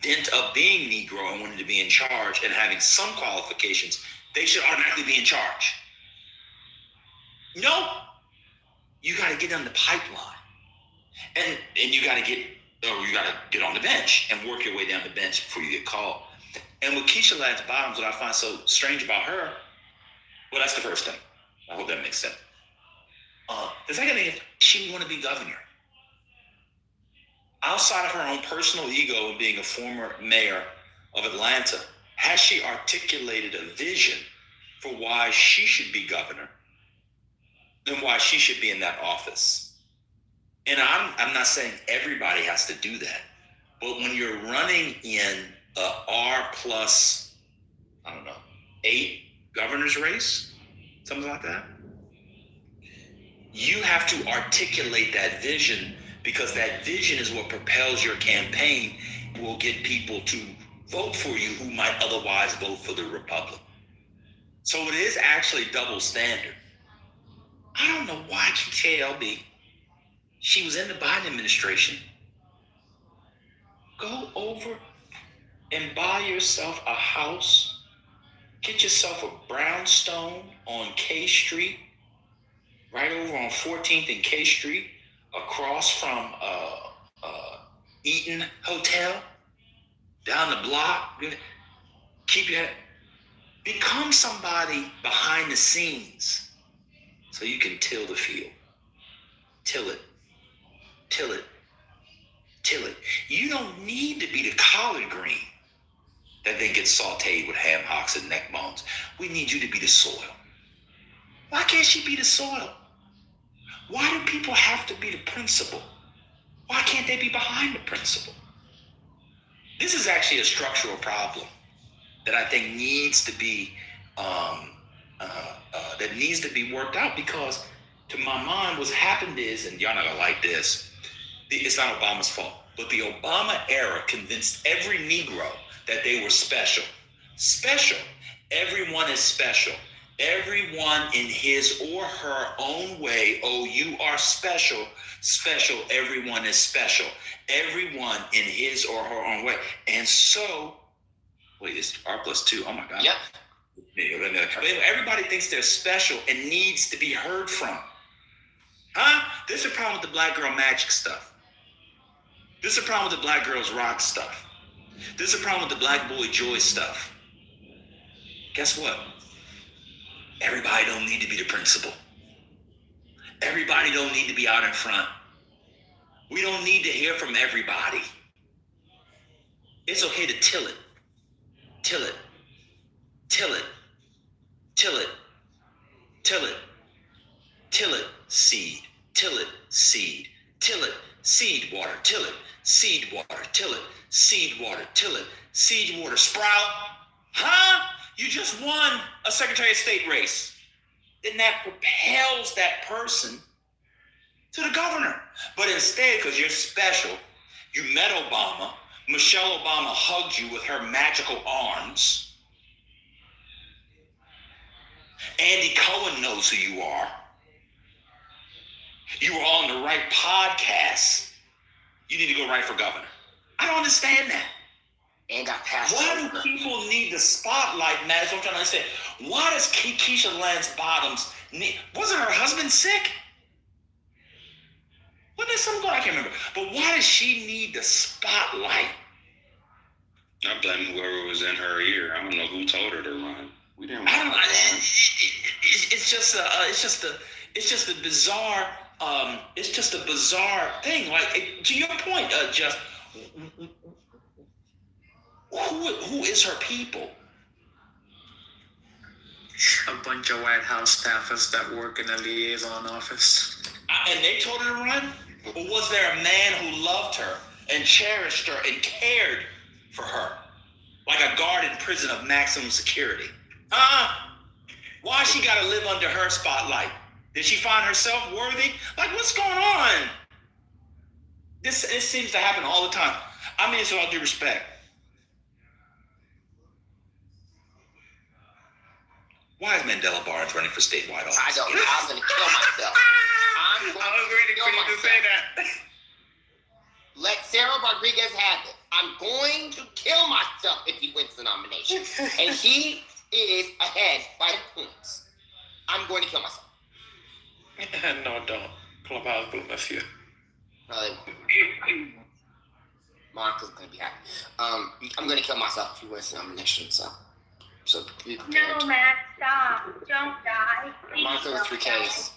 dint of being Negro and wanting to be in charge and having some qualifications, they should automatically be in charge. No, you got to get on the pipeline, and you got to get on the bench and work your way down the bench before you get called. And with Keisha Lance Bottoms, what I find so strange about her, well, that's the first thing. I hope that makes sense. The second thing is she would want to be governor. Outside of her own personal ego and being a former mayor of Atlanta, has she articulated a vision for why she should be governor and why she should be in that office? And I'm not saying everybody has to do that, but when you're running in a R plus, 8 governor's race, something like that, you have to articulate that vision, because that vision is what propels your campaign, will get people to vote for you who might otherwise vote for the Republic. So it is actually double standard. I don't know why KLB, she was in the Biden administration. Go over and buy yourself a house, get yourself a brownstone on K Street, right over on 14th and K Street, across from Eaton Hotel, down the block. Become somebody behind the scenes so you can till the field. Till it. You don't need to be the collard green that then gets sauteed with ham hocks and neck bones. We need you to be the soil. Why can't she be the soil? Why do people have to be the principal? Why can't they be behind the principal? This is actually a structural problem that I think needs to be worked out, because to my mind, what's happened is, and y'all not gonna like this, it's not Obama's fault, but the Obama era convinced every Negro that they were special. Special. Everyone is special. Everyone in his or her own way. Oh, you are special. Special. Everyone is special. Everyone in his or her own way. And so, wait, it's R+2. Oh my God. Yep. Everybody thinks they're special and needs to be heard from. Huh? This is the problem with the black girl magic stuff. This is the problem with the black girls rock stuff. This is the problem with the black boy joy stuff. Guess what? Everybody don't need to be the principal. Everybody don't need to be out in front. We don't need to hear from everybody. It's okay to till it. Till it. Till it. Till it. Till it. Till it. Seed. Till it. Seed. Till it. Seed water. Till it. Seed water. Till it. Seed water. Till it. Seed water. Sprout. Huh? You just won a Secretary of State race. Then that propels that person to the governor. But instead, because you're special, you met Obama, Michelle Obama hugged you with her magical arms. Andy Cohen knows who you are. You were on the right podcast. You need to go right for governor. I don't understand that. and got passed. Why do people need the spotlight, man? That's what I'm trying to understand. Why does Keisha Lance Bottoms need? Wasn't her husband sick? Wasn't there something going on? I can't remember. But why does she need the spotlight? I blame whoever was in her ear. I don't know who told her to run. We didn't. I don't. It's just a bizarre. It's just a bizarre thing. Like to your point, just who is her people? A bunch of White House staffers that work in the liaison office. And they told her to run? Or was there a man who loved her and cherished her and cared for her? Like a guard in prison of maximum security. Why she gotta live under her spotlight? Did she find herself worthy? Like, what's going on? This seems to happen all the time. I mean, it's with all due respect. Why is Mandela Barnes running for statewide office? I don't know. I'm going to kill myself. I was waiting for you to say that. Let Sarah Rodriguez have it. I'm going to kill myself if he wins the nomination. And he is ahead by points. I'm going to kill myself. No, don't. Clubhouse will miss you. No, they won't. Monica's going to be happy. I'm going to kill myself if he wins the nomination, so be prepared. No, Matt, stop. Don't die. Monica with 3 Ks.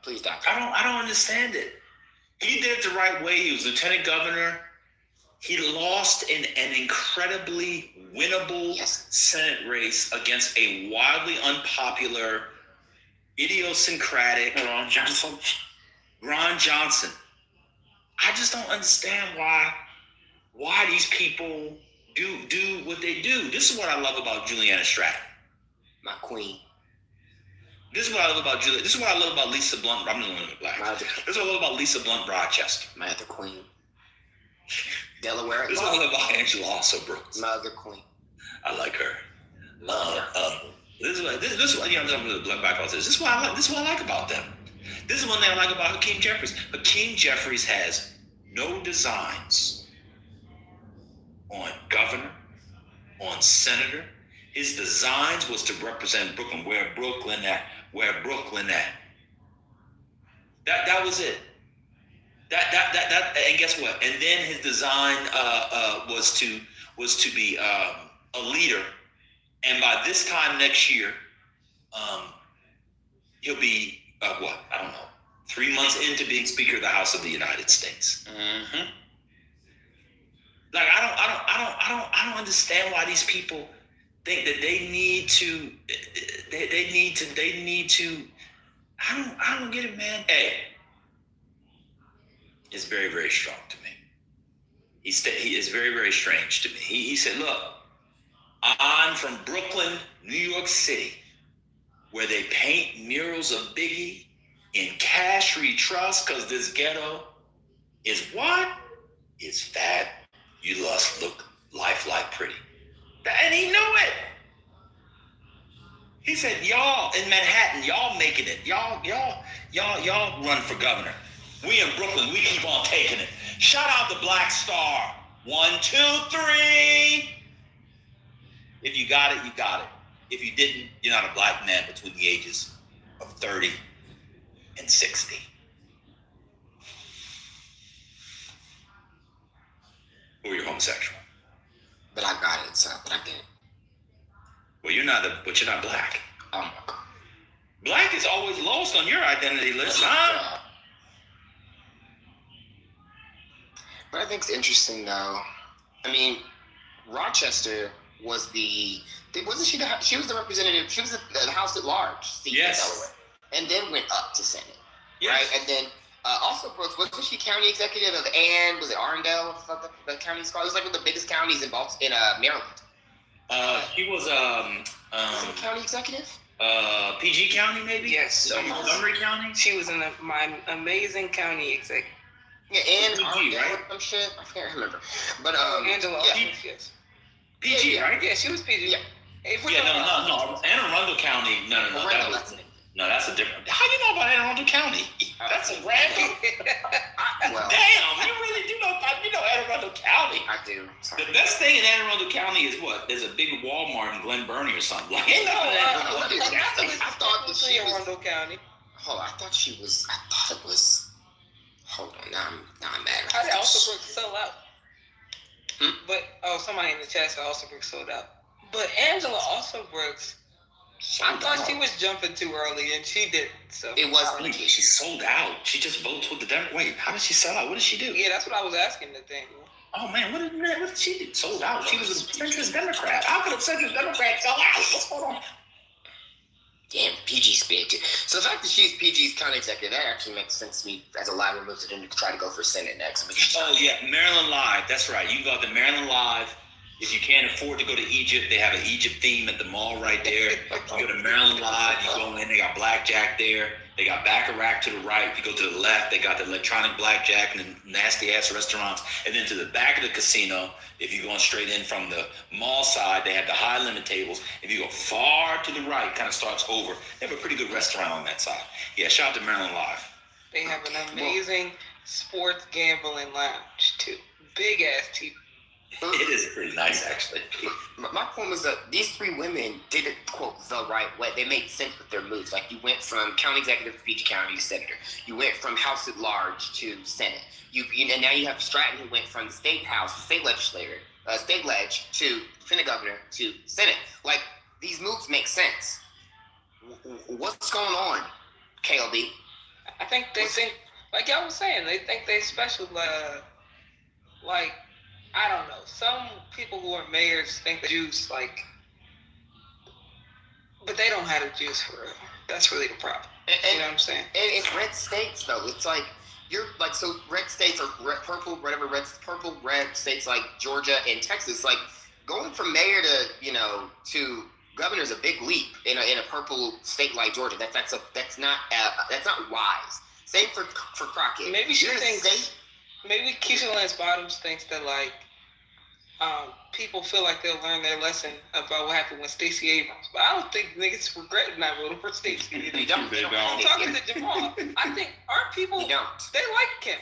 Please die. I don't understand it. He did it the right way. He was lieutenant governor. He lost in an incredibly winnable Senate race against a wildly unpopular, idiosyncratic Ron Johnson. I just don't understand why these people do what they do. This is what I love about Juliana Stratton. My queen. This is what I love about Julia. This is what I love about Lisa Blunt. I'm the only black. This is what I love about Lisa Blunt Rochester. My other queen. Delaware. This is what I love about Angela Also Brooks. My other queen. I like her. This is what you know. I'm talking about the black background. This is what I like. This is what I like about them. This is one thing I like about Hakeem Jeffries. Hakeem Jeffries has no designs on governor, on senator. His designs was to represent Brooklyn. Where Brooklyn at? That was it. That and guess what? And then his design was to be a leader. And by this time next year, he'll be what? I don't know. 3 months into being Speaker of the House of the United States. Mm-hmm. Like I don't understand why these people think that they need to. I don't get it, man. Hey, it's very, very strong to me. He is very, very strange to me. He said, "Look, I'm from Brooklyn, New York City, where they paint murals of Biggie in cash we trust because this ghetto is what? Is fat. You must look lifelike pretty." And he knew it. He said, "Y'all in Manhattan, y'all making it. Y'all run for governor. We in Brooklyn, we keep on taking it. Shout out the Black Star. 1, 2, 3. If you got it, you got it. If you didn't, you're not a black man between the ages of 30 and 60. Or you're homosexual. But I got it, so but I get it. Well, you're not black. Black is always lost on your identity list, huh? But I think it's interesting, though. I mean, Rochester was wasn't she she was the representative, she was the House at Large seat in Delaware, and then went up to Senate, right? And then also, Brooks, wasn't she county executive of was it Arundel? What the county's called? It was like one of the biggest counties in Maryland. She was was it county executive? PG County, maybe? Yes. Montgomery County? She was in my amazing county executive. Yeah, and PG, right? Some shit. I can't remember. But Angela. Yeah. Yes. PG, right? Yeah, she was PG. Yeah. Hey, No. Anne Arundel County. No. Arundel, that's it. No, that's a different. How you know about Anne Arundel County? That's a random. Well, Damn, you really do know. You know Anne Arundel County. I do. Sorry. The best thing in Anne Arundel County is what? There's a big Walmart in Glen Burnie or something. Like, I thought it was Arundel County. Hold on, I thought it was. Hold on, now I'm mad. How did Alsabrook sell out? But somebody in the chat said Alsabrook sold out. But Angela Alsabrooks, I thought she was jumping too early, and she didn't. So it wasn't. She sold out. She just votes with the Democrats. Wait, how did she sell out? What did she do? Yeah, that's what I was asking the thing. Oh man, what did she do? Sold out. She was a centrist Democrat. How could a centrist Democrat sell out? What's going on? Damn, PG spit. So the fact that she's PG's county executive, that actually makes sense to me as a live move to them to try to go for Senate next. Oh yeah, Maryland Live. That's right. You can go out to Maryland Live. If you can't afford to go to Egypt, they have an Egypt theme at the mall right there. You go to Maryland Live, you go in, they got blackjack there. They got Baccarat to the right. If you go to the left, they got the electronic blackjack and the nasty-ass restaurants. And then to the back of the casino, if you're going straight in from the mall side, they have the high-limit tables. If you go far to the right, kind of starts over. They have a pretty good restaurant on that side. Yeah, shout out to Maryland Live. They have an amazing sports gambling lounge, too. Big-ass TV. It is pretty nice, actually. My point was that these three women did it, quote, the right way. They made sense with their moves. Like, you went from county executive to PG County to senator. You went from House at Large to Senate. And now you have Stratton, who went from the state house, state legislator, state ledge, to Senate governor, to Senate. Like, these moves make sense. What's going on, KLB? I think they think, like y'all was saying, they think they special, like, I don't know. Some people who are mayors think the juice, like, but they don't have the juice for real. That's really the problem. You know what I'm saying? And it's red states, though. It's like, you're like, so red states are purple, red states like Georgia and Texas. Like, going from mayor to governor is a big leap in a purple state like Georgia. That's not wise. Same for Crockett. Maybe she thinks. Maybe Keisha Lance Bottoms thinks that, like, people feel like they'll learn their lesson about what happened with Stacey Abrams. But I don't think niggas regret not voting for Stacey. They don't. I'm talking to Jamal. I think our people, they like Kim.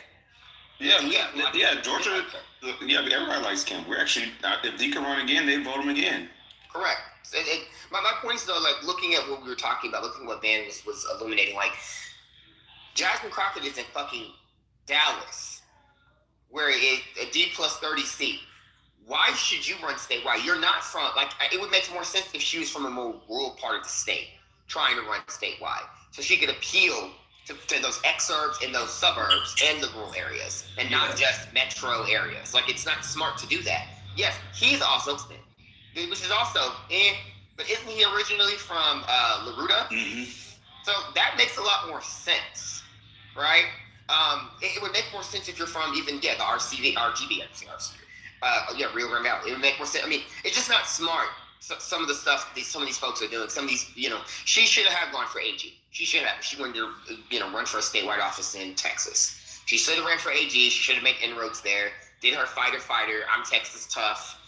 Yeah, Georgia, everybody likes Kim. We're actually, if he can run again, they vote him again. Correct. My point is, though, like, looking at what we were talking about, looking at what Van was illuminating, like, Jasmine Crockett is in fucking Dallas, where a D+30 seat. Why should you run statewide? You're not from, like, it would make more sense if she was from a more rural part of the state, trying to run statewide. So she could appeal to those exurbs in those suburbs and the rural areas, and not just metro areas. Like, it's not smart to do that. Yes, he's also, which is also, but isn't he originally from LaRuda? Mm-hmm. So that makes a lot more sense, right? It would make more sense if you're from even, the RGB, Rio Grande Valley. It would make more sense. I mean, it's just not smart. So, some of the stuff some of these folks are doing. Some of these, she should have gone for AG. She should have. She wanted to, run for a statewide office in Texas. She should have ran for AG. She should have made inroads there. Did her fighter. I'm Texas tough.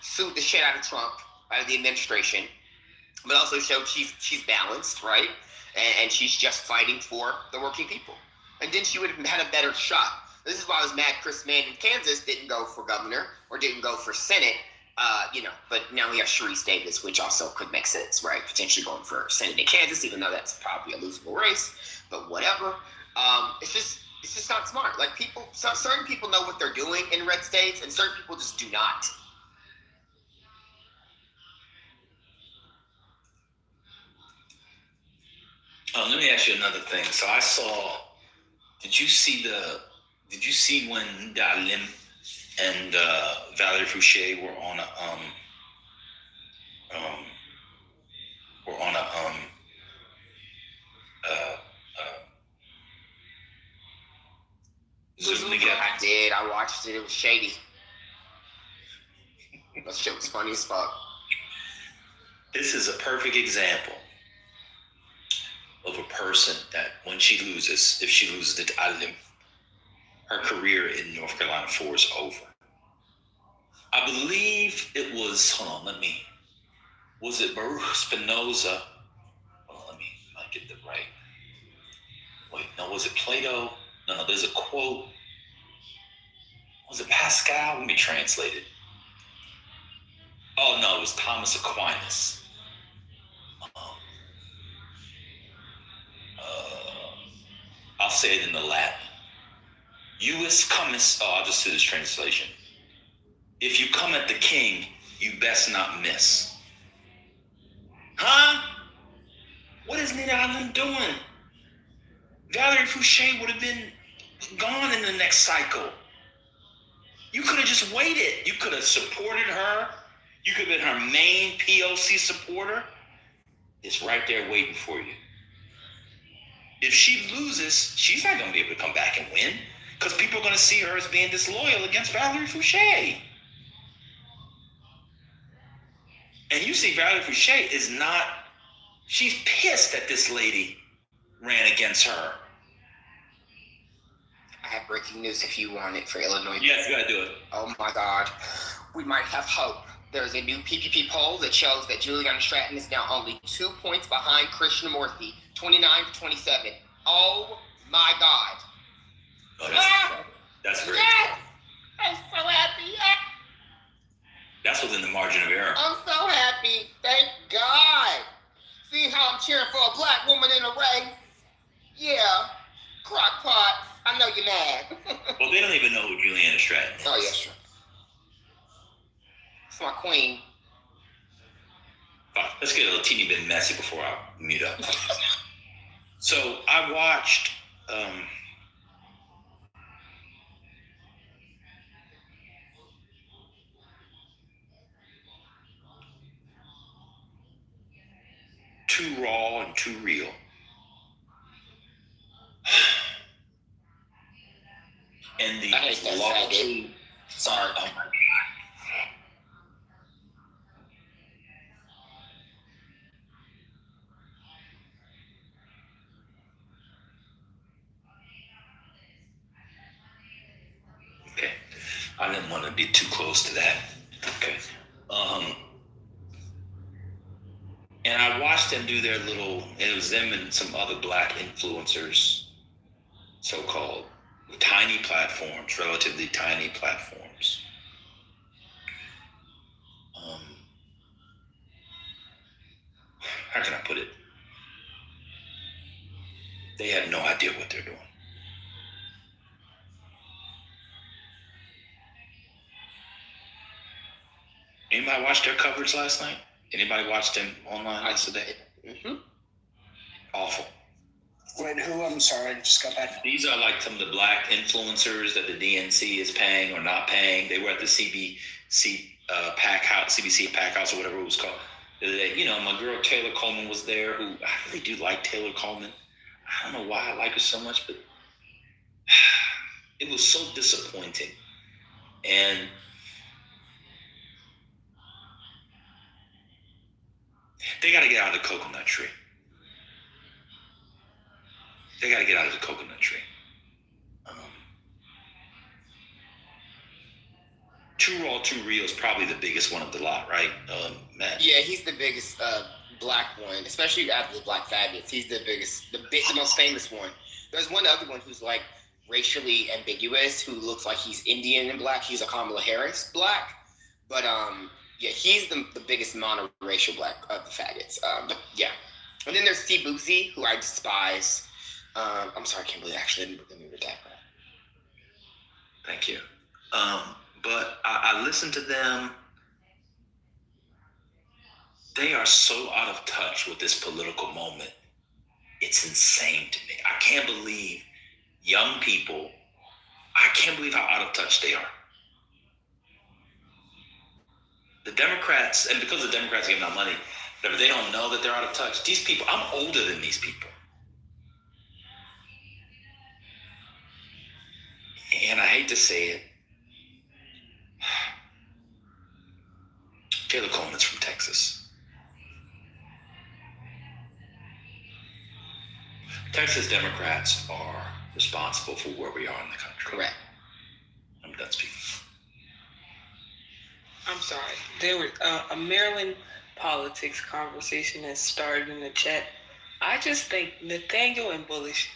Sued the shit out of Trump, out of the administration, but also showed she's balanced, right? And she's just fighting for the working people. And then she would have had a better shot. This is why I was mad Chris Mann in Kansas didn't go for governor or didn't go for Senate, but now we have Sharice Davis, which also could make sense, right? Potentially going for Senate in Kansas, even though that's probably a losable race, but whatever. It's just not smart. Like, certain people know what they're doing in red states, and certain people just do not. Let me ask you another thing. So I saw, did you see when Dalim and Valerie Fouché were on a Zoom together? I did. I watched it. It was shady. That shit was funny as fuck. This is a perfect example of a person that when if she loses to Dalim, her career in North Carolina 4 is over. I believe it was, was it Baruch Spinoza? Let me get Plato? No, there's a quote. Was it Pascal? Let me translate it. Oh, no, it was Thomas Aquinas. I'll say it in the Latin. Ius comis, I'll just do this translation. If you come at the king, you best not miss. Huh? What is Nina Island doing? Valerie Fouché would have been gone in the next cycle. You could have just waited. You could have supported her. You could have been her main POC supporter. It's right there waiting for you. If she loses, she's not going to be able to come back and win because people are going to see her as being disloyal against Valerie Fouché. And you see Valerie Fouché is not, she's pissed that this lady ran against her. I have breaking news if you want it for Illinois. Yes, you got to do it. Oh my God. We might have hope. There's a new PPP poll that shows that Juliana Stratton is now only 2 points behind Krishnamurthy, 29-27. Oh my God. Oh, that's great. Yes! I'm so happy. That's within the margin of error. I'm so happy. Thank God. See how I'm cheering for a black woman in a race? Yeah. Crockpots. I know you're mad. Well, they don't even know who Juliana Stratton is. Oh, yeah, sure. It's my queen. Let's get a teeny bit messy before I mute up. So I watched Too Raw and Too Real. And the I hate that faggot. Sorry. Oh my God. Okay. I didn't want to be too close to that. Okay. And I watched them do their little, it was them and some other black influencers, so-called, tiny platforms, relatively tiny platforms. How can I put it? They have no idea what they're doing. Anybody watch their coverage last night? Anybody watch them online yesterday? Mm-hmm. Awful. Wait, who? I'm sorry, I just got back. These are like some of the black influencers that the DNC is paying or not paying. They were at the CBC Pack House, CBC Pack House, or whatever it was called. You know, my girl Taylor Coleman was there, who I really do like Taylor Coleman. I don't know why I like her so much, but it was so disappointing. And they got to get out of the coconut tree. They got to get out of the coconut tree. Too Raw, Too Real is probably the biggest one of the lot, right, Matt? Yeah, he's the biggest black one, especially after the Black Faggots. He's the biggest, the most famous one. There's one other one who's like racially ambiguous, who looks like he's Indian and black. He's a Kamala Harris black. But yeah, he's the biggest monoracial black of the faggots. But yeah. And then there's Steve Boosie, who I despise. I'm sorry, I can't believe actually let me read that. Thank you. But I listened to them. They are so out of touch with this political moment. It's insane to me. I can't believe young people, I can't believe how out of touch they are. The Democrats, and because the Democrats give them money, they don't know that they're out of touch. These people, I'm older than these people. And I hate to say it, Taylor Coleman's from Texas. Texas Democrats are responsible for where we are in the country. Correct. I'm done speaking. I'm sorry. There were a Maryland politics conversation that started in the chat. I just think Nathaniel and Bullish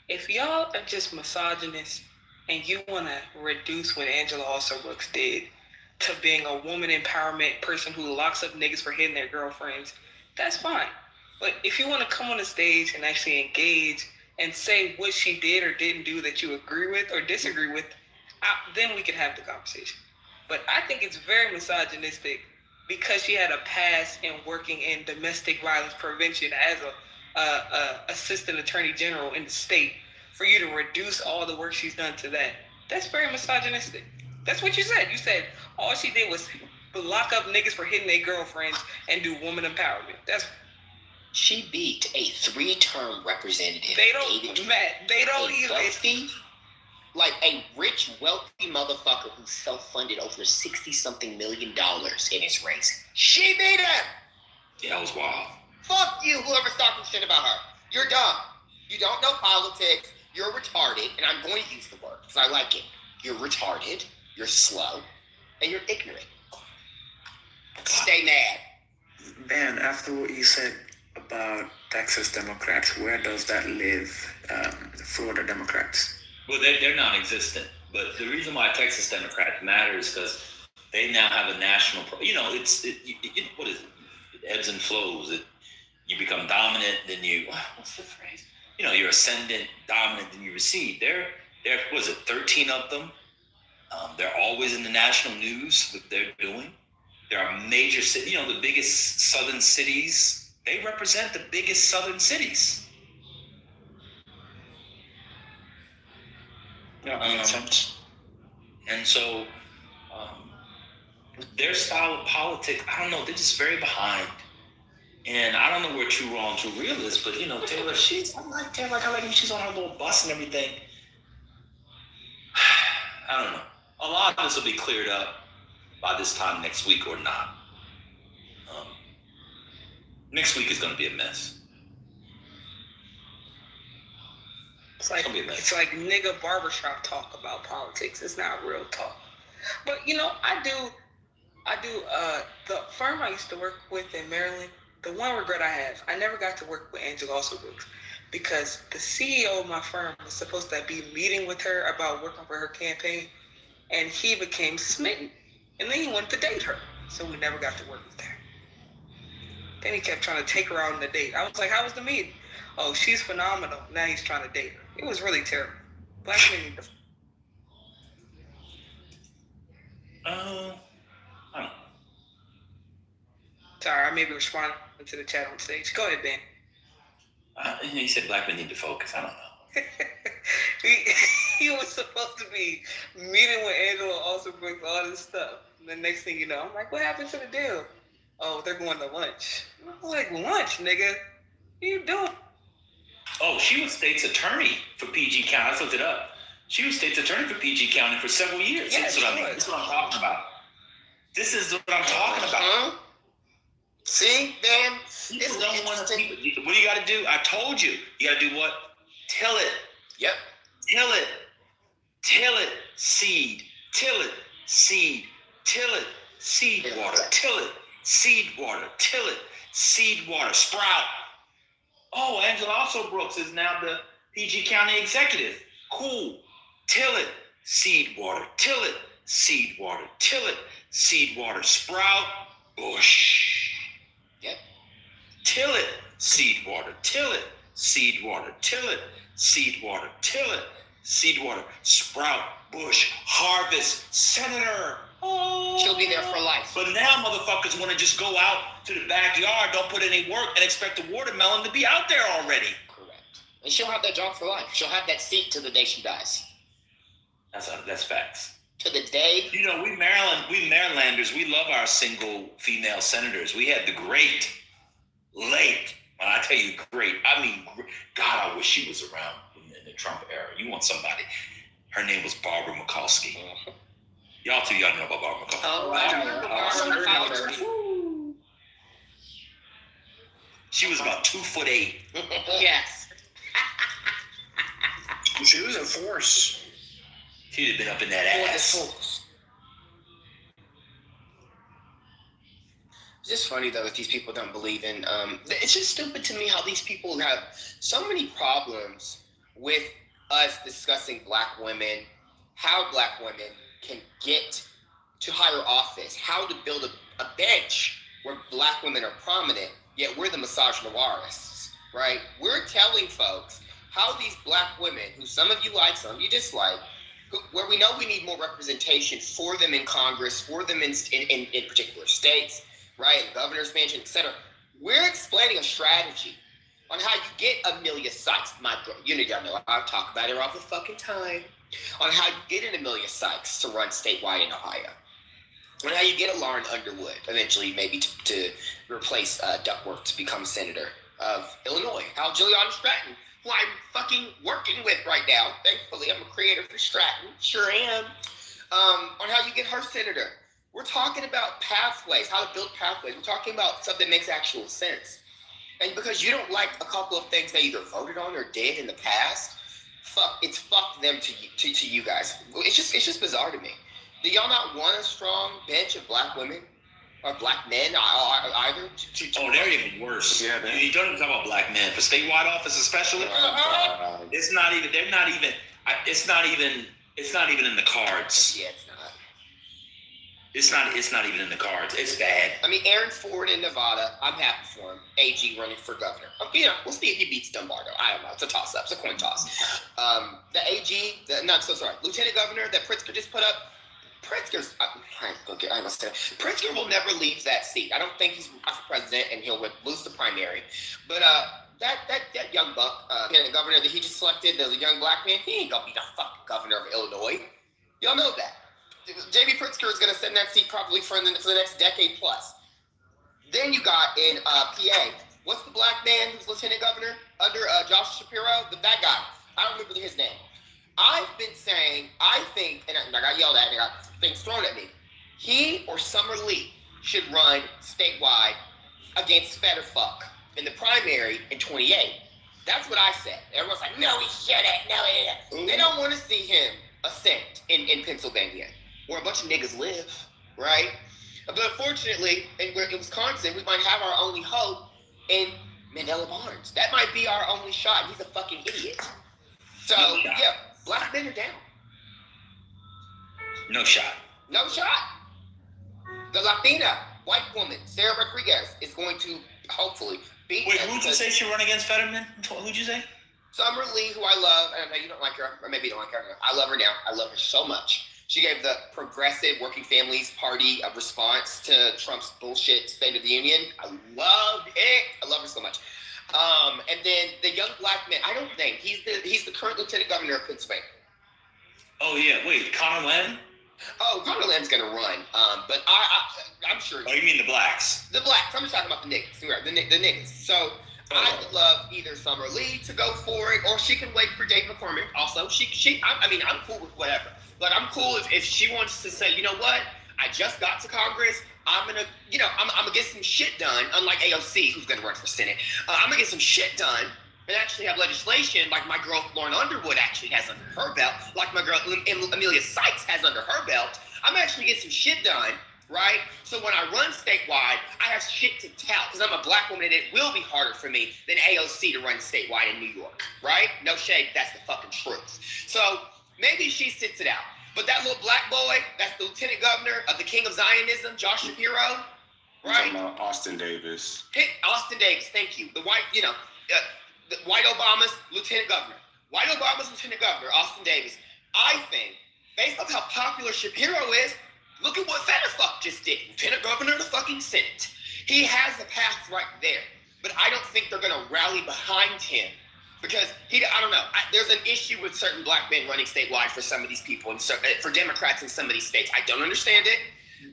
if y'all are just misogynists and you want to reduce what Angela also Brooks did to being a woman empowerment person who locks up niggas for hitting their girlfriends, that's fine. But if you want to come on the stage and actually engage and say what she did or didn't do that you agree with or disagree with, then we can have the conversation. But I think it's very misogynistic because she had a past in working in domestic violence prevention as a assistant attorney general in the state, for you to reduce all the work she's done to that. That's very misogynistic. That's what you said. You said all she did was lock up niggas for hitting their girlfriends and do woman empowerment. She beat a 3-term representative. They don't even. Wealthy, like a rich, wealthy motherfucker who self-funded over $60-something million in his race. She beat him! Yeah, that was wild. Fuck you, whoever's talking shit about her. You're dumb. You don't know politics. You're retarded, and I'm going to use the word because I like it. You're retarded, you're slow, and you're ignorant. Stay mad. Ben, after what you said about Texas Democrats, where does that leave Florida Democrats? Well, they're non-existent. But the reason why Texas Democrats matter is because they now have a national. What is it? It ebbs and flows. You become dominant, then you. What's the phrase? You're ascendant, dominant, then you recede. There was it 13 of them. They're always in the national news. What they're doing. There are major cities. The biggest southern cities. They represent the biggest southern cities. Yeah, that makes sense. And so, their style of politics, I don't know, they're just very behind. And I don't know where Too Wrong, Too Real is, but Taylor, I like Taylor, I like when she's on her little bus and everything. I don't know. A lot of this will be cleared up by this time next week or not. Next week is going to be a mess. It's like nigga barbershop talk about politics. It's not real talk. But I do the firm I used to work with in Maryland, the one regret I have, I never got to work with Angela Brooks because the CEO of my firm was supposed to be meeting with her about working for her campaign, and he became smitten. And then he wanted to date her. So we never got to work with her. Then he kept trying to take her out on a date. I was like, how was the meeting? Oh, she's phenomenal. Now he's trying to date her. It was really terrible. Black men need to... I don't know. Sorry, I may be responding to the chat on stage. Go ahead, Ben. He said black men need to focus. I don't know. He was supposed to be meeting with Angela Brooks, all this stuff. And the next thing you know, I'm like, what happened to the deal? Oh, they're going to lunch. I'm like, lunch, nigga? What you doing? Oh, she was state's attorney for PG County. I looked it up. She was state's attorney for PG County for several years. Yeah, That's what I'm talking about. This is what I'm talking about. See, Ben? People don't want to. What do you got to do? I told you. You got to do what? Till it. Yep. Till it. Till it. Seed. Till it. Seed. Till it. Seed water. Till it. Seed water. Till it. Seed water. Sprout. Oh, Angela Brooks is now the PG County executive. Cool. Till it. Seed water. Till it. Seed water. Till it. Seed water. Sprout. Bush. Yep. Till it. Seed water. Till it. Seed water. Till it. Seed water. Till it. Seed water. Sprout. Bush. Harvest. Senator. Oh. She'll be there for life. But now motherfuckers want to just go out to the backyard, don't put any work, and expect the watermelon to be out there already. Correct. And she'll have that job for life. She'll have that seat till the day she dies. That's facts. To the day. We Marylanders, we love our single female senators. We had the great late, when I tell you great, I mean, God, I wish she was around in the Trump era. You want somebody. Her name was Barbara Mikulski. Y'all too young to know about Barbara Mikulski. Oh, wow. She was about 2'8". Yes. She was a force. She'd have been up in that ass. It's just funny though that these people don't believe in. It's just stupid to me how these people have so many problems with us discussing black women, how black women can get to higher office, how to build a bench where black women are prominent, yet we're the misogynoirists, right? We're telling folks how these black women, who some of you like, some of you dislike, where we know we need more representation for them in Congress, for them in particular states, right, governor's mansion, etc. We're explaining a strategy on how you get Amelia Sykes, y'all know I talk about her all the fucking time, on how you get an Amelia Sykes to run statewide in Ohio, on how you get a Lauren Underwood, eventually maybe to replace Duckworth to become senator of Illinois, how Juliana Stratton, who I'm fucking working with right now, thankfully, I'm a creator for Stratton, sure am, on how you get her senator. We're talking about pathways, how to build pathways. We're talking about stuff that makes actual sense. And because you don't like a couple of things they either voted on or did in the past, fuck them to you guys. It's just bizarre to me. Do y'all not want a strong bench of black women or black men either? They're even worse. Yeah, you don't even talk about black men for statewide office, especially. It's not even. They're not even. It's not even in the cards. Yeah, it's not. It's not even in the cards. It's bad. I mean, Aaron Ford in Nevada, I'm happy for him. AG running for governor. We'll see if he beats Dumbardo. I don't know. It's a toss-up. It's a coin toss. The AG, Lieutenant Governor that Pritzker just put up, Pritzker's, Pritzker will never leave that seat. I don't think he's for president and he'll lose the primary. But that young buck, governor that he just selected, the young black man, he ain't gonna be the fucking governor of Illinois. Y'all know that. J.B. Pritzker is going to sit in that seat probably for the next decade plus. Then you got in PA, what's the black man who's lieutenant governor under Josh Shapiro? That guy. I don't remember his name. I've been saying, I think, and I got yelled at and I got things thrown at me, he or Summer Lee should run statewide against Fetterfuck in the primary in 28. That's what I said. Everyone's like, no, he shouldn't. No, he shouldn't. They don't want to see him ascend in Pennsylvania, where a bunch of niggas live, right? But unfortunately, in Wisconsin, we might have our only hope in Mandela Barnes. That might be our only shot. He's a fucking idiot. So, yeah, black men are down. No shot. No shot. The Latina, white woman, Sarah Rodriguez, is going to hopefully beat Wait, who'd you say should run against Fetterman? Who'd you say? Summer Lee, who I love, and I know you don't like her, or maybe you don't like her. I love her now. I love her so much. She gave the Progressive Working Families Party a response to Trump's bullshit State of the Union. I loved it. I love her so much. And then the young black man, I don't think, he's the current lieutenant governor of Pennsylvania. Oh, yeah. Wait, Connor Lamb? Oh, Connor Lamb's going to run. But I'm sure. Oh, you mean the blacks? The blacks. I'm just talking about the niggas. The niggas. So I would love either Summer Lee to go for it, or she can wait for Dave McCormick. Also, I'm cool with whatever. But I'm cool if she wants to say, you know what? I just got to Congress. I'm gonna get some shit done. Unlike AOC, who's gonna run for Senate, I'm gonna get some shit done and actually have legislation like my girl Lauren Underwood actually has under her belt, like my girl Amelia Sykes has under her belt. I'm actually get some shit done. Right? So when I run statewide, I have shit to tell because I'm a black woman and it will be harder for me than AOC to run statewide in New York. Right? No shade, that's the fucking truth. So maybe she sits it out. But that little black boy, that's the lieutenant governor of the king of Zionism, Josh Shapiro, right? Austin Davis. Austin Davis, thank you. The white, the white Obama's lieutenant governor. White Obama's lieutenant governor, Austin Davis. I think, based on how popular Shapiro is, look at what Fetterfuck just did. Lieutenant governor of the fucking Senate. He has the path right there. But I don't think they're going to rally behind him. Because I don't know. There's an issue with certain black men running statewide for some of these people, and for Democrats in some of these states. I don't understand it.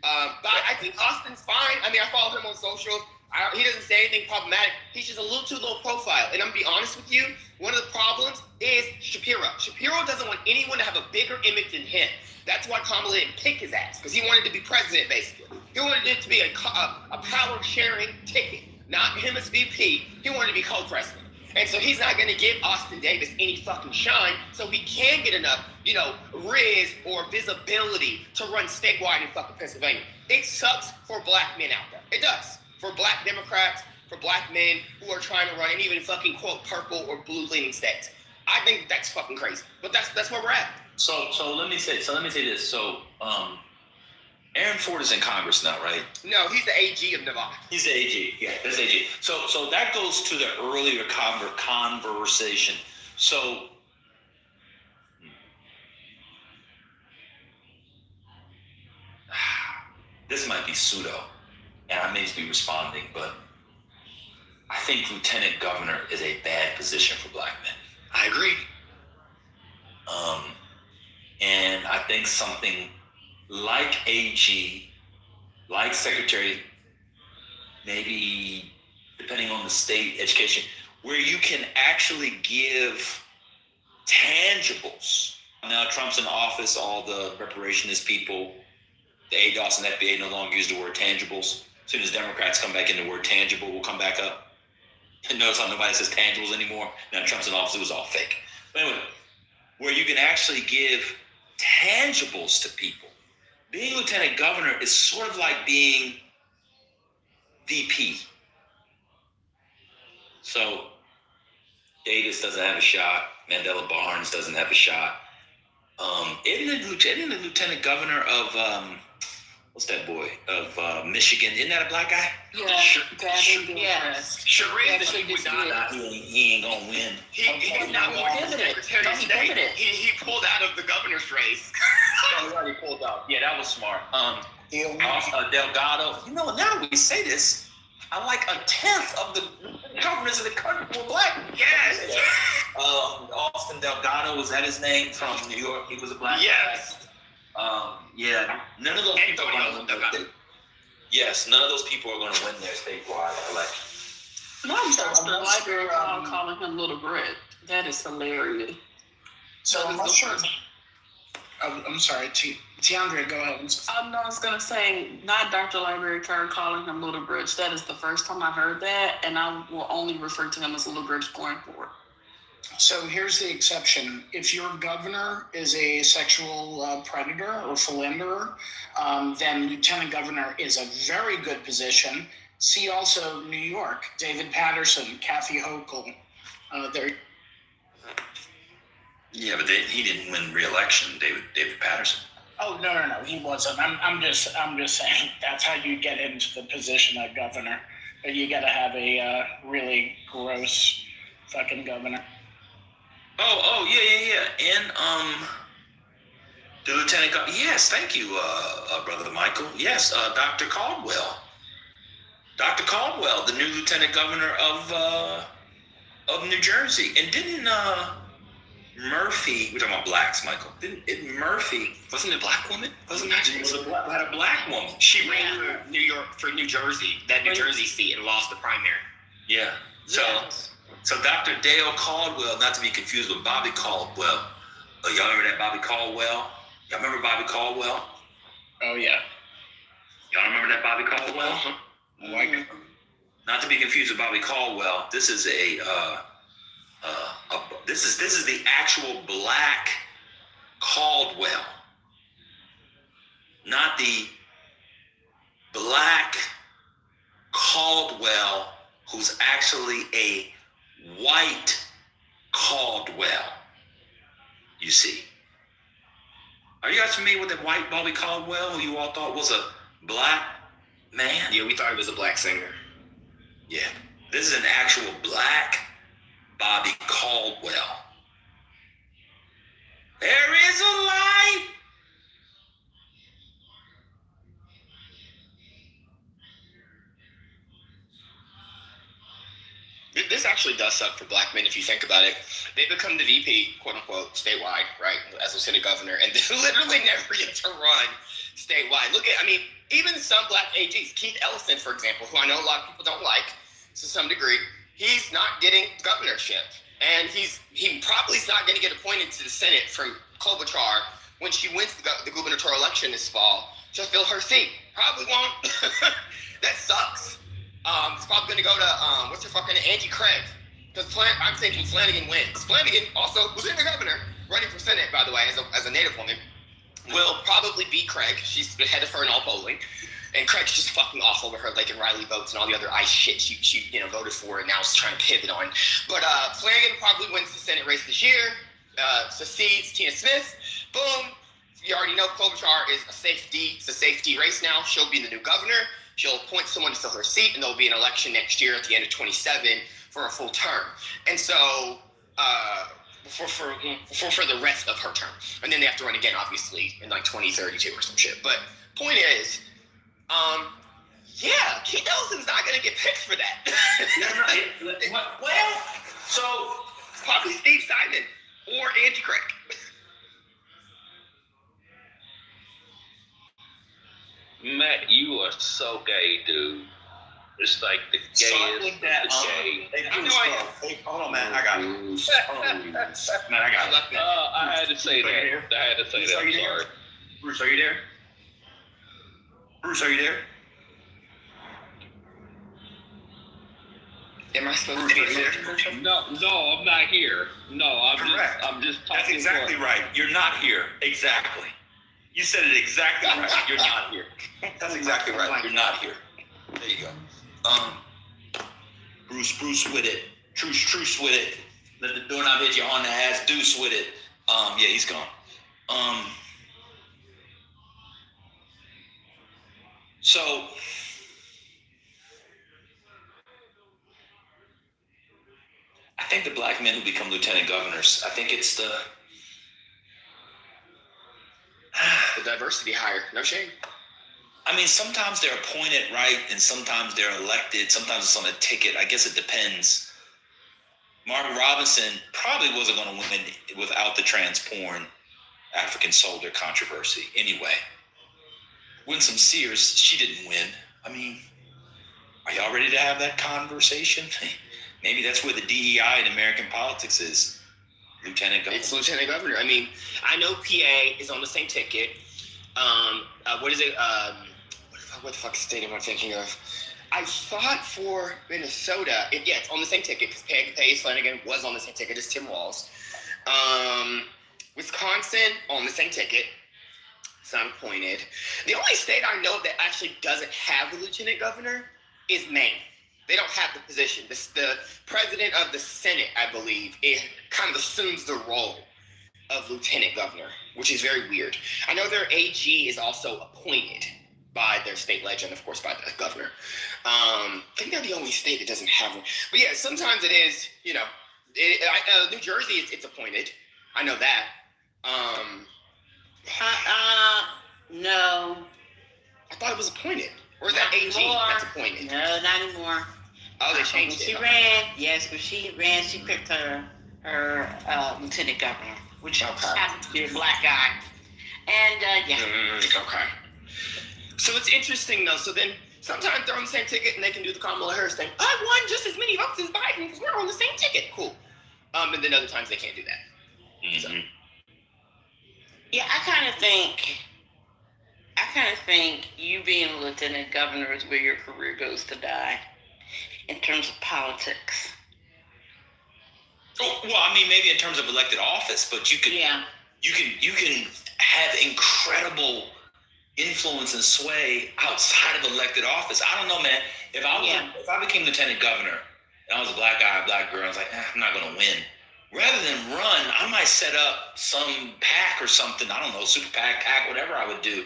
But I think Austin's fine. I mean, I follow him on social. He doesn't say anything problematic. He's just a little too low profile. And I'm going to be honest with you, one of the problems is Shapiro. Shapiro doesn't want anyone to have a bigger image than him. That's why Kamala didn't pick his ass, because he wanted to be president, basically. He wanted it to be a power-sharing ticket, not him as VP. He wanted to be co-president. And so he's not going to give Austin Davis any fucking shine so he can get enough, riz or visibility to run statewide in fucking Pennsylvania. It sucks for black men out there. It does. For black Democrats, for black men who are trying to run in even fucking, quote, purple or blue-leaning states. I think that's fucking crazy. But that's where we're at. So let me say this. So Aaron Ford is in Congress now, right? No, he's the AG of Nevada. He's the AG. Yeah, that's AG. So that goes to the earlier conversation. So this might be pseudo, and I may just be responding, but I think lieutenant governor is a bad position for black men. I agree. And I think something like AG, like secretary, maybe depending on the state education, where you can actually give tangibles. Now Trump's in office, all the reparationist people, the ADOS and FBA no longer use the word tangibles. As soon as Democrats come back in, the word tangible will come back up. And notice how nobody says tangibles anymore. Now Trump's in office, it was all fake. But anyway, where you can actually give tangibles to people. Being lieutenant governor is sort of like being VP. So Davis doesn't have a shot. Mandela Barnes doesn't have a shot. Isn't the lieutenant governor of what's that boy of Michigan? Isn't that a black guy? Yeah, Yes. He ain't gonna win. He's not more than Secretary of State. He pulled out of the governor's race. Oh, right, he pulled out. Yeah, that was smart. Delgado. You know, now that we say this, I like 1/10 of the governors of the country were black. Yes. Austin Delgado, was that his name, from New York? He was a black guy. Yeah. None of those people are going to win. Yes, none of those people are going to win their statewide election. I'm the library calling him Little Bread. That is hilarious. So I'm not sure. I'm sorry, Tiandra, go ahead. No, I was going to say, not Dr. Library Card calling him Little Bridge. That is the first time I heard that, and I will only refer to him as Little Bridge going forward. So here's the exception. If your governor is a sexual predator or philanderer, then lieutenant governor is a very good position. See also New York, David Patterson, Kathy Hochul. Yeah, but he didn't win re-election, David Patterson. Oh no, he wasn't. I'm just saying that's how you get into the position of governor. You got to have a really gross fucking governor. Oh, yeah. And the lieutenant governor. Yes, thank you, brother Michael. Yes, Dr. Caldwell. Dr. Caldwell, the new lieutenant governor of New Jersey, and didn't Murphy? We're talking about blacks, Michael. Didn't Murphy? Wasn't it a black woman? Wasn't it? It was a black woman. She ran for New Jersey, that New Jersey seat, and lost the primary. Yeah. So Dr. Dale Caldwell, not to be confused with Bobby Caldwell. Y'all remember that Bobby Caldwell? Y'all remember Bobby Caldwell? Oh yeah. Y'all remember that Bobby Caldwell? Like it. Not to be confused with Bobby Caldwell. This is this is the actual black Caldwell, not the black Caldwell who's actually a white Caldwell. You see. Are you guys familiar with that white Bobby Caldwell who you all thought was a black man? Yeah, we thought he was a black singer. Yeah. This is an actual black Bobby Caldwell. There is a light. This actually does suck for black men if you think about it. They become the VP, quote unquote, statewide, right, as lieutenant governor, and they literally never get to run statewide. Even some black AGs, Keith Ellison, for example, who I know a lot of people don't like to some degree, he's not getting governorship. And he probably is not going to get appointed to the Senate from Klobuchar when she wins the gubernatorial election this fall to fill her seat. Probably won't. That sucks. It's probably going to go to, Angie Craig. Because I'm thinking Flanagan wins. Flanagan also was in the governor, running for Senate, by the way, as a Native woman, will probably beat Craig. She's ahead of her in all polling. And Craig's just fucking off over her Laken Riley votes and all the other ICE shit she voted for and now is trying to pivot on. But Flanagan probably wins the Senate race this year, succeeds Tina Smith. Boom. You already know Klobuchar is a safe D. It's a safe D race now. She'll be the new governor. She'll appoint someone to fill her seat, and there'll be an election next year at the end of 27 for a full term. And so for the rest of her term. And then they have to run again, obviously, in like 2032 or some shit. But point is, Keith Ellison's not going to get picked for that. Well, so probably Steve Simon or Andy Craig. Matt, you are so gay, dude. It's like the gayest of the gay. Hey, hold on, man. I got it. Man, I got it. I had to say that. I had to say that. I'm sorry. Bruce, are you there? Bruce, are you there? Am I supposed to be there? No, I'm not here. No, I'm just talking. That's exactly right. You're not here. Exactly. You said it exactly right. You're not here. That's exactly right. You're not here. There you go. Bruce with it. Truce with it. Let the doorknob hit you on the ass. Deuce with it. Yeah, he's gone. So I think the black men who become lieutenant governors, I think it's the diversity hire. No shame. I mean, sometimes they're appointed, right? And sometimes they're elected. Sometimes it's on a ticket. I guess it depends. Mark Robinson probably wasn't going to win without the trans porn African soldier controversy anyway. Winsome Sears, she didn't win. I mean, are y'all ready to have that conversation? Maybe that's where the DEI in American politics is. Lieutenant Governor. It's Lieutenant Governor. I mean, I know PA is on the same ticket. What is it? What the fuck state am I thinking of? I thought for Minnesota, it's on the same ticket because Paige Flanagan was on the same ticket as Tim Walz. Wisconsin on the same ticket. It's not appointed. The only state I know that actually doesn't have a lieutenant governor is Maine. They don't have the position. The president of the Senate, I believe, it kind of assumes the role of lieutenant governor, which is very weird. I know their AG is also appointed by their state legend, of course, by the governor. I think they're the only state that doesn't have one. But yeah, sometimes it is, New Jersey, it's appointed. I know that. No. I thought it was appointed. Or is that AG that's appointed? No, not anymore. Oh, they changed when it. She ran. Yes, when she ran, she picked her lieutenant governor, which happened to be a black guy. And, okay. So it's interesting, though. So then sometimes they're on the same ticket and they can do the Kamala Harris thing. I won just as many votes as Biden because we're on the same ticket. Cool. And then other times they can't do that. Mm-hmm. So. Yeah, I kind of think you being a lieutenant governor is where your career goes to die in terms of politics. Well, I mean, maybe in terms of elected office, but you can have incredible influence and sway outside of elected office. I don't know, man. If I became lieutenant governor and I was a black guy, a black girl, I was like, I'm not going to win. Rather than run, I might set up some PAC or something. I don't know, super PAC, whatever I would do,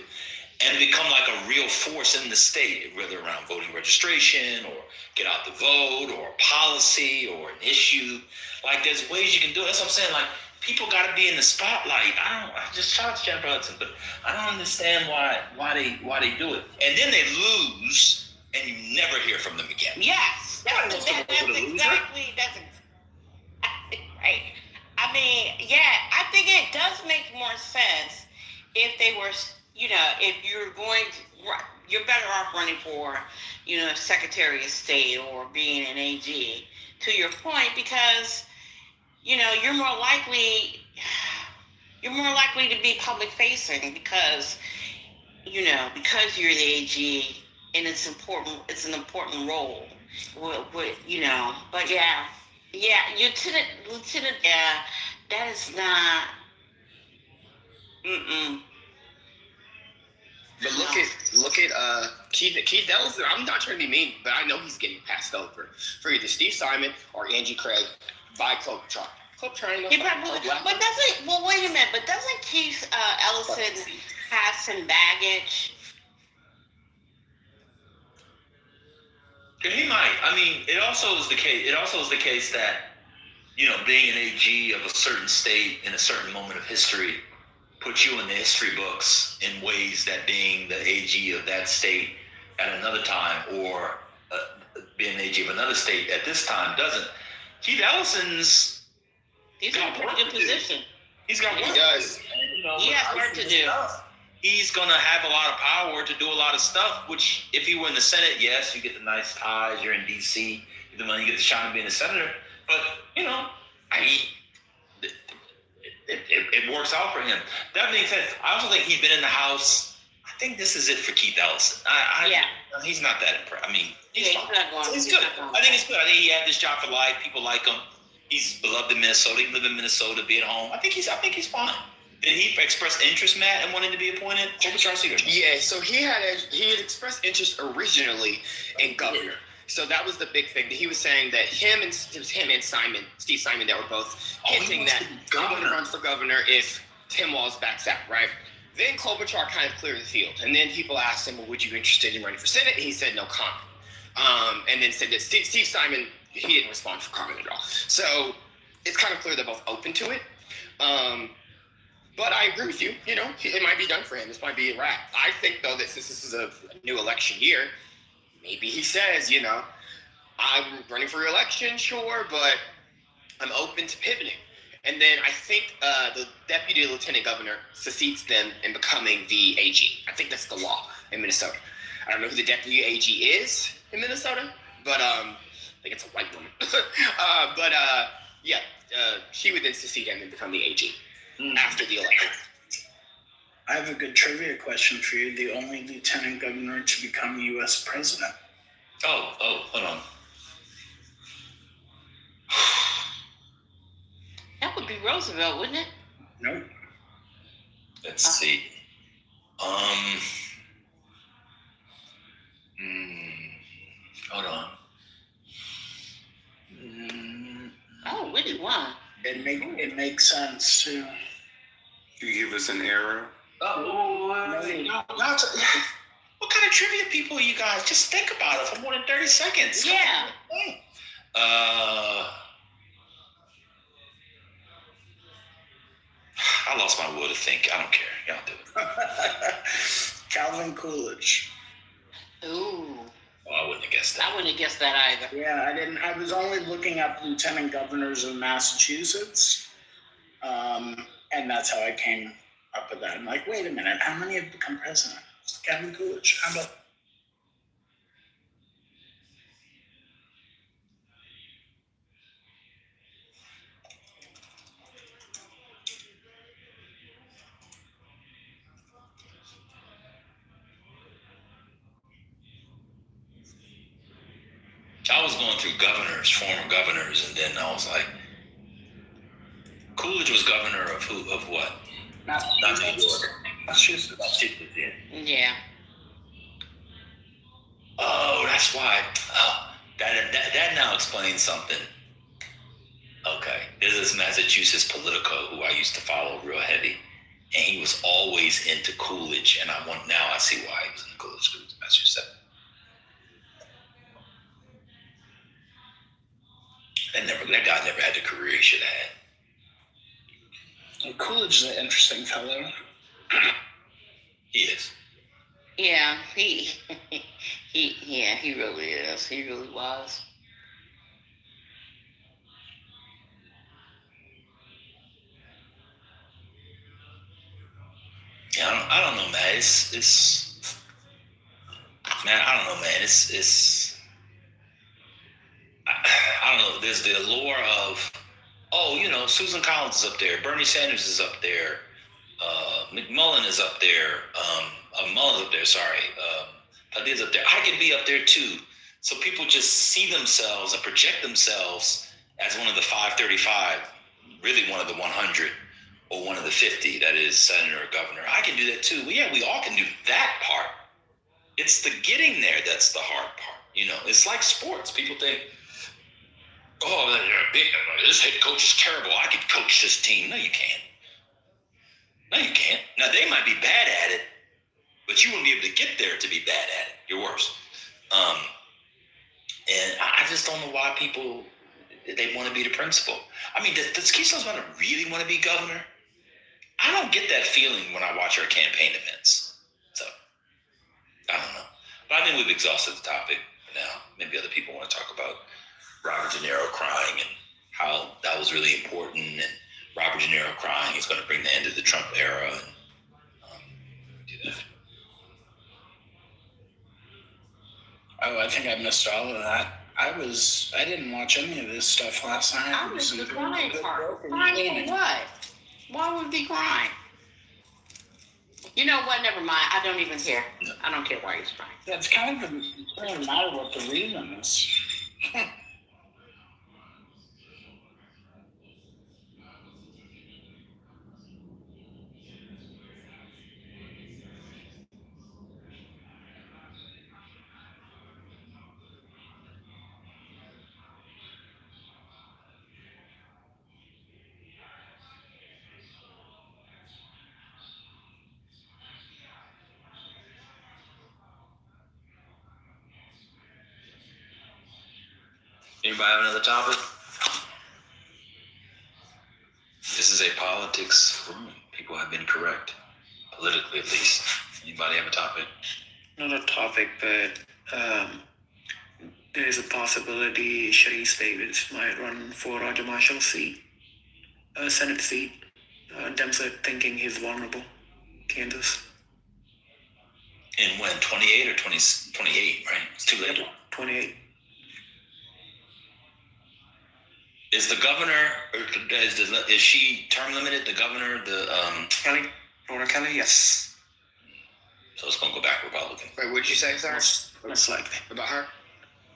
and become like a real force in the state, whether around voting registration or get out the vote or policy or an issue. Like, there's ways you can do it. That's what I'm saying. Like, people got to be in the spotlight. I just shout out to Jennifer Hudson, but I don't understand why they do it. And then they lose, and you never hear from them again. Yes, that's exactly right. I mean, I think it does make more sense if they were, if you're better off running for, Secretary of State or being an AG, to your point, because, you're more likely to be public facing because you're the AG and it's an important role. But lieutenant, that is not. But look at Keith Ellison. I'm not trying to be mean, but I know he's getting passed over for either Steve Simon or Angie Craig by Klobuchar. Klobuchar, But wait a minute. But doesn't Keith Ellison have some baggage? He might. I mean, it also is the case that, you know, being an AG of a certain state in a certain moment of history puts you in the history books in ways that being the AG of that state at another time or being an AG of another state at this time doesn't. Keith Ellison's He's in a pretty good position. He's got work. He does. And, you know, he has work to do. He's going to have a lot of power to do a lot of stuff, which if he were in the Senate, yes, you get the nice ties, you're in D.C., you get the money, you get the shine of being a senator. But, you know, it works out for him. That being said, I also think he's been in the House. I think this is it for Keith Ellison. He's not that impressed. I mean, he's good. I think it's good. I think he had this job for life. People like him. He's beloved in Minnesota. He lived in Minnesota, be at home. I think he's fine. Did he express interest, Matt, in wanting to be appointed? Yeah, so he had expressed interest originally in governor. So that was the big thing. He was saying that him and Steve Simon, that were both hinting that I'm going to run for governor if Tim Walz backs out, right? Then Klobuchar kind of cleared the field. And then people asked him, well, would you be interested in running for Senate? And he said no comment. And then said that Steve Simon, he didn't respond for comment at all. So it's kind of clear they're both open to it. But I agree with you. You know, it might be done for him. This might be a wrap. I think, though, that since this is a new election year, maybe he says, you know, I'm running for re-election, sure, but I'm open to pivoting. And then I think the deputy lieutenant governor succeeds them in becoming the AG. I think that's the law in Minnesota. I don't know who the deputy AG is in Minnesota, but I think it's a white woman. She would then succeed him and become the AG after the election. I have a good trivia question for you. The only lieutenant governor to become U.S. president. Oh, hold on. That would be Roosevelt, wouldn't it? Nope. Let's see. Hold on. Oh, which one? It makes sense too. You give us an era? What kind of trivia people are you guys? Just think about it for more than 30 seconds. Yeah. I lost my will to think. I don't care. Y'all do it. Calvin Coolidge. Ooh. Oh, I wouldn't have guessed that. I wouldn't have guessed that either. Yeah, I didn't. I was only looking up lieutenant governors of Massachusetts, and that's how I came up with that. I'm like, wait a minute, how many have become president? Calvin Coolidge. How about? I was going through former governors, and then I was like, Coolidge was governor of who? Of what? Not New York. Massachusetts. Yeah. Oh, that's why. Oh, that now explains something. Okay, there's this Massachusetts Politico who I used to follow real heavy, and he was always into Coolidge, and now I see why he was into Coolidge because he was Massachusetts. That guy never had the career he should have had. Well, Coolidge is an interesting fellow. He is. Yeah, he really is. He really was. Yeah, I don't know, man. It's man, I don't know, man. It's I don't know. There's the allure of, Susan Collins is up there, Bernie Sanders is up there, McMullen is up there, Mullen's up there. Sorry, Padille's up there. I can be up there too. So people just see themselves and project themselves as one of the 535, really one of the 100, or one of the 50, that is senator or governor. I can do that too. Well, yeah, we all can do that part. It's the getting there that's the hard part. You know, it's like sports. People think, oh, this head coach is terrible. I could coach this team. No, you can't. No, you can't. Now, they might be bad at it, but you wouldn't be able to get there to be bad at it. You're worse. And I just don't know why people, they want to be the principal. I mean, does Keystone Spotter really want to be governor? I don't get that feeling when I watch our campaign events. So, I don't know. But I think we've exhausted the topic now. Maybe other people want to talk about Robert De Niro crying and how that was really important. And Robert De Niro crying is going to bring the end of the Trump era. And do that. Oh, I think I missed all of that. I didn't watch any of this stuff last night. I missed the crying part. Crying for what? Why would he crying? You know what? Never mind. I don't even care. I don't care why he's crying. Yeah, it's kind of it doesn't matter what the reason is. Anybody have another topic? This is a politics room. People have been correct, politically at least. Anybody have a topic? Not a topic, but there is a possibility Sharice Davids might run for Roger Marshall's seat, Senate seat. Dems are thinking he's vulnerable, Kansas. In when, 28 or 28, right? It's too late. 28. Is the governor, or is she term limited, the governor, Kelly? Laura Kelly, yes. So it's going to go back Republican. Wait, what did you say, sir? Most likely. About her?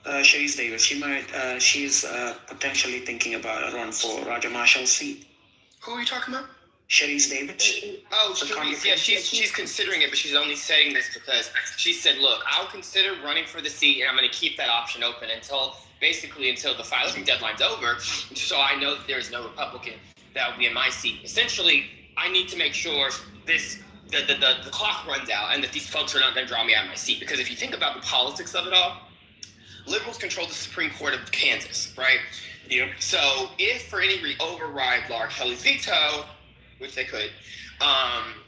Sharice Davids, she's potentially thinking about a run for Roger Marshall's seat. Who are you talking about? Sharice Davids. Oh, Sharice. Yeah, she's considering it, but she's only saying this because she said, look, I'll consider running for the seat, and I'm going to keep that option open until the filing deadline's over, so I know that there's no Republican that will be in my seat. Essentially, I need to make sure the clock runs out and that these folks are not going to draw me out of my seat. Because if you think about the politics of it all, liberals control the Supreme Court of Kansas, right? Yep. So if for any reason override Laura Kelly's veto, which they could,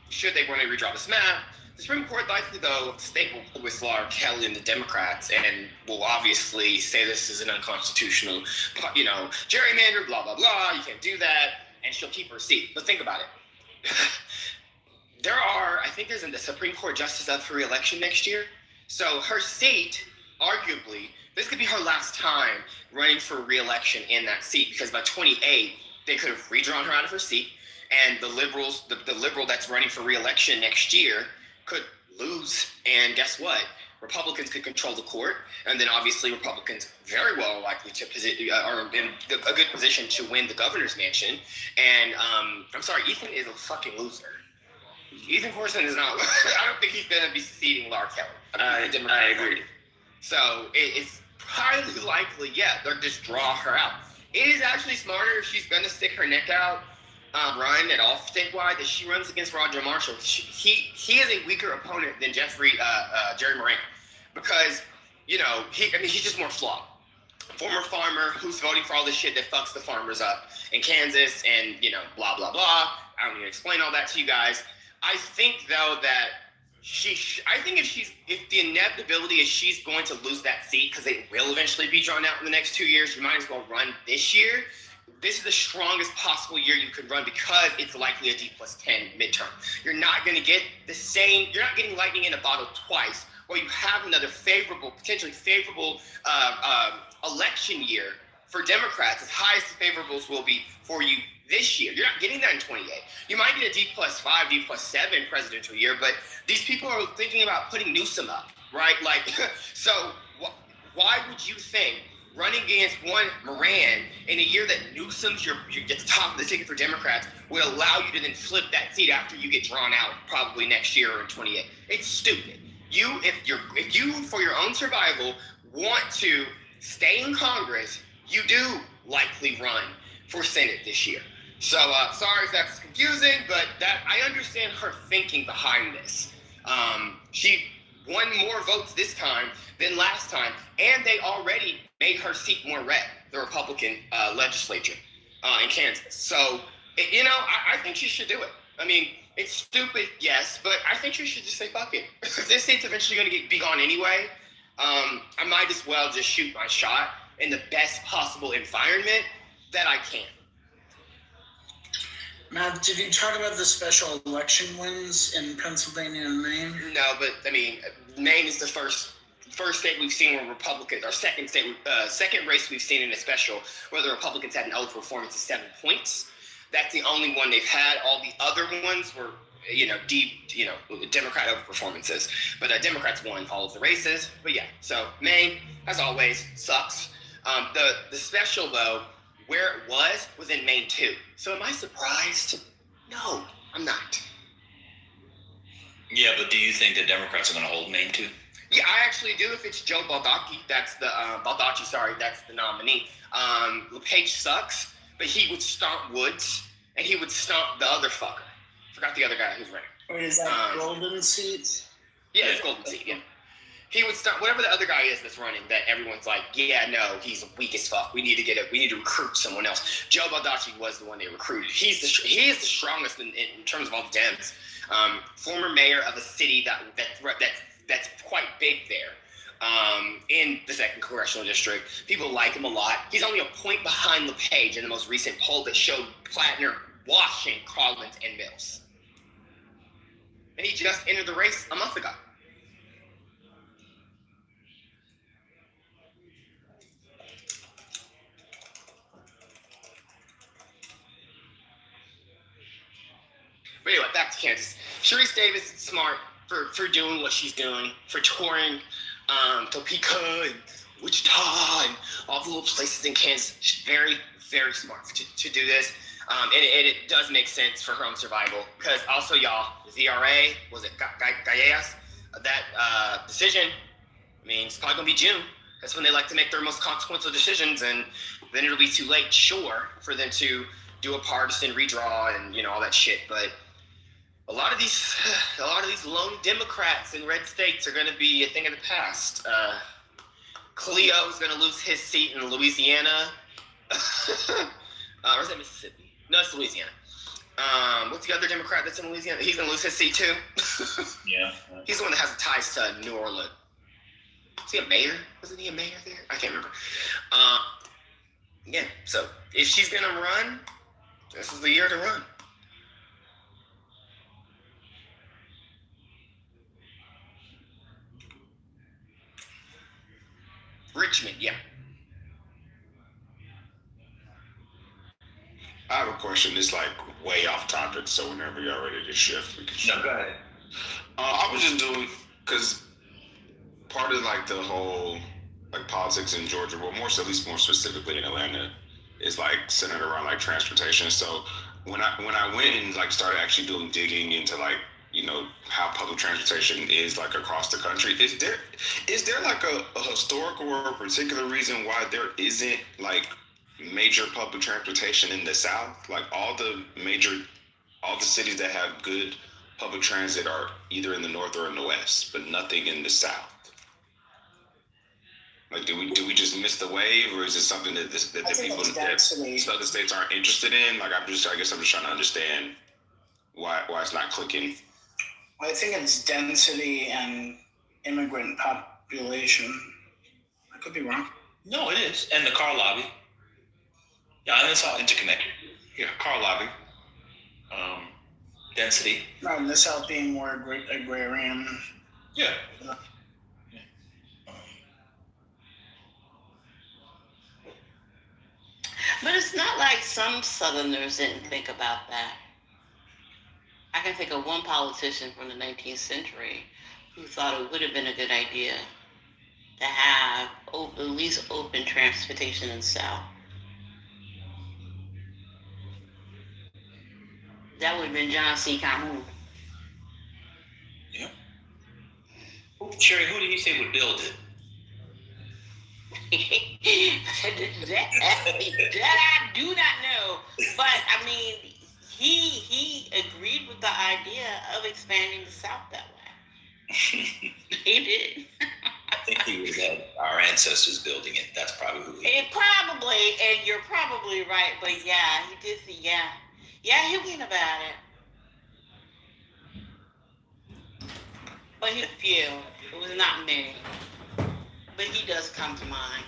should they want to redraw this map, the Supreme Court likely, though, stable with Laura Kelly and the Democrats, and will obviously say this is an unconstitutional, gerrymander, blah, blah, blah, you can't do that, and she'll keep her seat. But think about it. I think there's a Supreme Court justice up for re-election next year. So her seat, arguably, this could be her last time running for re-election in that seat, because by 28, they could have redrawn her out of her seat, and the liberal that's running for re-election next year could lose, and guess what? Republicans could control the court, and then obviously Republicans very well likely are in a good position to win the governor's mansion. And I'm sorry, Ethan is a fucking loser. Ethan Corson is not. I don't think he's going to be succeeding Laura Kelly. I agree. So it's highly likely, they'll just draw her out. It is actually smarter if she's going to stick her neck out, run at all statewide, that she runs against Roger Marshall. He is a weaker opponent than Jerry Moran, because he's just more flawed. Former farmer who's voting for all this shit that fucks the farmers up in Kansas, and blah blah blah. I don't need to explain all that to you guys. I think though that if the inevitability is she's going to lose that seat, because it will eventually be drawn out in the next 2 years, you might as well run this year. This is the strongest possible year you could run, because it's likely a D+10 midterm. You're not going to get you're not getting lightning in a bottle twice, where you have another potentially favorable election year for Democrats, as high as the favorables will be for you this year. You're not getting that in 28. You might get a D+5, D+7 presidential year, but these people are thinking about putting Newsom up, right? So why would you think running against one Moran in a year that Newsom's you're at the top of the ticket for Democrats would allow you to then flip that seat after you get drawn out probably next year or in 28. It's stupid. If you for your own survival want to stay in Congress, you do likely run for Senate this year. So sorry if that's confusing, but that I understand her thinking behind this. She won more votes this time than last time, and they already made her seat more red, the Republican legislature in Kansas. So, I think she should do it. I mean, it's stupid, yes, but I think she should just say, fuck it. If this seat's eventually going to be gone anyway, I might as well just shoot my shot in the best possible environment that I can. Matt, did you talk about the special election wins in Pennsylvania and Maine? No, but I mean, Maine is the first state we've seen where Republicans, or second race we've seen in a special where the Republicans had an overperformance of 7 points. That's the only one they've had. All the other ones were, deep, Democrat overperformances. But Democrats won all of the races. But yeah, so Maine, as always, sucks. The special though, where it was in Maine too. So am I surprised? No, I'm not. Yeah, but do you think the Democrats are going to hold Maine too? Yeah, I actually do. If it's Joe Baldacci, that's the that's the nominee. LePage sucks, but he would stomp Woods, and he would stomp the other fucker. Forgot the other guy who's running. Or is that Golden Seat? Yeah, it's Golden Seat. Yeah, he would stomp whatever the other guy is that's running. That everyone's like, yeah, no, he's weak as fuck. We need to recruit someone else. Joe Baldacci was the one they recruited. He is the strongest in terms of all the Dems. Former mayor of a city that's quite big there in the 2nd Congressional District. People like him a lot. He's only a point behind LePage in the most recent poll that showed Plattner washing Collins and Mills. And he just entered the race a month ago. But anyway, back to Kansas. Sharice Davis is smart for doing what she's doing, for touring Topeka and Wichita and all the little places in Kansas. She's very, very smart to do this. And it does make sense for her own survival. Because also, y'all, the VRA, was it Gallegos? That decision, I mean, it's probably going to be June. That's when they like to make their most consequential decisions. And then it'll be too late, sure, for them to do a partisan redraw and, all that shit. But a lot of these lone Democrats in red states are going to be a thing of the past. Cleo is going to lose his seat in Louisiana. Or is that Mississippi? No, it's Louisiana. What's the other Democrat that's in Louisiana? He's going to lose his seat too. Yeah. He's the one that has the ties to New Orleans. Is he a mayor? Wasn't he a mayor there? I can't remember. Yeah, so if she's going to run, this is the year to run. Richmond, yeah. I have a question. It's like way off topic, so whenever you're ready to shift, we can shift. No, go ahead. I was just doing, because part of like the whole like politics in Georgia, well, at least more specifically in Atlanta, is like centered around like transportation. So when I went and like started actually doing digging into like, how public transportation is like across the country, is there like a historical or a particular reason why there isn't like major public transportation in the South? Like all the cities that have good public transit are either in the North or in the West, but nothing in the South. Like, do we just miss the wave, or is it something that the people that southern states aren't interested in? Like, I guess I'm just trying to understand why it's not clicking. Well, I think it's density and immigrant population. I could be wrong. No, it is. And the car lobby. Yeah, and it's all interconnected. Yeah, car lobby. Density. Right, and the South being more agrarian. Yeah. But it's not like some Southerners didn't think about that. I can think of one politician from the 19th century who thought it would have been a good idea to have at least open transportation in the South. That would have been John C. Calhoun. Yeah. Sherry, who did he say would build it? that I do not know, but I mean, he agreed with the idea of expanding the South that way. He did. I think he was our ancestors building it. That's probably who he. It probably, and you're probably right, but yeah, he did. Yeah, he went about it, but he few. It was not many, but he does come to mind.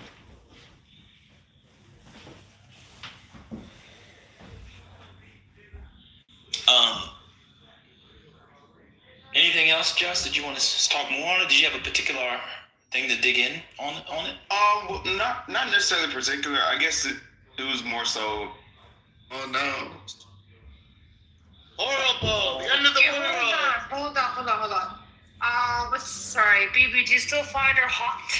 Anything else, Just? Did you want to talk more on it? Did you have a particular thing to dig in on it? Well, not necessarily particular. I guess it was more so. Oh no. Horrible. The end of the world. Hold on. Sorry, BB, do you still find her hot?